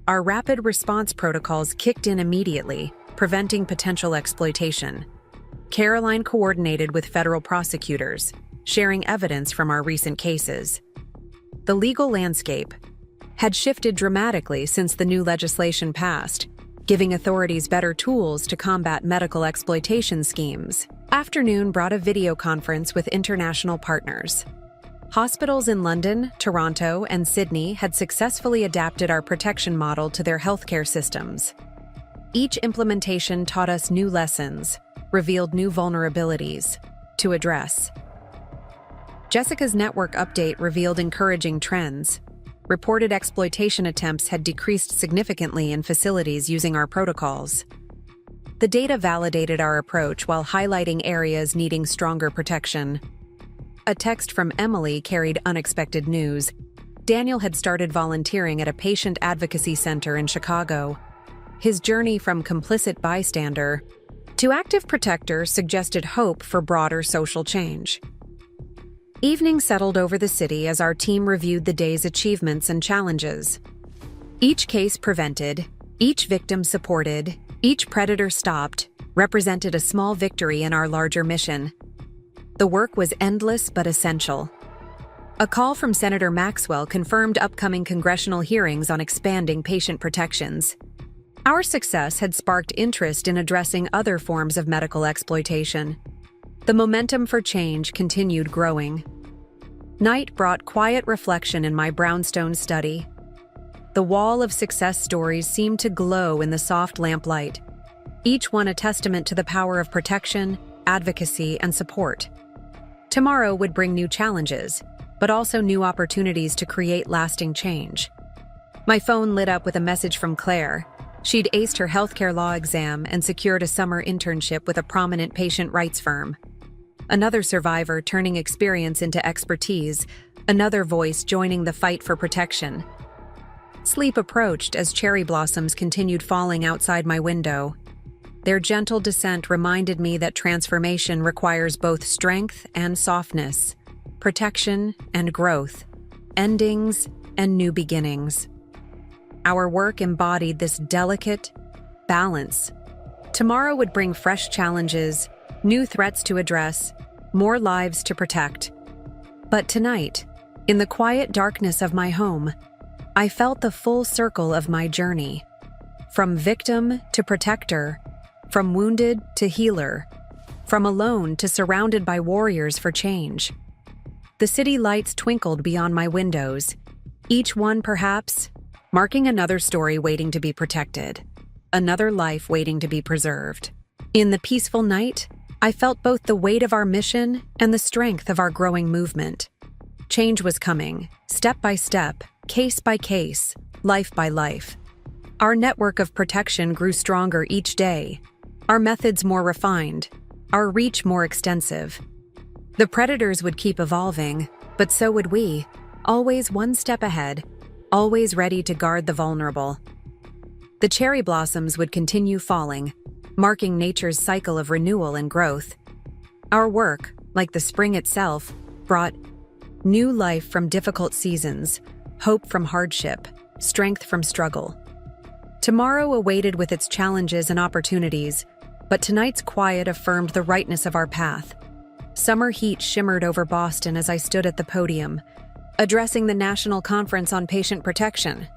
Our rapid response protocols kicked in immediately, preventing potential exploitation. Caroline coordinated with federal prosecutors, sharing evidence from our recent cases. The legal landscape had shifted dramatically since the new legislation passed, giving authorities better tools to combat medical exploitation schemes. Afternoon brought a video conference with international partners. Hospitals in London, Toronto, and Sydney had successfully adapted our protection model to their healthcare systems. Each implementation taught us new lessons, revealed new vulnerabilities to address. Jessica's network update revealed encouraging trends. Reported exploitation attempts had decreased significantly in facilities using our protocols. The data validated our approach while highlighting areas needing stronger protection. A text from Emily carried unexpected news. Daniel had started volunteering at a patient advocacy center in Chicago. His journey from complicit bystander to active protector suggested hope for broader social change. Evening settled over the city as our team reviewed the day's achievements and challenges. Each case prevented, each victim supported, each predator stopped, represented a small victory in our larger mission. The work was endless but essential. A call from Senator Maxwell confirmed upcoming congressional hearings on expanding patient protections. Our success had sparked interest in addressing other forms of medical exploitation. The momentum for change continued growing. Night brought quiet reflection in my brownstone study. The wall of success stories seemed to glow in the soft lamplight, each one a testament to the power of protection, advocacy, and support. Tomorrow would bring new challenges, but also new opportunities to create lasting change. My phone lit up with a message from Claire. She'd aced her healthcare law exam and secured a summer internship with a prominent patient rights firm. Another survivor turning experience into expertise, another voice joining the fight for protection. Sleep approached as cherry blossoms continued falling outside my window. Their gentle descent reminded me that transformation requires both strength and softness, protection and growth, endings and new beginnings. Our work embodied this delicate balance. Tomorrow would bring fresh challenges, new threats to address, more lives to protect. But tonight, in the quiet darkness of my home, I felt the full circle of my journey. From victim to protector, from wounded to healer, from alone to surrounded by warriors for change. The city lights twinkled beyond my windows, each one perhaps marking another story waiting to be protected, another life waiting to be preserved. In the peaceful night, I felt both the weight of our mission and the strength of our growing movement. Change was coming, step by step, case by case, life by life. Our network of protection grew stronger each day, our methods more refined, our reach more extensive. The predators would keep evolving, but so would we, always one step ahead, always ready to guard the vulnerable. The cherry blossoms would continue falling, marking nature's cycle of renewal and growth. Our work, like the spring itself, brought new life from difficult seasons, hope from hardship, strength from struggle. Tomorrow awaited with its challenges and opportunities, but tonight's quiet affirmed the rightness of our path. Summer heat shimmered over Boston as I stood at the podium, addressing the National Conference on Patient Protection.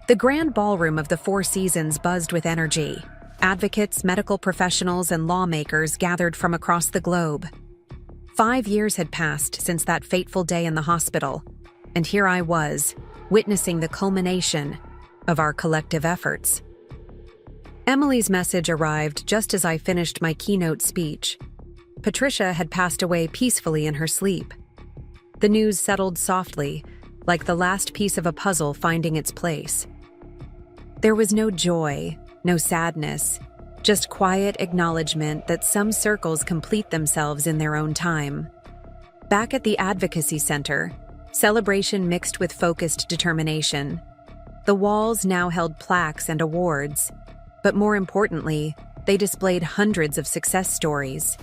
The grand ballroom of the Four Seasons buzzed with energy. Advocates, medical professionals, and lawmakers gathered from across the globe. 5 years had passed since that fateful day in the hospital, and here I was, witnessing the culmination of our collective efforts. Emily's message arrived just as I finished my keynote speech. Patricia had passed away peacefully in her sleep. The news settled softly, like the last piece of a puzzle finding its place. There was no joy, no sadness, just quiet acknowledgement that some circles complete themselves in their own time. Back at the Advocacy Center, celebration mixed with focused determination. The walls now held plaques and awards, but more importantly, they displayed hundreds of success stories.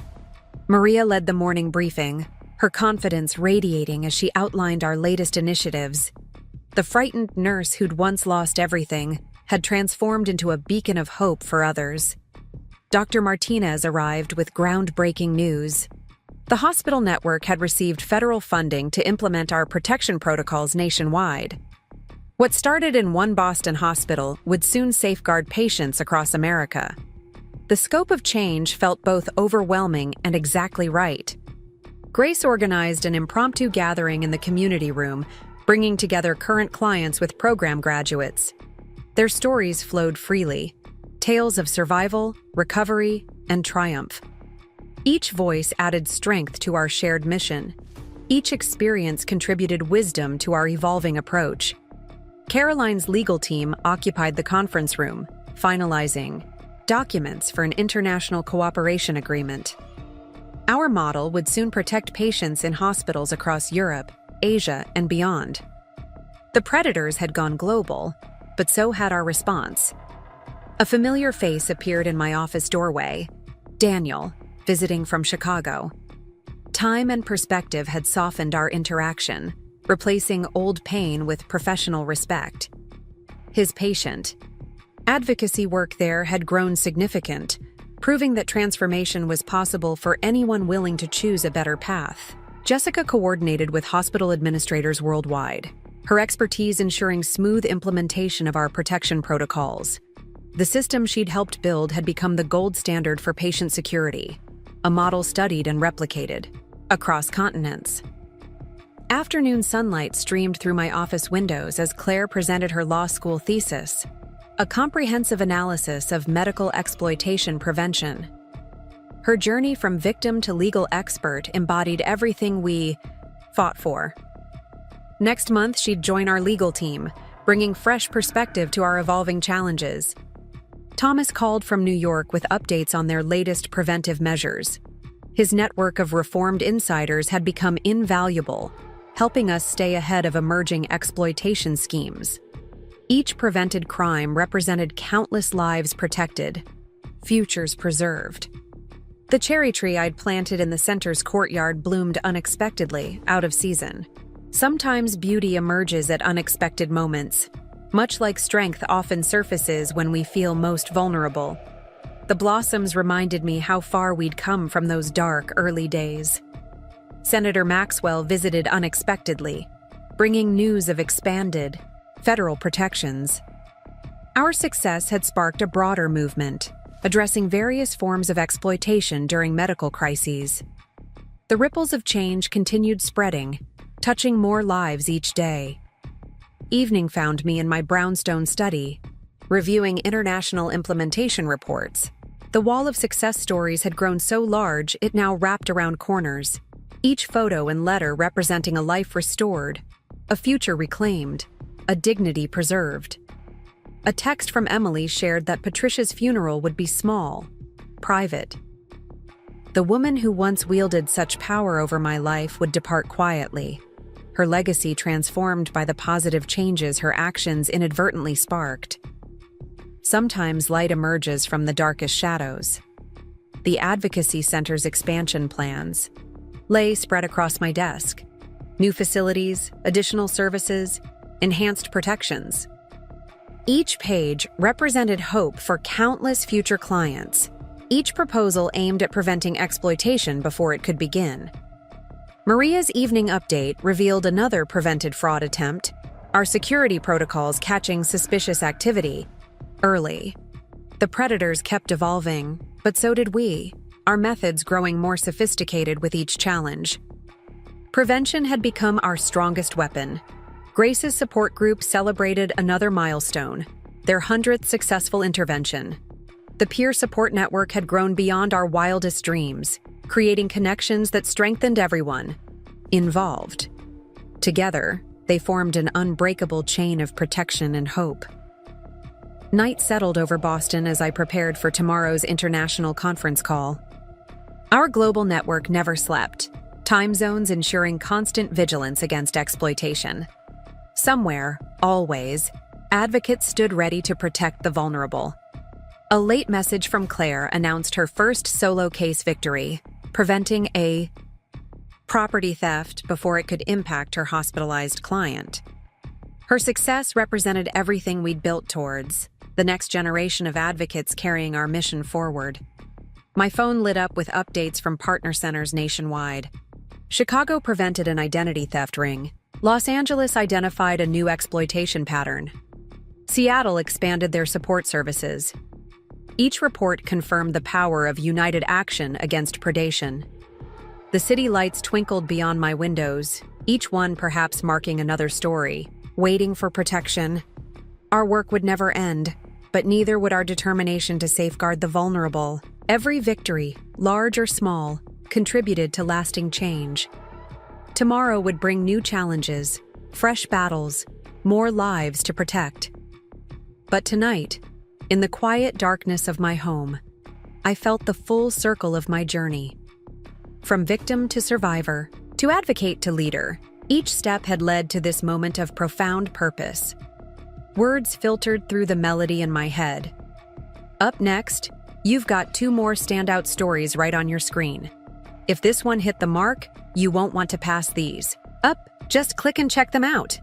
Maria led the morning briefing, her confidence radiating as she outlined our latest initiatives. The frightened nurse who'd once lost everything had transformed into a beacon of hope for others. Dr. Martinez arrived with groundbreaking news. The hospital network had received federal funding to implement our protection protocols nationwide. What started in one Boston hospital would soon safeguard patients across America. The scope of change felt both overwhelming and exactly right. Grace organized an impromptu gathering in the community room, bringing together current clients with program graduates. Their stories flowed freely, tales of survival, recovery, and triumph. Each voice added strength to our shared mission. Each experience contributed wisdom to our evolving approach. Caroline's legal team occupied the conference room, finalizing documents for an international cooperation agreement. Our model would soon protect patients in hospitals across Europe, Asia, and beyond. The predators had gone global, but so had our response. A familiar face appeared in my office doorway, Daniel, visiting from Chicago. Time and perspective had softened our interaction, replacing old pain with professional respect. His patient. Advocacy work there had grown significant, proving that transformation was possible for anyone willing to choose a better path. Jessica coordinated with hospital administrators worldwide, her expertise ensuring smooth implementation of our protection protocols. The system she'd helped build had become the gold standard for patient security, a model studied and replicated across continents. Afternoon sunlight streamed through my office windows as Claire presented her law school thesis, a comprehensive analysis of medical exploitation prevention. Her journey from victim to legal expert embodied everything we fought for. Next month, she'd join our legal team, bringing fresh perspective to our evolving challenges. Thomas called from New York with updates on their latest preventive measures. His network of reformed insiders had become invaluable, helping us stay ahead of emerging exploitation schemes. Each prevented crime represented countless lives protected, futures preserved. The cherry tree I'd planted in the center's courtyard bloomed unexpectedly, out of season. Sometimes beauty emerges at unexpected moments, much like strength often surfaces when we feel most vulnerable. The blossoms reminded me how far we'd come from those dark, early days. Senator Maxwell visited unexpectedly, bringing news of expanded federal protections. Our success had sparked a broader movement, addressing various forms of exploitation during medical crises. The ripples of change continued spreading, touching more lives each day. Evening found me in my brownstone study, reviewing international implementation reports. The wall of success stories had grown so large it now wrapped around corners, each photo and letter representing a life restored, a future reclaimed, a dignity preserved. A text from Emily shared that Patricia's funeral would be small, private. The woman who once wielded such power over my life would depart quietly, her legacy transformed by the positive changes her actions inadvertently sparked. Sometimes light emerges from the darkest shadows. The Advocacy Center's expansion plans lay spread across my desk. New facilities, additional services, enhanced protections. Each page represented hope for countless future clients, each proposal aimed at preventing exploitation before it could begin. Maria's evening update revealed another prevented fraud attempt, our security protocols catching suspicious activity early. The predators kept evolving, but so did we, our methods growing more sophisticated with each challenge. Prevention had become our strongest weapon. Grace's support group celebrated another milestone, their 100th successful intervention. The peer support network had grown beyond our wildest dreams, creating connections that strengthened everyone involved. Together, they formed an unbreakable chain of protection and hope. Night settled over Boston as I prepared for tomorrow's international conference call. Our global network never slept, time zones ensuring constant vigilance against exploitation. Somewhere, always, advocates stood ready to protect the vulnerable. A late message from Claire announced her first solo case victory, preventing a property theft before it could impact her hospitalized client. Her success represented everything we'd built towards, the next generation of advocates carrying our mission forward. My phone lit up with updates from partner centers nationwide. Chicago prevented an identity theft ring. Los Angeles identified a new exploitation pattern. Seattle expanded their support services. Each report confirmed the power of united action against predation. The city lights twinkled beyond my windows, each one perhaps marking another story, waiting for protection. Our work would never end, but neither would our determination to safeguard the vulnerable. Every victory, large or small, contributed to lasting change. Tomorrow would bring new challenges, fresh battles, more lives to protect. But tonight, in the quiet darkness of my home, I felt the full circle of my journey. From victim to survivor, to advocate to leader, each step had led to this moment of profound purpose. Words filtered through the melody in my head. Up next, you've got 2 more standout stories right on your screen. If this one hit the mark, you won't want to pass these. Just click and check them out.